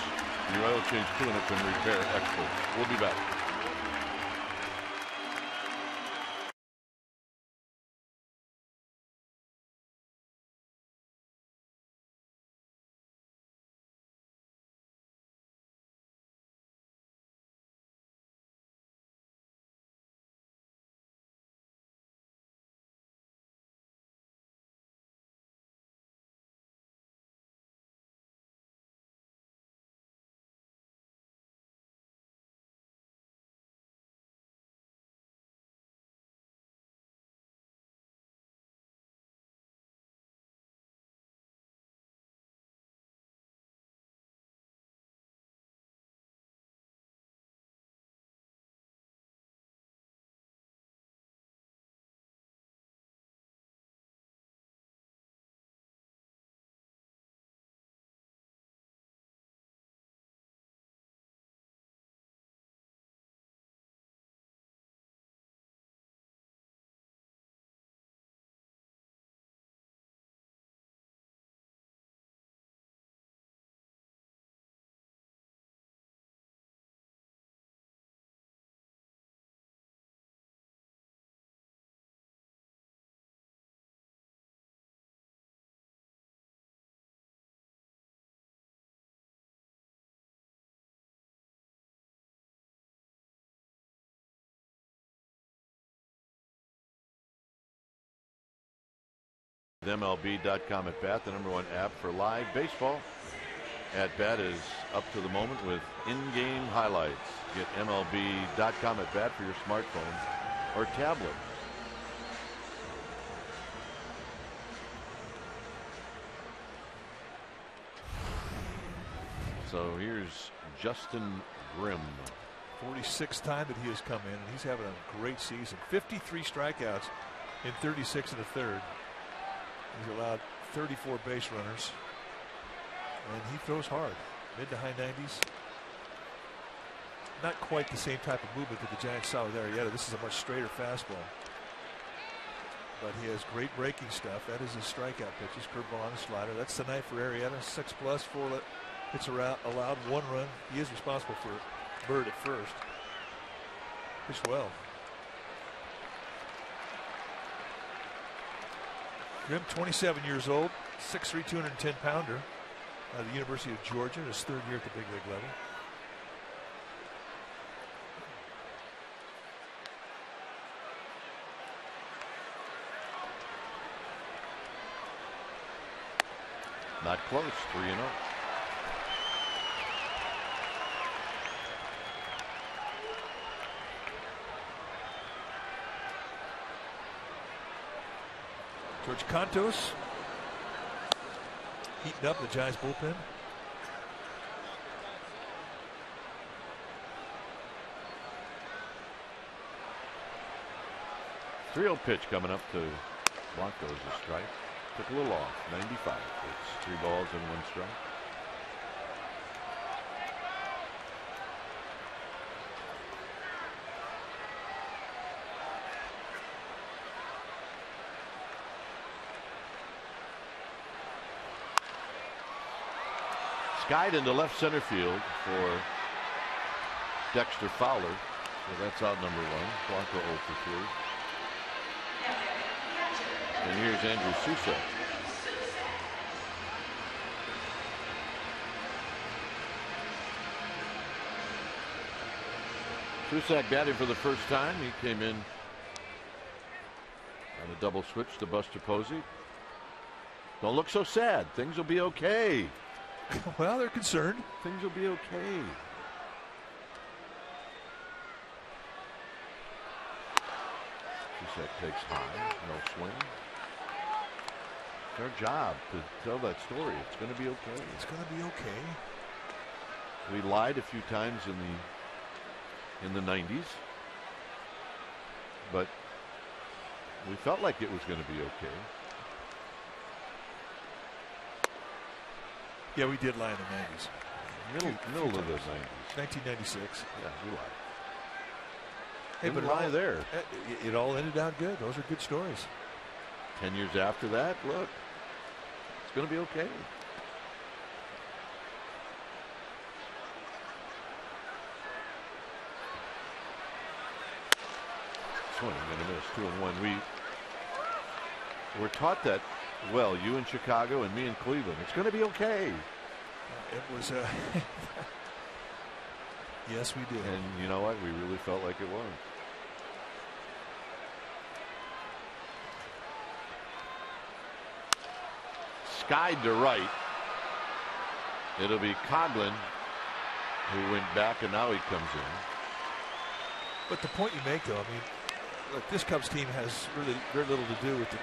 Your oil change cleanup and repair experts. We'll be back. MLB.com at bat, the #1 app for live baseball. At bat is up to the moment with in-game highlights. Get MLB.com at bat for your smartphone or tablet. So here's Justin Grimm. 46th time that he has come in, and he's having a great season. 53 strikeouts in 36 and a third. He's allowed 34 base runners, and he throws hard, mid to high 90s. Not quite the same type of movement that the Giants saw with Arrieta. This is a much straighter fastball, but he has great breaking stuff. That is his strikeout pitches, curveball on the slider. That's the night for Arrieta. 6+, 4 hits allowed, 1 run. He is responsible for Byrd at first. Pitched well. Grimm, 27 years old, 6'3", 210-pounder, out of the University of Georgia, his 3rd year at the big league level. Not close, 3-0. George Cantos heating up the Giants bullpen. 3-0 pitch coming up to Blanco as a strike. Took a little off. 95. It's 3 balls and 1 strike. Skied into left center field for Dexter Fowler. So that's out number 1. Blanco 0 for 3. And here's Andrew Sousa. Susak batting for the first time. He came in on a double switch to Buster Posey. Don't look so sad. Things will be okay. Well, they're concerned. Things will be okay. Susak takes high. No swing. It's our job to tell that story. It's going to be okay. It's going to be okay. We lied a few times in the 90s, but we felt like it was going to be okay. Yeah, we did lie in the 90s. Middle of the 90s. 1996. Yeah, we lied. Hey, but lie there. It all ended out good. Those are good stories. 10 years after that, look, it's going to be okay. Swing and a miss. 2-1. We're taught that. Well, you in Chicago and me in Cleveland. It's going to be okay. It was. Yes, we did. And you know what? We really felt like it was. Skied to right. It'll be Coghlan who went back, and now he comes in. But the point you make, though, I mean, look, this Cubs team has really very little to do with the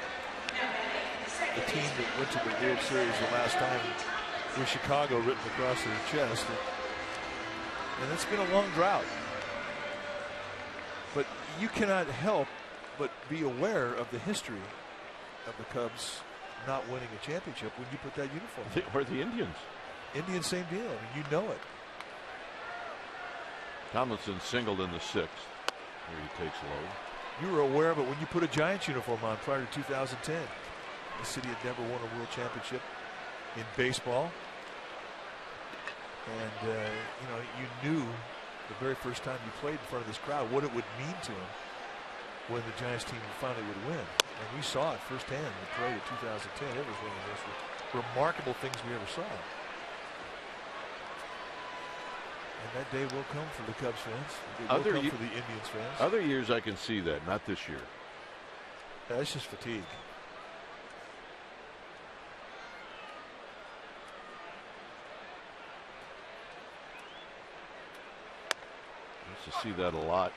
team that went to the World Series the last time with Chicago written across their chest. And it's been a long drought. But you cannot help but be aware of the history of the Cubs not winning a championship when you put that uniform on. Or the Indians. Indians, same deal. I mean, you know it. Tomlinson singled in the 6th. Here he takes low. You were aware of it when you put a Giants uniform on prior to 2010. The city had never won a world championship in baseball. And, you know, you knew the very first time you played in front of this crowd what it would mean to him when the Giants team finally would win. And we saw it firsthand in the parade of 2010. It was one of the most remarkable things we ever saw. And that day will come for the Cubs fans. It will come for the Indians fans. Other years I can see that, not this year. That's just fatigue. I used to see that a lot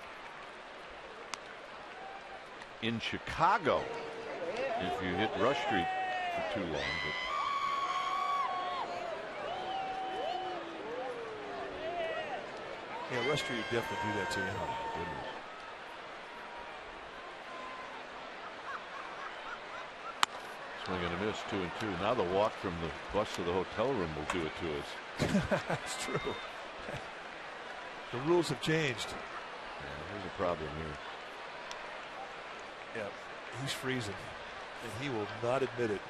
in Chicago if you hit Rush Street for too long. Yeah, Rush Street would definitely do that to you. Oh, goodness. Swing and a miss, 2-2. Now the walk from the bus to the hotel room will do it to us. That's true. The rules have changed. Yeah, there's a problem here. Yeah, he's freezing, and he will not admit it.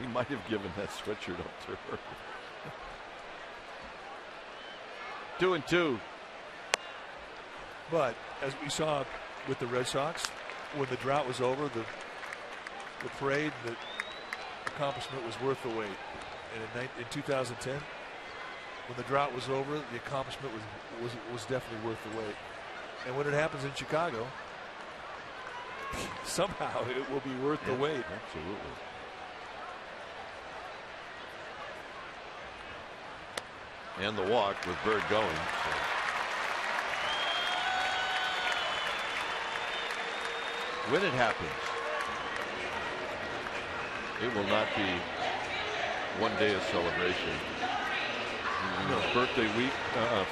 He might have given that sweatshirt up to her. 2-2. But as we saw with the Red Sox, when the drought was over, the parade, the accomplishment was worth the wait. And in 2010, when the drought was over, the accomplishment was definitely worth the wait. And when it happens in Chicago, somehow it will be worth the wait. Absolutely. And the walk with Bird going. So. When it happens, it will not be one day of celebration. No. Birthday week,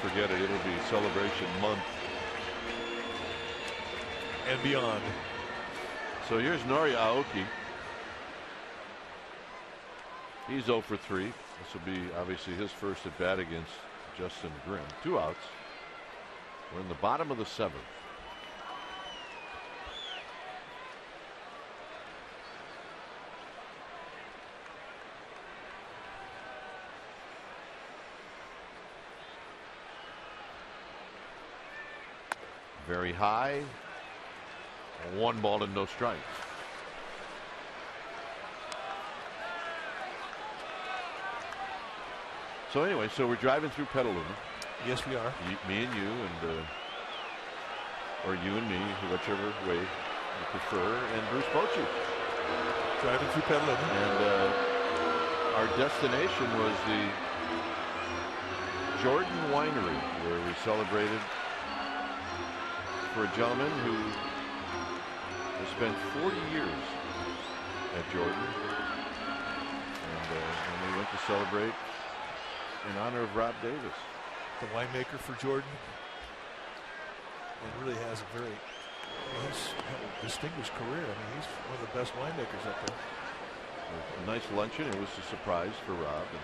forget it. It'll be celebration month and beyond. So here's Nori Aoki. He's 0 for 3. This will be obviously his first at bat against Justin Grimm. 2 outs. We're in the bottom of the 7th. Very high. 1 ball and no strikes. So anyway, so we're driving through Petaluma. Yes, we are. Me and you, and or you and me, whichever way you prefer, and Bruce Bochy. Driving through Petaluma. And our destination was the Jordan Winery, where we celebrated for a gentleman who has spent 40 years at Jordan. And we went to celebrate in honor of Rob Davis, the winemaker for Jordan. And really has a he's had a distinguished career. I mean, he's one of the best winemakers up there. A nice luncheon. It was a surprise for Rob and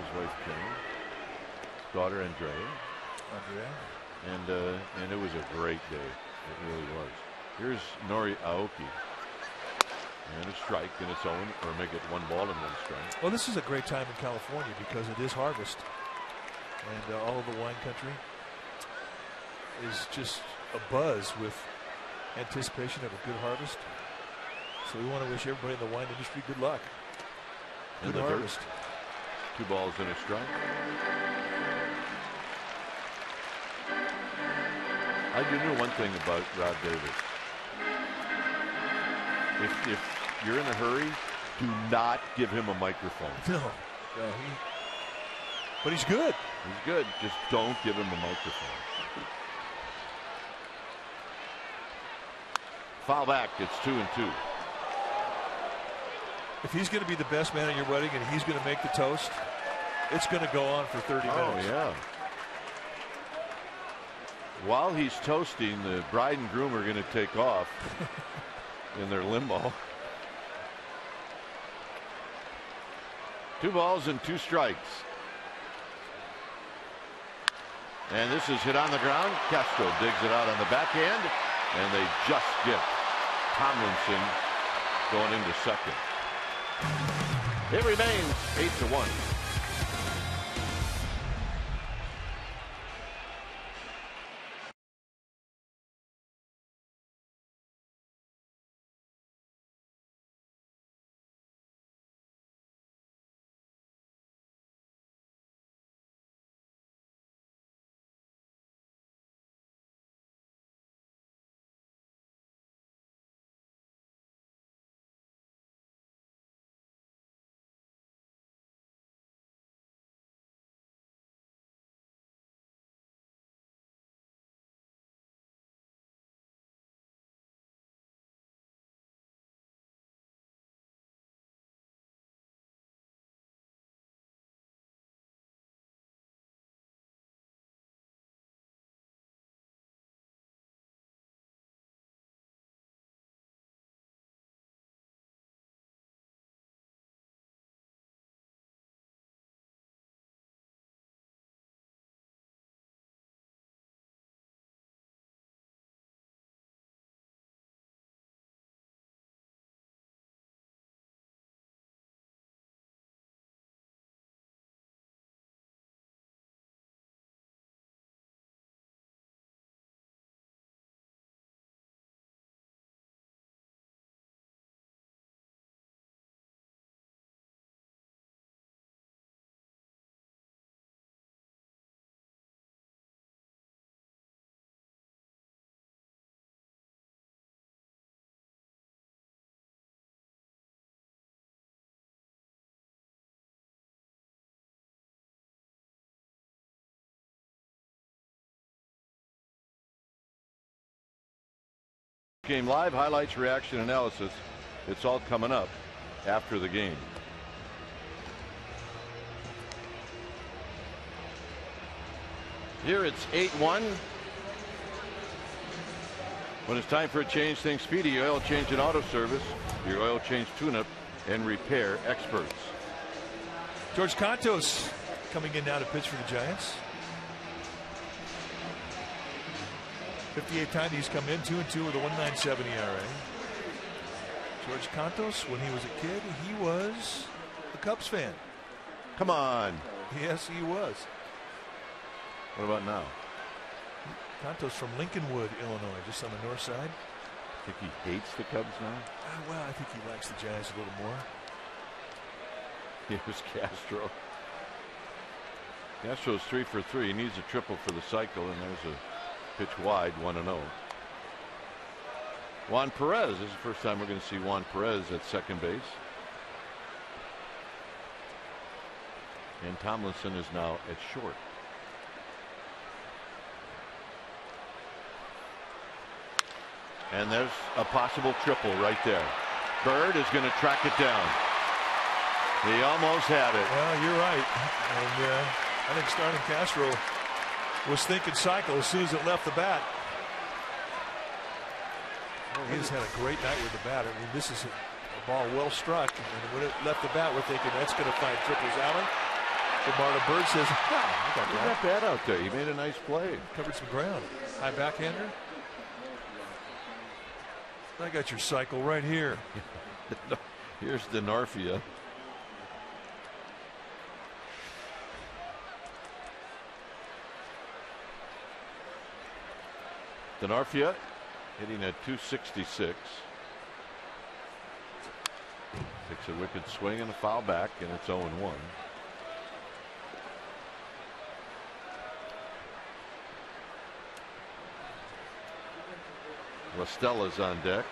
his wife Kim, daughter Andrea. And it was a great day. It really was. Here's Nori Aoki. And a strike, and it's own, or make it 1 ball and 1 strike. Well, this is a great time in California because it is harvest, and all of the wine country is just abuzz with anticipation of a good harvest. So we want to wish everybody in the wine industry good luck. Good harvest. 2 balls and a strike. I do know one thing about Rob Davis. If you're in a hurry, do not give him a microphone. No, but he's good. He's good. Just don't give him a microphone. Foul back. It's 2-2. If he's going to be the best man at your wedding and he's going to make the toast, it's going to go on for 30 minutes. Oh, yeah. While he's toasting, the bride and groom are going to take off in their limo. 2 balls and 2 strikes. And this is hit on the ground. Castro digs it out on the backhand, and they just get Tomlinson going into second. It remains 8-1. Game live, highlights, reaction, analysis. It's all coming up after the game. Here it's 8-1. When it's time for a change, think Speedy Oil Change and Auto Service, your oil change tune-up and repair experts. George Contos coming in now to pitch for the Giants. 58 times he's come in, 2-2 with a 1.97 ERA. George Contos, when he was a kid, he was a Cubs fan. Come on. Yes, he was. What about now? Contos from Lincolnwood, Illinois, just on the north side. Think he hates the Cubs now? Well, I think he likes the Giants a little more. Here's Castro. Castro's 3 for 3. He needs a triple for the cycle, and there's a pitch wide, 1-0. Juan Perez. This is the first time we're going to see Juan Perez at second base. And Tomlinson is now at short. And there's a possible triple right there. Bird is going to track it down. He almost had it. Well, you're right. And I think Starlin Castro was thinking cycle as soon as it left the bat. He's had a great night with the bat. I mean, this is a ball well struck. And when it left the bat, we're thinking that's going to find triples alley. So Marlon Bird says, he's not bad out there. He made a nice play. Covered some ground. High backhander. I got your cycle right here. Here's Denarfia. Denarfia hitting at 266. Takes a wicked swing and a foul back, and it's 0-1. La Stella's on deck.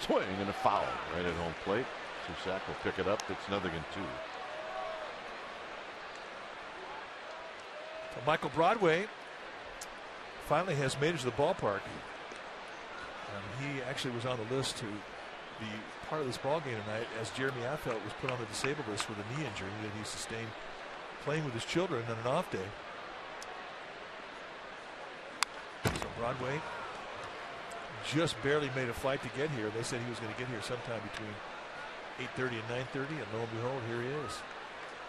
Swing and a foul right at home plate. Susak will pick it up. It's 0-2. So Michael Broadway finally has made it to the ballpark. He actually was on the list to be part of this ball game tonight, as Jeremy Affeldt was put on the disabled list with a knee injury that he sustained playing with his children on an off day. So Broadway just barely made a flight to get here. They said he was going to get here sometime between 8:30 and 9:30, and lo and behold, here he is,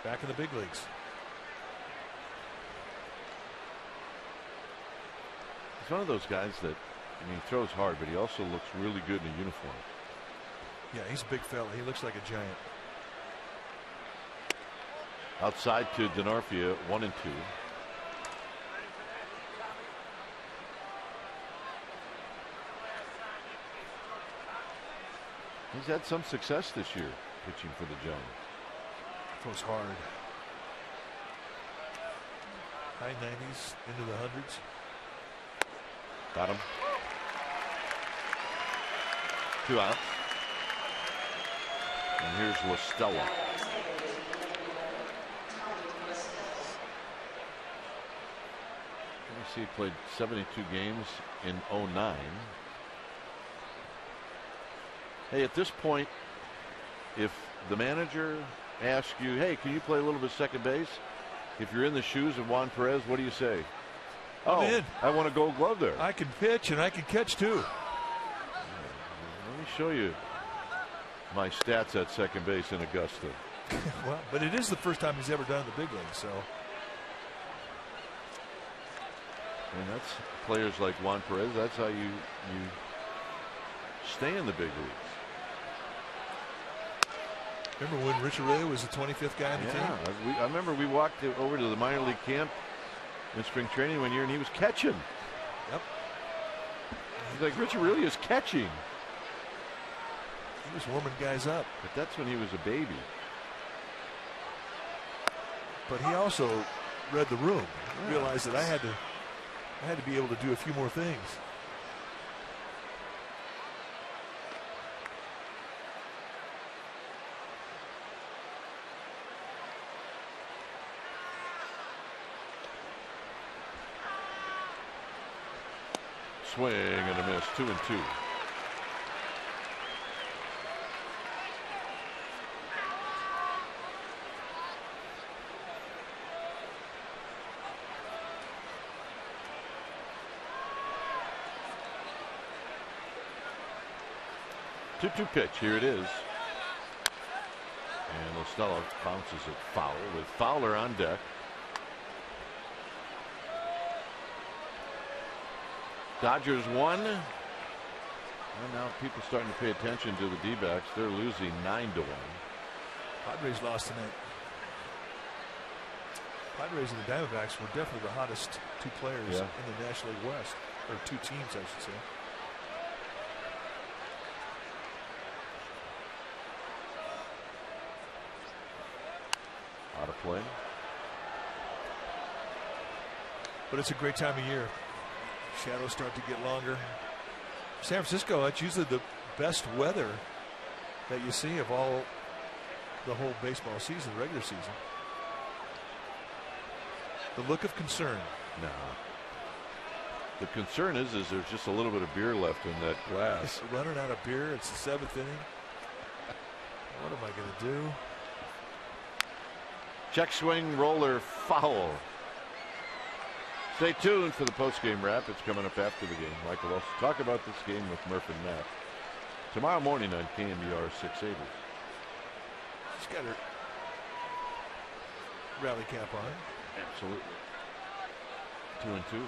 back in the big leagues. He's one of those guys that, I mean, he throws hard, but he also looks really good in a uniform. Yeah, he's a big fella. He looks like a giant. Outside to Denarfia, 1-2. He's had some success this year pitching for the Giants. Throws hard. High 90s into the hundreds. Got him. 2 outs. And here's La Stella. Let me see, he played 72 games in 2009. Hey, at this point, if the manager asks you, hey, can you play a little bit second base? If you're in the shoes of Juan Perez, what do you say? I'm in. I want a gold glove there. I can pitch and I can catch too. Let me show you my stats at second base in Augusta. Well, but it is the first time he's ever done the big leagues, so. And that's players like Juan Perez. That's how you stay in the big leagues. Remember when Richard Ray was the 25th guy on the team? I remember we walked over to the minor league camp in spring training one year, and he was catching. Yep. He's like, Richard really is catching. He was warming guys up. But that's when he was a baby. But he also read the room. Realized that I had to be able to do a few more things. Swing and a miss, 2-2. 2-2 pitch. Here it is. And Estella bounces it foul with Fowler on deck. Dodgers won. And now people starting to pay attention to the D-backs. They're losing 9-1. Padres lost tonight. Padres and the Diamondbacks were definitely the hottest two players in the National League West, or two teams, I should say. Out of play. But it's a great time of year. Shadows start to get longer. San Francisco, that's usually the best weather that you see of all the whole baseball season, regular season. The look of concern. No. The concern is there's just a little bit of beer left in that glass. Running out of beer. It's the 7th inning. What am I going to do? Check swing, roller, foul. Stay tuned for the post-game wrap. It's coming up after the game. Michael will also talk about this game with Murph and Matt tomorrow morning on KMBR 680. She's got her rally cap on. Absolutely. 2-2.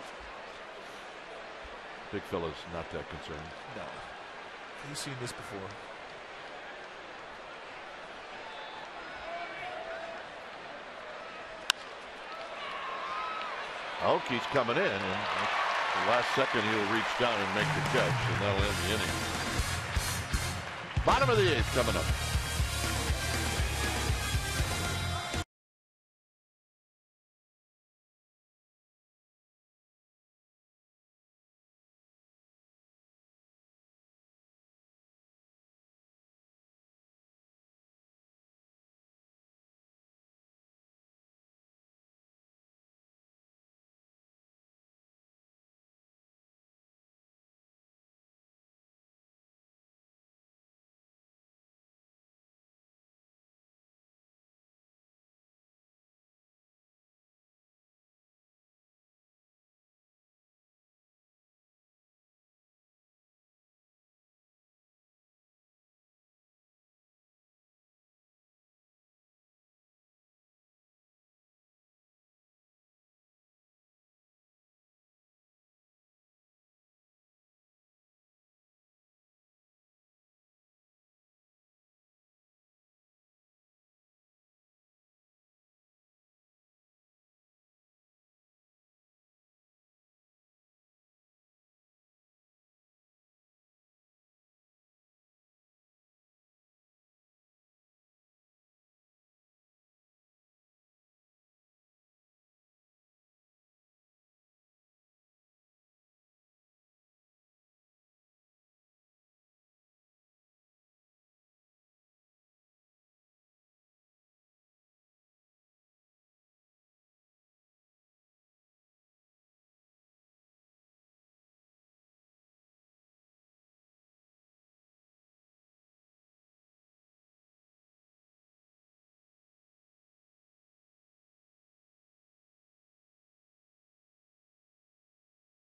Big fella's not that concerned. No. He's seen this before. Oakie's coming in, and the last second he'll reach down and make the catch, and that'll end the inning. Bottom of the 8th coming up.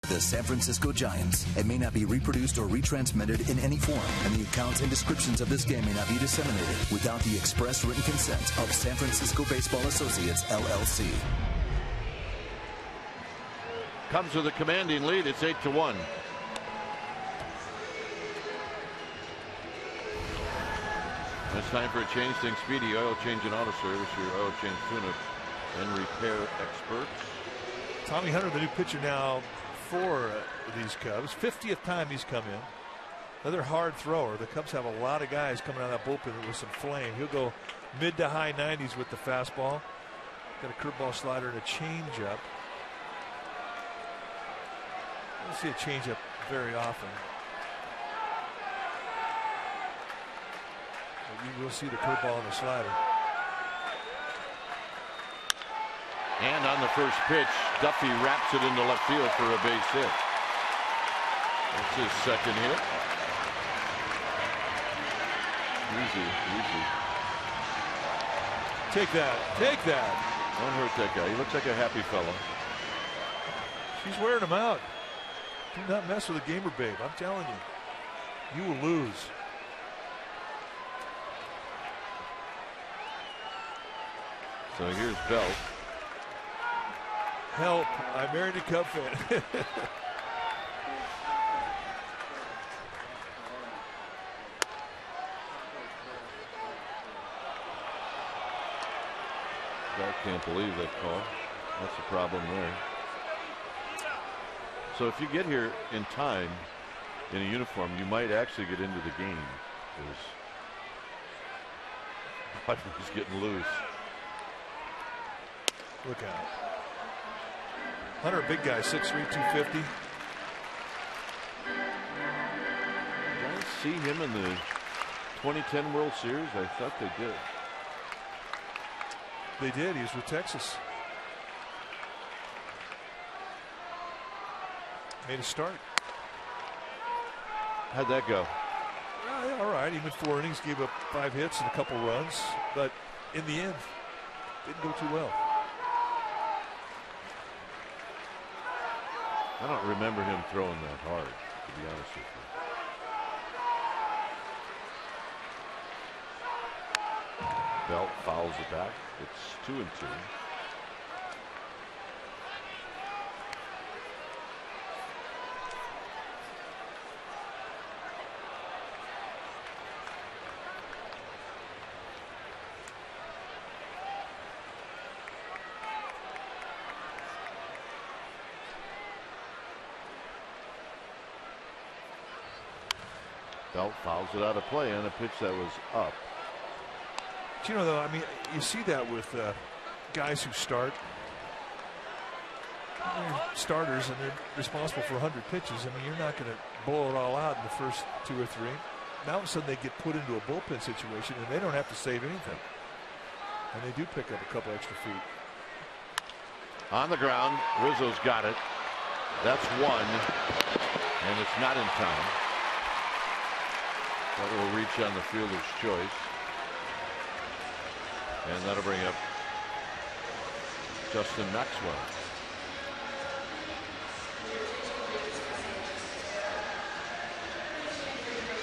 The San Francisco Giants. It may not be reproduced or retransmitted in any form, and the accounts and descriptions of this game may not be disseminated without the express written consent of San Francisco Baseball Associates, LLC. Comes with a commanding lead. It's 8-1. It's time for a change. Think Speedy Oil Change and Auto Service, your oil change tune-up and repair experts. Tommy Hunter, the new pitcher now for these Cubs. 50th time he's come in. Another hard thrower. The Cubs have a lot of guys coming out of that bullpen with some flame. He'll go mid to high 90s with the fastball. Got a curveball, slider, and a changeup. I don't see a changeup very often. But you will see the curveball and the slider. And on the first pitch, Duffy wraps it into left field for a base hit. That's his second hit. Easy. Take that. Don't hurt that guy. He looks like a happy fellow. She's wearing him out. Do not mess with a gamer babe. I'm telling you. You will lose. So here's Belt. Help. I married a Cub fan. I can't believe that call. That's a problem there. So if you get here in time in a uniform, you might actually get into the game. Because Padres getting loose. Look out. Hunter, big guy, 6'3", 250. Did I see him in the 2010 World Series? I thought they did. They did. He was with Texas. Made a start. How'd that go? Yeah, all right. He went 4 innings, gave up 5 hits and a couple runs, but in the end, didn't go too well. I don't remember him throwing that hard, to be honest with you. Belt fouls it back. It's 2-2. Belt fouls it out of play on a pitch that was up. But, you know, though, I mean, you see that with guys who start. They're starters and they're responsible for 100 pitches. I mean, you're not going to blow it all out in the first 2 or 3. Now all of a sudden they get put into a bullpen situation and they don't have to save anything. And they do pick up a couple extra feet. On the ground, Rizzo's got it. That's 1, and it's not in time. That will reach on the fielder's choice. And that'll bring up Justin Maxwell.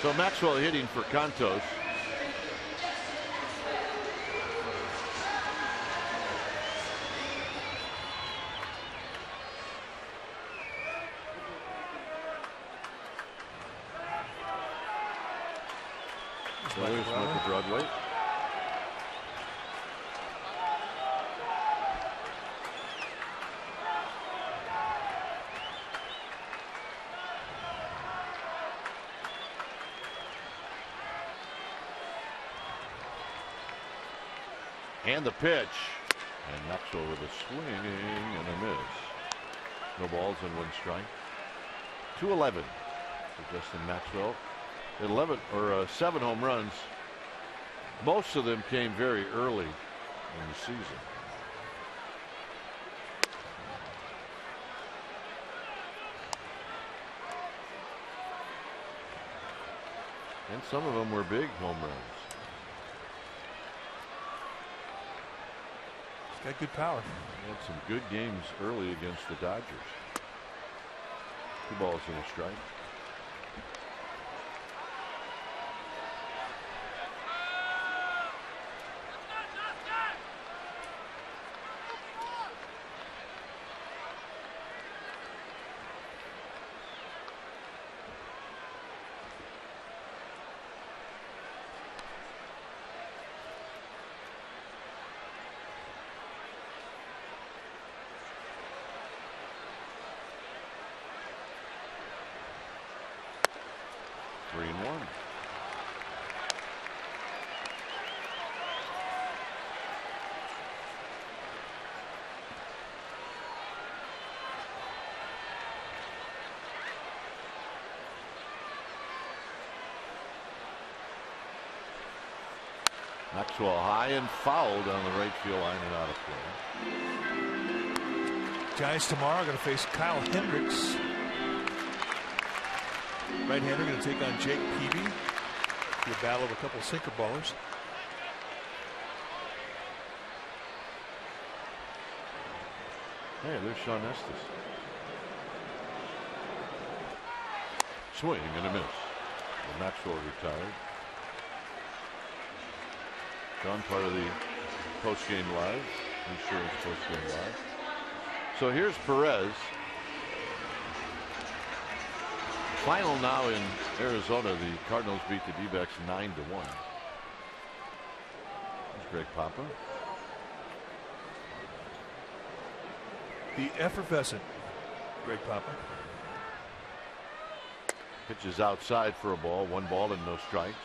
So Maxwell hitting for Cantos. Lewis with the Broadway. And the pitch. And Maxwell with a swing and a miss. No balls and 1 strike. 2-11 for Justin Maxwell. 7 home runs. Most of them came very early in the season. And some of them were big home runs. He's got good power. He had some good games early against the Dodgers. 2 balls and a strike. Maxwell high and fouled on the right field line and out of play. Giants tomorrow are going to face Kyle Hendricks. Right-hander going to take on Jake Peavy. Be a battle of a couple of sinker ballers. Hey, there's Sean Estes. Swing and a miss. And Maxwell retired. John, part of the post-game live. I'm sure it's supposed to go live. So here's Perez. Final now in Arizona. The Cardinals beat the D-backs 9-1. There's Greg Papa. The effervescent Greg Papa. Pitches outside for a ball. 1 ball and no strikes.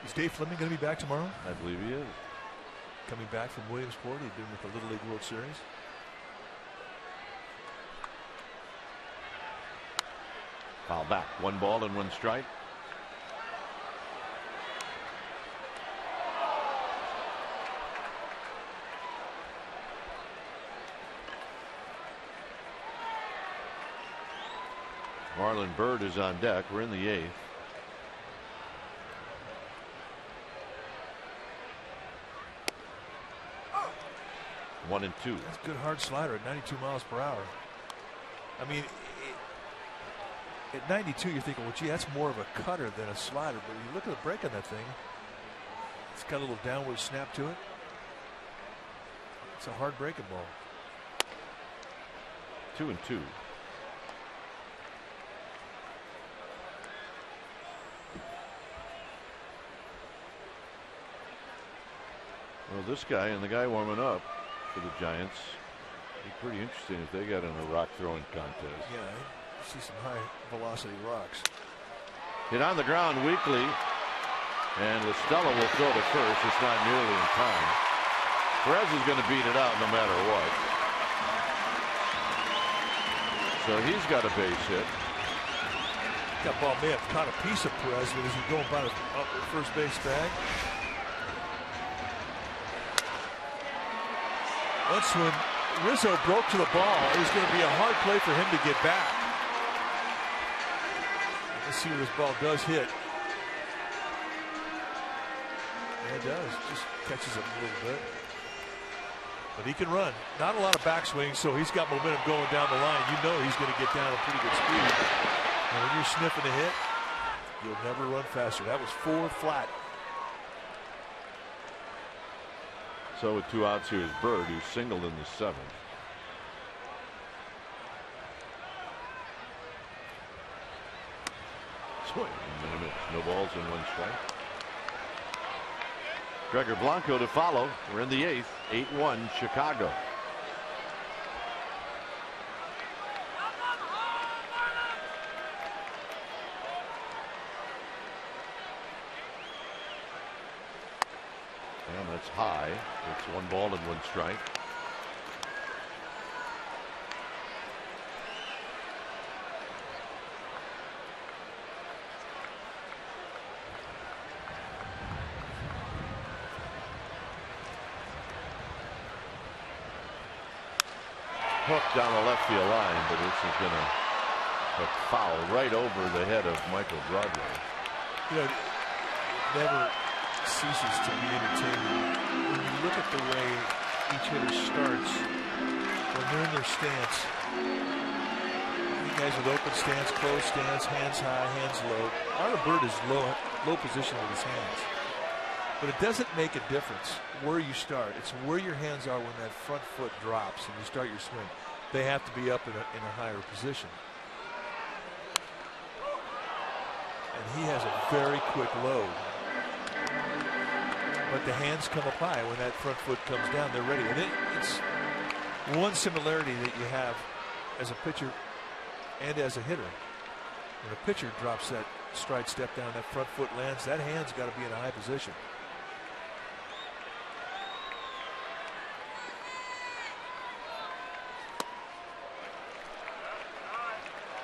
Is Dave Fleming going to be back tomorrow? I believe he is. Coming back from Williamsport. He'd been with the Little League World Series. Foul back. 1 ball and 1 strike. Marlon Byrd is on deck. We're in the 8th. 1-2. That's a good hard slider at 92 miles per hour. I mean, at 92, you're thinking, well, gee, that's more of a cutter than a slider. But you look at the break on that thing, it's got a little downward snap to it. It's a hard breaking ball. 2-2. Well, this guy and the guy warming up for the Giants, be pretty interesting if they got in a rock throwing contest. Yeah, I see some high velocity rocks. Hit on the ground weakly, and Estella will throw to first. It's not nearly in time. Perez is going to beat it out no matter what. So he's got a base hit. That ball may have caught a piece of Perez, but is he going by the first base bag? Once when Rizzo broke to the ball, it was going to be a hard play for him to get back. Let's see what this ball does hit. Yeah, it does. Just catches it a little bit. But he can run. Not a lot of backswing, so he's got momentum going down the line. You know he's going to get down at pretty good speed. And when you're sniffing a hit, you'll never run faster. That was 4 flat. So with 2 outs here is Bird, who singled in the 7th. Swing and a miss. No balls and 1 strike. Gregor Blanco to follow. We're in the 8th. 8-1 Chicago. And that's high. It's 1 ball and 1 strike. Hook down the left field line, but this is going to foul right over the head of Michael Broadway. You know, never ceases to be entertaining when you look at the way each hitter starts when they're in their stance. You guys with open stance, closed stance, hands high, hands low. Marlon Byrd is low position with his hands, but it doesn't make a difference where you start. It's where your hands are when that front foot drops and you start your swing. They have to be up in a higher position. And he has a very quick load. But the hands come up high when that front foot comes down. They're ready. And it's one similarity that you have as a pitcher and as a hitter. When a pitcher drops that stride step down, that front foot lands, that hand's got to be in a high position.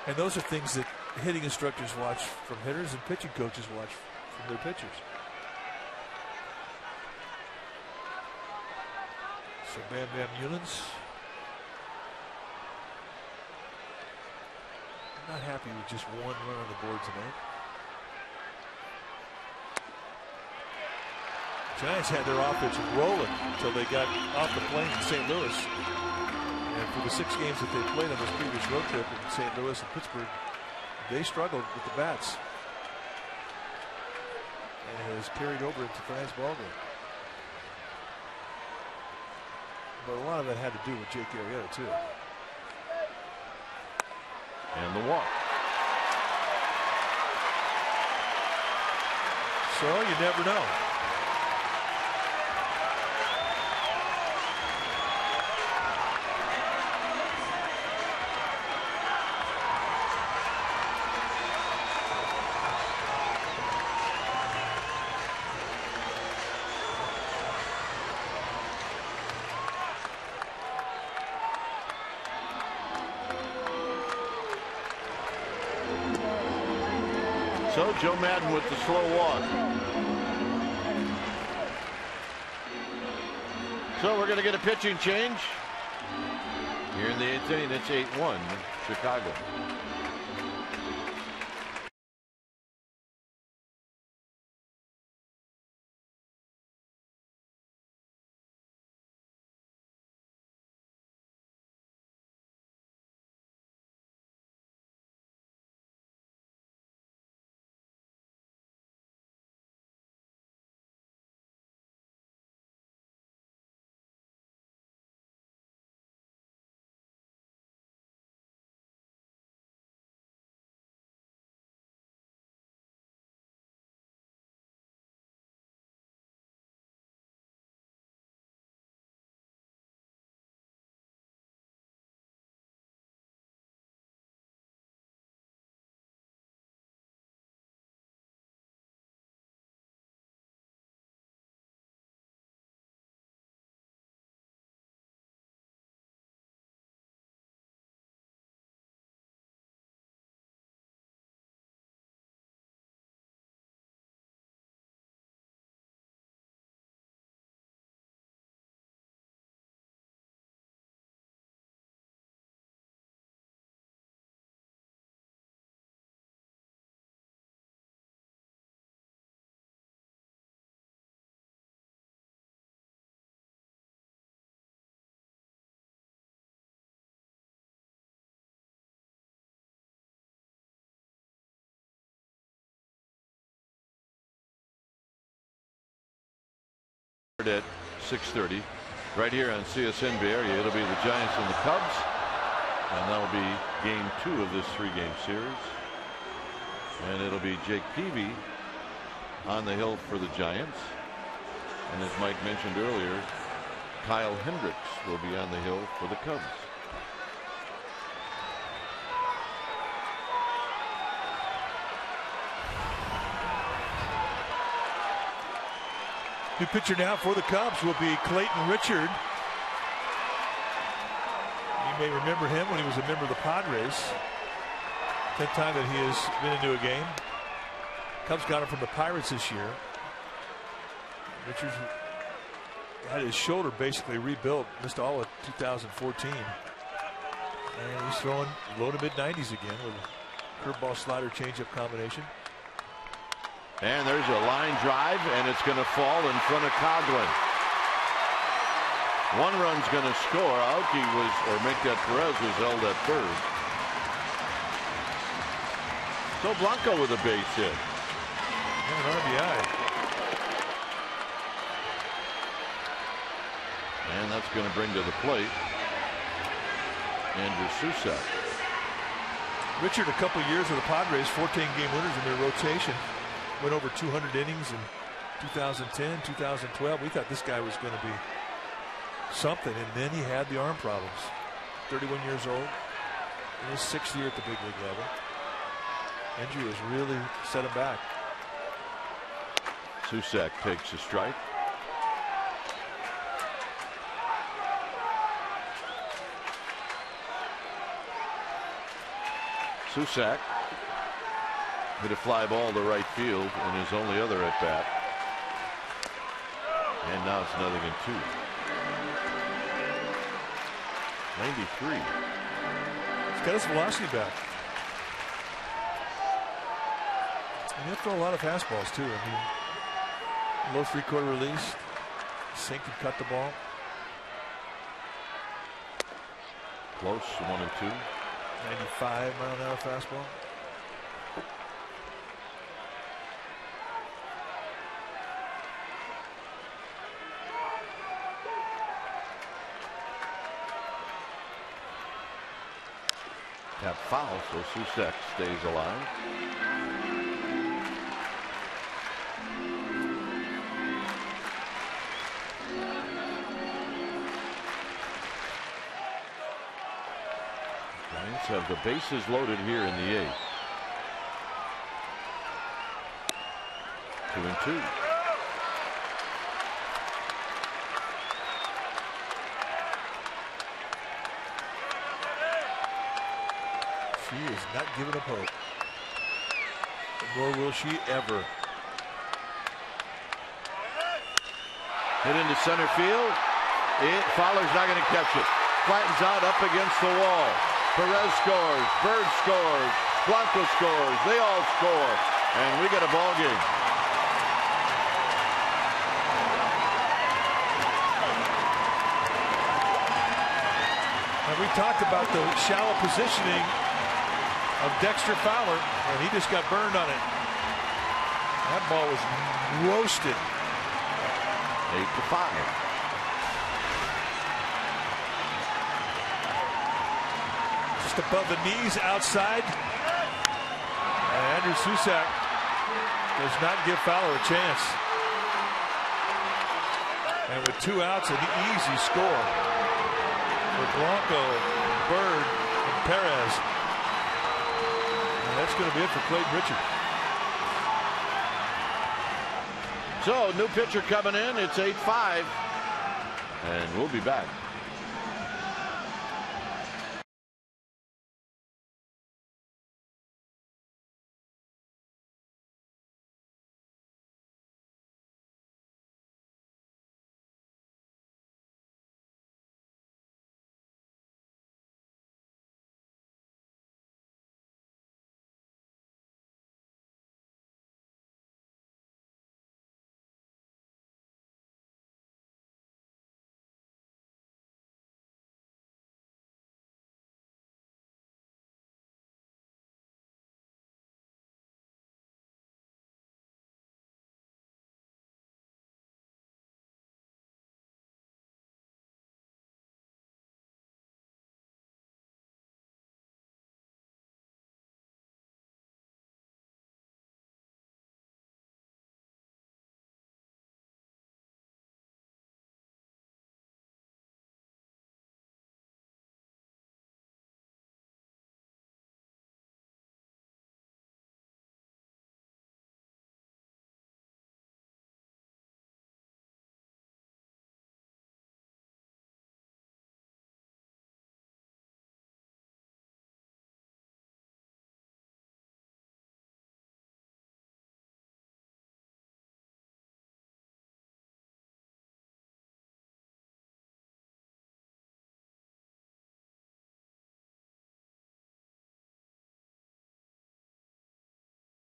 And those are things that hitting instructors watch from hitters and pitching coaches watch from their pitchers. So Bam Bam Newlands not happy with just 1 run on the board tonight. Giants had their offense rolling until they got off the plane in St. Louis. And for the 6 games that they played on this previous road trip in St. Louis and Pittsburgh, they struggled with the bats. And it has carried over into tonight's ballgame. But a lot of that had to do with Jake Arrieta, too. And the walk. So you never know. So Joe Madden with the slow walk. So we're going to get a pitching change. Here in the 8th inning, it's 8-1 Chicago. At 6:30 right here on CSN Bay Area. It'll be the Giants and the Cubs, and that'll be game 2 of this 3-game series, and it'll be Jake Peavy on the hill for the Giants, and as Mike mentioned earlier, Kyle Hendricks will be on the hill for the Cubs. New pitcher now for the Cubs will be Clayton Richard. You may remember him when he was a member of the Padres. 10th time that he has been into a game. Cubs got him from the Pirates this year. Richard had his shoulder basically rebuilt, missed all of 2014. And he's throwing low to mid-90s again with a curveball slider changeup combination. And there's a line drive, and it's going to fall in front of Coghlan. One run's going to score. Aoki Miguel Perez was held at third. So Blanco with a base hit. And an RBI. And that's going to bring to the plate Andrew Susak. Richard, a couple years with the Padres, 14-game winners in their rotation. Went over 200 innings in 2010, 2012. We thought this guy was going to be something, and then he had the arm problems. 31 years old, in his 6th year at the big league level. Injury has really set him back. Susak takes a strike. Susak hit a fly ball to right field in his only other at bat. And now it's 0-2. 93. He's got his velocity back. And he'll throw a lot of fastballs too. I mean, low 3/4 release, sink and cut the ball. Close, 1-2. 95-mile-an-hour fastball. Tap foul, so Susek stays alive. Giants have the bases loaded here in the 8th. 2-2. She is not giving up hope. Nor will she ever. Hit into center field. Fowler's not going to catch it. Flattens out up against the wall. Perez scores. Bird scores. Blanco scores. They all score. And we get a ball game. And we talked about the shallow positioning of Dexter Fowler, and he just got burned on it. That ball was roasted. 8-5. Just above the knees outside. And Andrew Susak does not give Fowler a chance. And with 2 outs, an easy score for Blanco, Bird, and Perez. And that's going to be it for Clayton Richard. So, new pitcher coming in. It's 8-5. And we'll be back.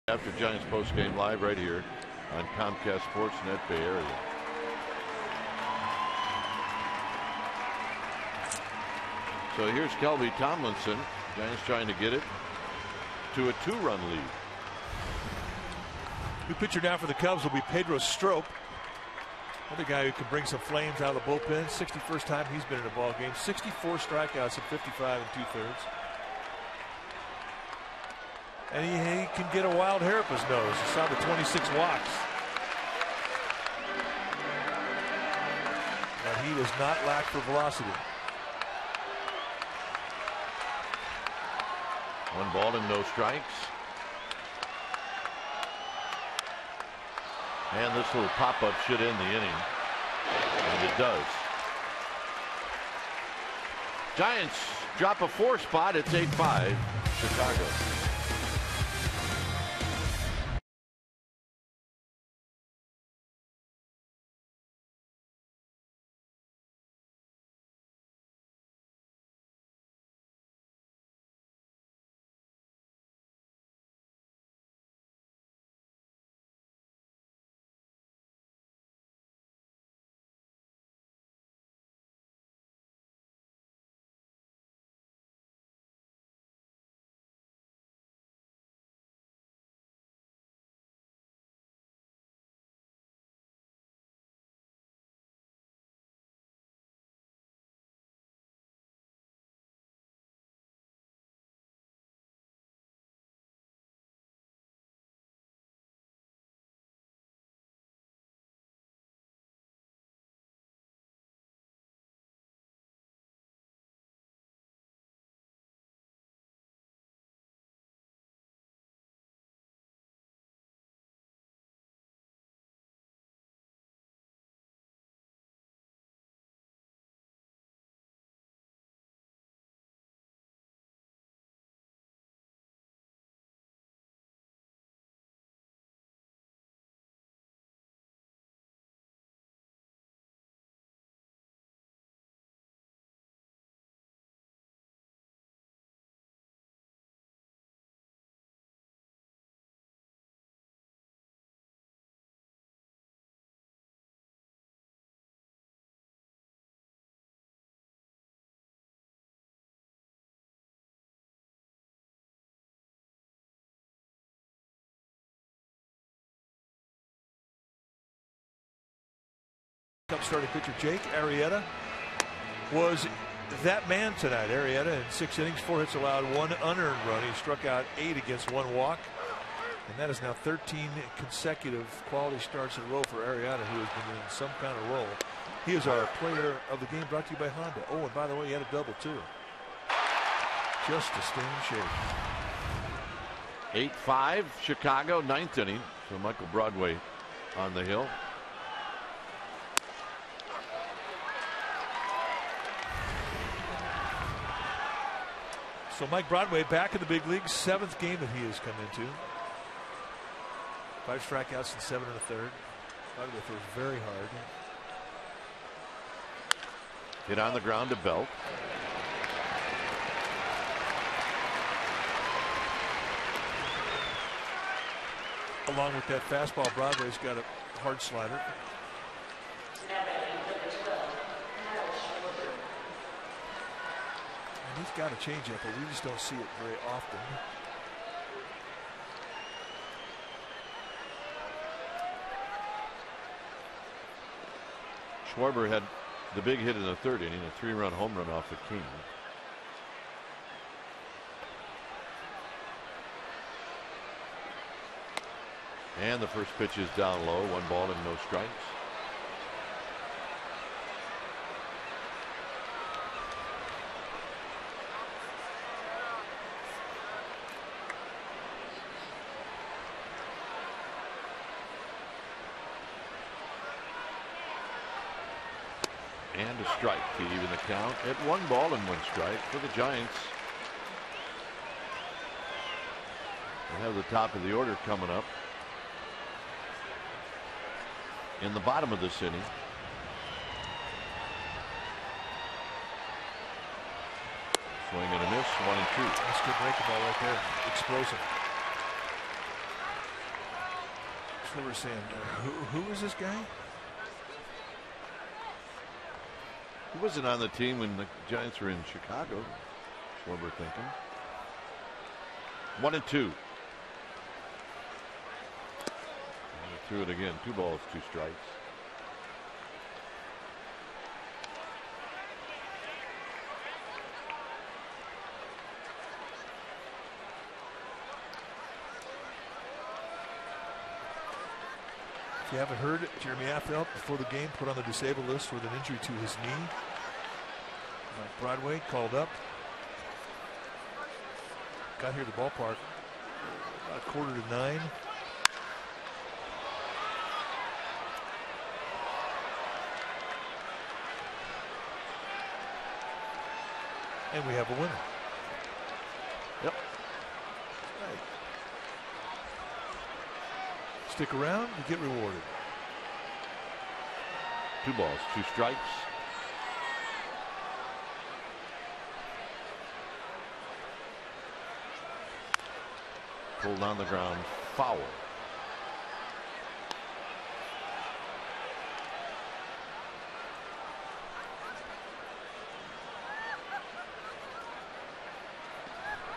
After Giants postgame live right here on Comcast Sportsnet Bay Area. So here's Kelby Tomlinson. Giants trying to get it to a 2-run lead. New pitcher now for the Cubs will be Pedro Strop. Another guy who can bring some flames out of the bullpen. 61st time he's been in a ball game. 64 strikeouts in 55 2/3. And he can get a wild hair up his nose. You saw the 26 walks. But he does not lack for velocity. 1 ball and no strikes. And this little pop-up should end the inning. And it does. Giants drop a 4 spot. It's 8-5 Chicago. Cubs starting pitcher Jake Arrieta was that man tonight. Arrieta in 6 innings, 4 hits allowed, 1 unearned run. He struck out 8 against 1 walk. And that is now 13 consecutive quality starts in a row for Arrieta, who has been in some kind of role. He is our player of the game, brought to you by Honda. Oh, and by the way, he had a double, too. Just to stay in shape. 8-5, Chicago, 9th inning. So Michael Broadway on the hill. So Mike Broadway back in the big leagues, 7th game that he has come into. 5 strikeouts and 7 1/3. Broadway throws very hard. Hit on the ground to Belt. Along with that fastball, Broadway's got a hard slider. And he's got a changeup, but we just don't see it very often. Schwarber had the big hit in the 3rd inning, a 3-run home run off the King. And the first pitch is down low, 1 ball and no strikes. And a strike to even the count at 1 ball and 1 strike for the Giants. They have the top of the order coming up in the bottom of this inning. Swing and a miss, 1-2. That's a good breaking ball right there. Explosive. That's what we're saying. Who is this guy? He wasn't on the team when the Giants were in Chicago. That's what we're thinking. 1-2. Threw it again. 2 balls, 2 strikes. If you haven't heard, Jeremy Affeldt before the game put on the disabled list with an injury to his knee. Mike Broadway called up. Got here to the ballpark about 8:45. And we have a winner. Yep. Right. Stick around, you get rewarded. 2 balls, 2 strikes. Pulled on the ground, foul.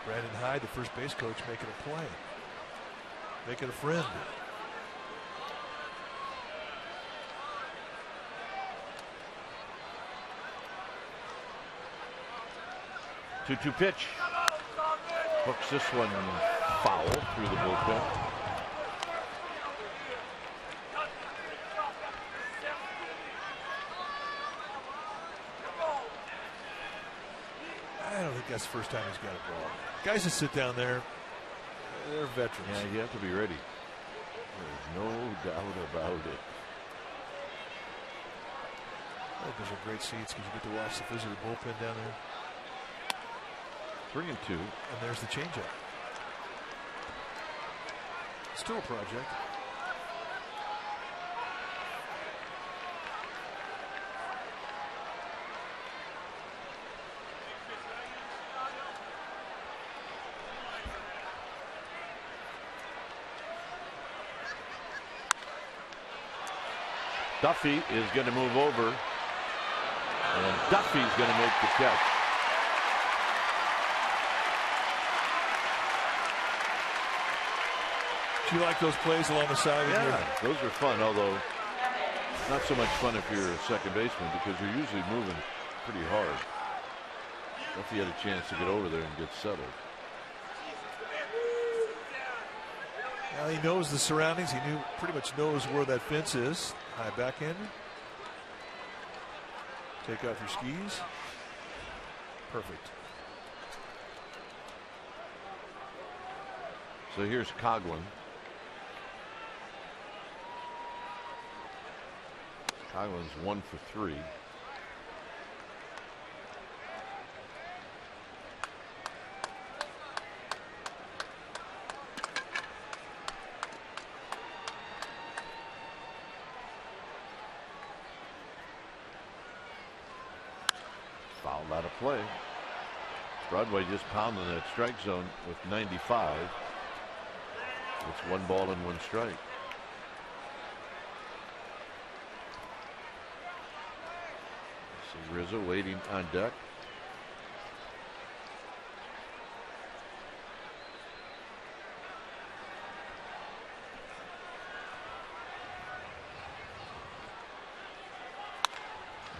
Brandon Hyde, the first base coach, making a play. Making a friend. Two pitch. Hooks this one foul through the bullpen. I don't think that's the first time he's got a ball. Guys that sit down there, they're veterans. Yeah, you have to be ready. There's no doubt about it. I think those are great seats because you get to watch the visitor bullpen down there. 3-2. And there's the changeup. Still a project. Duffy is going to move over, and Duffy's going to make the catch. Do you like those plays along the side? Yeah, those are fun, although Not so much fun if you're a second baseman because you're usually moving pretty hard. If he had a chance to get over there and get settled. Well, he knows the surroundings. He pretty much knows where that fence is. High backhander. Take off your skis. Perfect. So here's Coghlan. Coghlan's 1 for 3. Fouled out of play. Broadway just pounding that strike zone with 95. It's 1 ball and 1 strike. See Rizzo waiting on deck.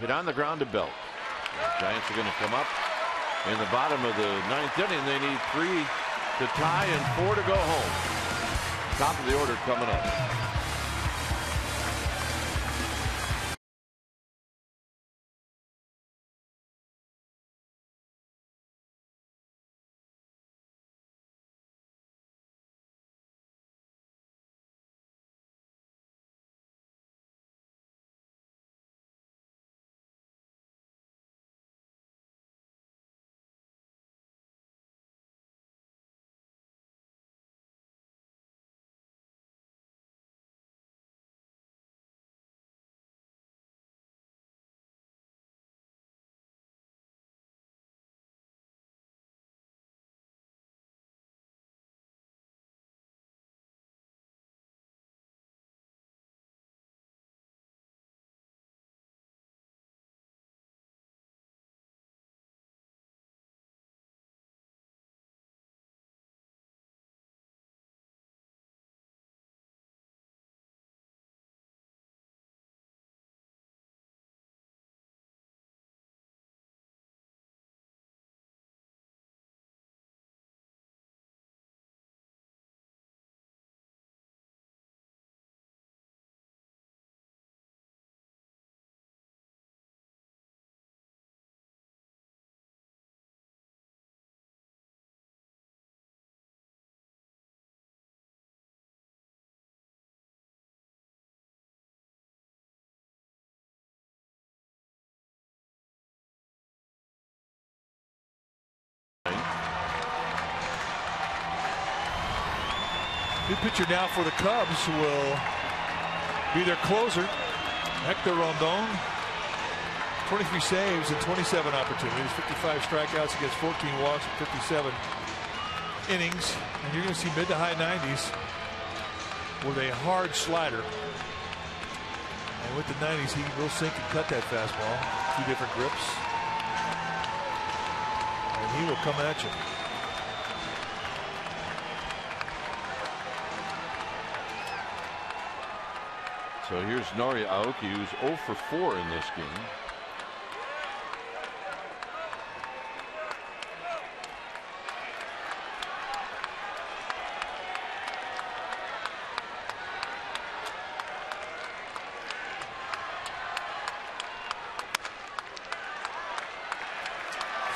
Hit on the ground to Belt. The Giants are going to come up in the bottom of the 9th inning. They need 3 to tie and 4 to go home. Top of the order coming up. New pitcher now for the Cubs will be their closer, Hector Rondon. 23 saves and 27 opportunities, 55 strikeouts against 14 walks in 57 innings. And you're going to see mid to high 90s with a hard slider. And with the 90s, he will sink and cut that fastball. 2 different grips. And he will come at you. So here's Nori Aoki, who's 0 for 4 in this game.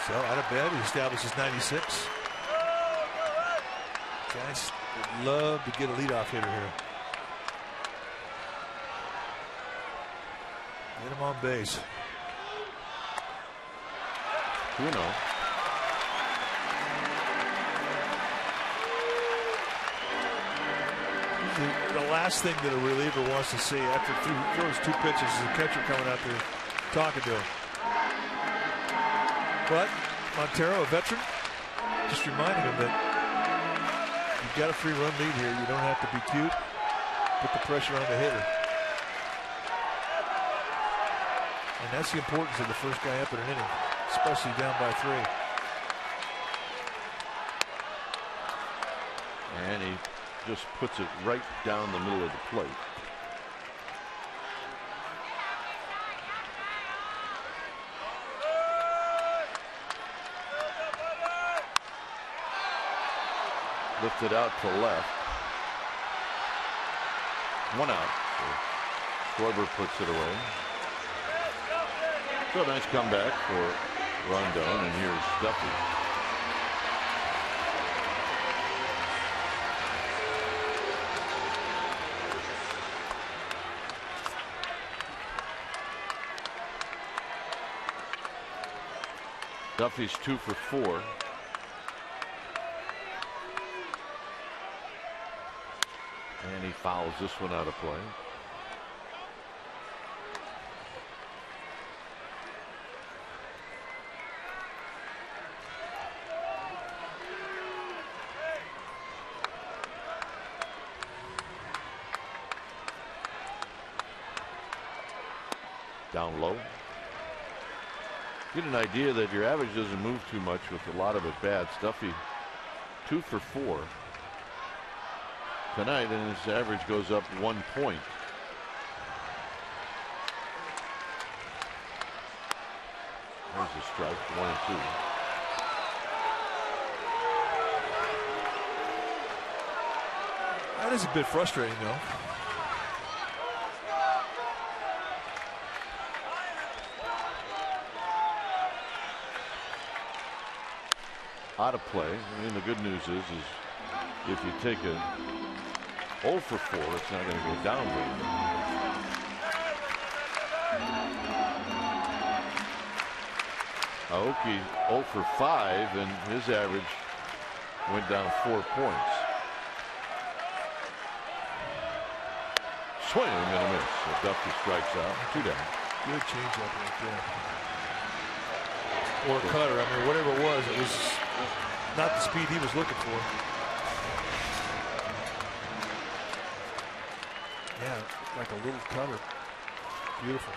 So out of bed, he establishes 96. Guys would love to get a leadoff hitter here. Get him on base. 2-0. The last thing that a reliever wants to see after throws 2 pitches is a catcher coming out there talking to him. But Montero, a veteran, just reminded him that you've got a 3-run lead here. You don't have to be cute. Put the pressure on the hitter. And that's the importance of the first guy up in an inning, especially down by 3. And he just puts it right down the middle of the plate. Lifted out to left. 1 out. So Schwarber puts it away. So a nice comeback for Rondon, and here's Duffy. Duffy's 2 for 4. And he fouls this one out of play. Down low. Get an idea that your average doesn't move too much with a lot of at bats. Duffy 2 for 4 tonight, and his average goes up 1 point. There's a strike, 1 and 2. That is a bit frustrating, though. Out of play. I mean, the good news is if you take a 0 for 4, it's not going to go down very much. Aoki 0 for 5, and his average went down 4 points. Swing and a miss. So Duffy strikes out. 2 down. Good changeup right there. Or a cutter. I mean, whatever it was not the speed he was looking for. Yeah, like a little cutter. Beautiful.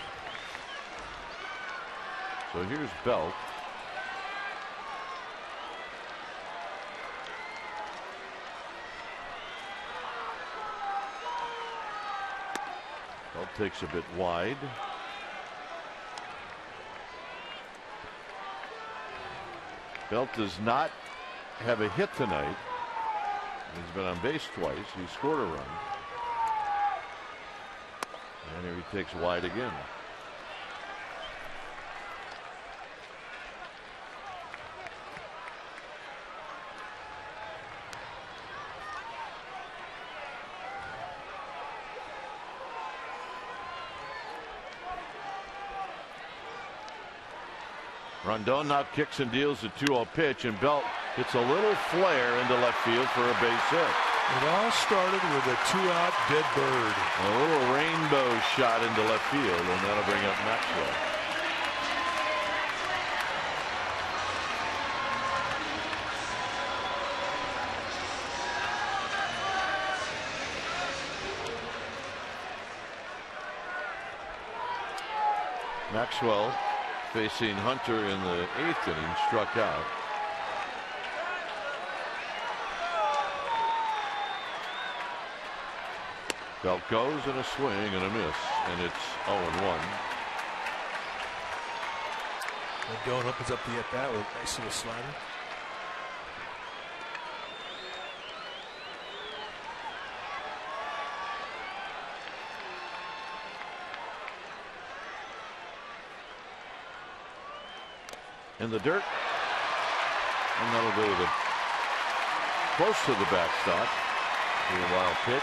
So here's Belt. Belt takes a bit wide. Belt does not have a hit tonight. He's been on base twice. He scored a run. And here he takes wide again. Rondon now kicks and deals a 2-0 pitch, and Belt hits a little flare into left field for a base hit. It all started with a 2-out dead bird. A little rainbow shot into left field, and that'll bring up Maxwell. Maxwell, facing Hunter in the 8th inning, struck out. Belt goes, and a swing and a miss, and it's 0-1. Rondon opens up the at-bat with a nice little slider. In the dirt, and that'll go to close to the backstop. A wild pitch.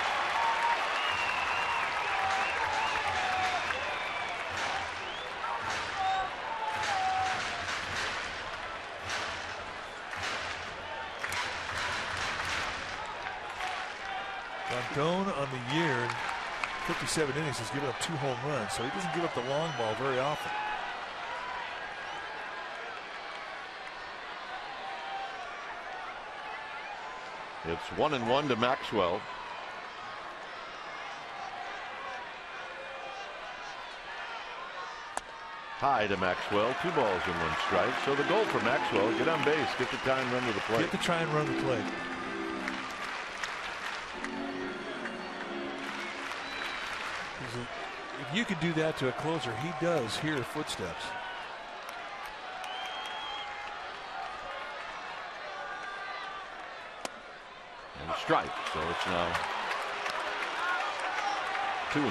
Rondon on the year in 57 innings has given up 2 home runs, so he doesn't give up the long ball very often. It's 1-1 to Maxwell. High to Maxwell. 2 balls and 1 strike. So the goal for Maxwell: get on base, get the try and run to the plate. Get the try and run to the plate. If you could do that to a closer, he does hear footsteps. And a strike, so it's now 2-2.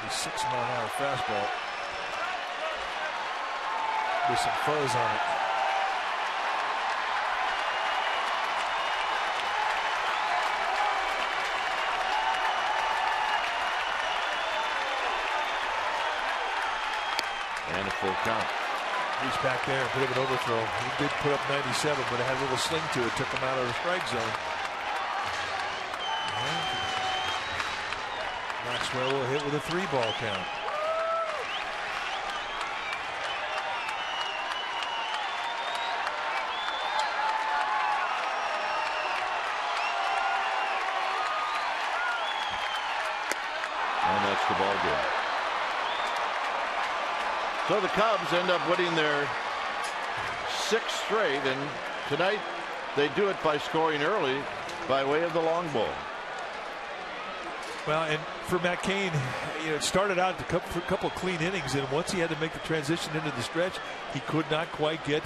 96-mile-an-hour fastball with some fuzz on it. And a full count. He's back there, a bit of an overthrow. He did put up 97, but it had a little sling to it, took him out of the strike zone. Maxwell will hit with a 3-ball count. And that's the ball game. So the Cubs end up winning their 6th straight, and tonight they do it by scoring early by way of the long ball. Well, and for Matt Cain, it started out a couple of clean innings, and once he had to make the transition into the stretch, he could not quite get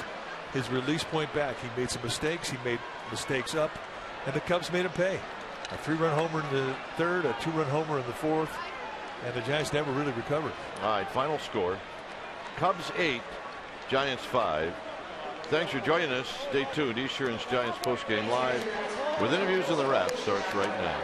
his release point back. He made some mistakes. He made mistakes up, and the Cubs made him pay. A 3-run homer in the 3rd, a 2-run homer in the 4th, and the Giants never really recovered. All right, final score. Cubs 8, Giants 5. Thanks for joining us. Stay tuned. East Sheridan's Giants postgame live with interviews and the wrap starts right now.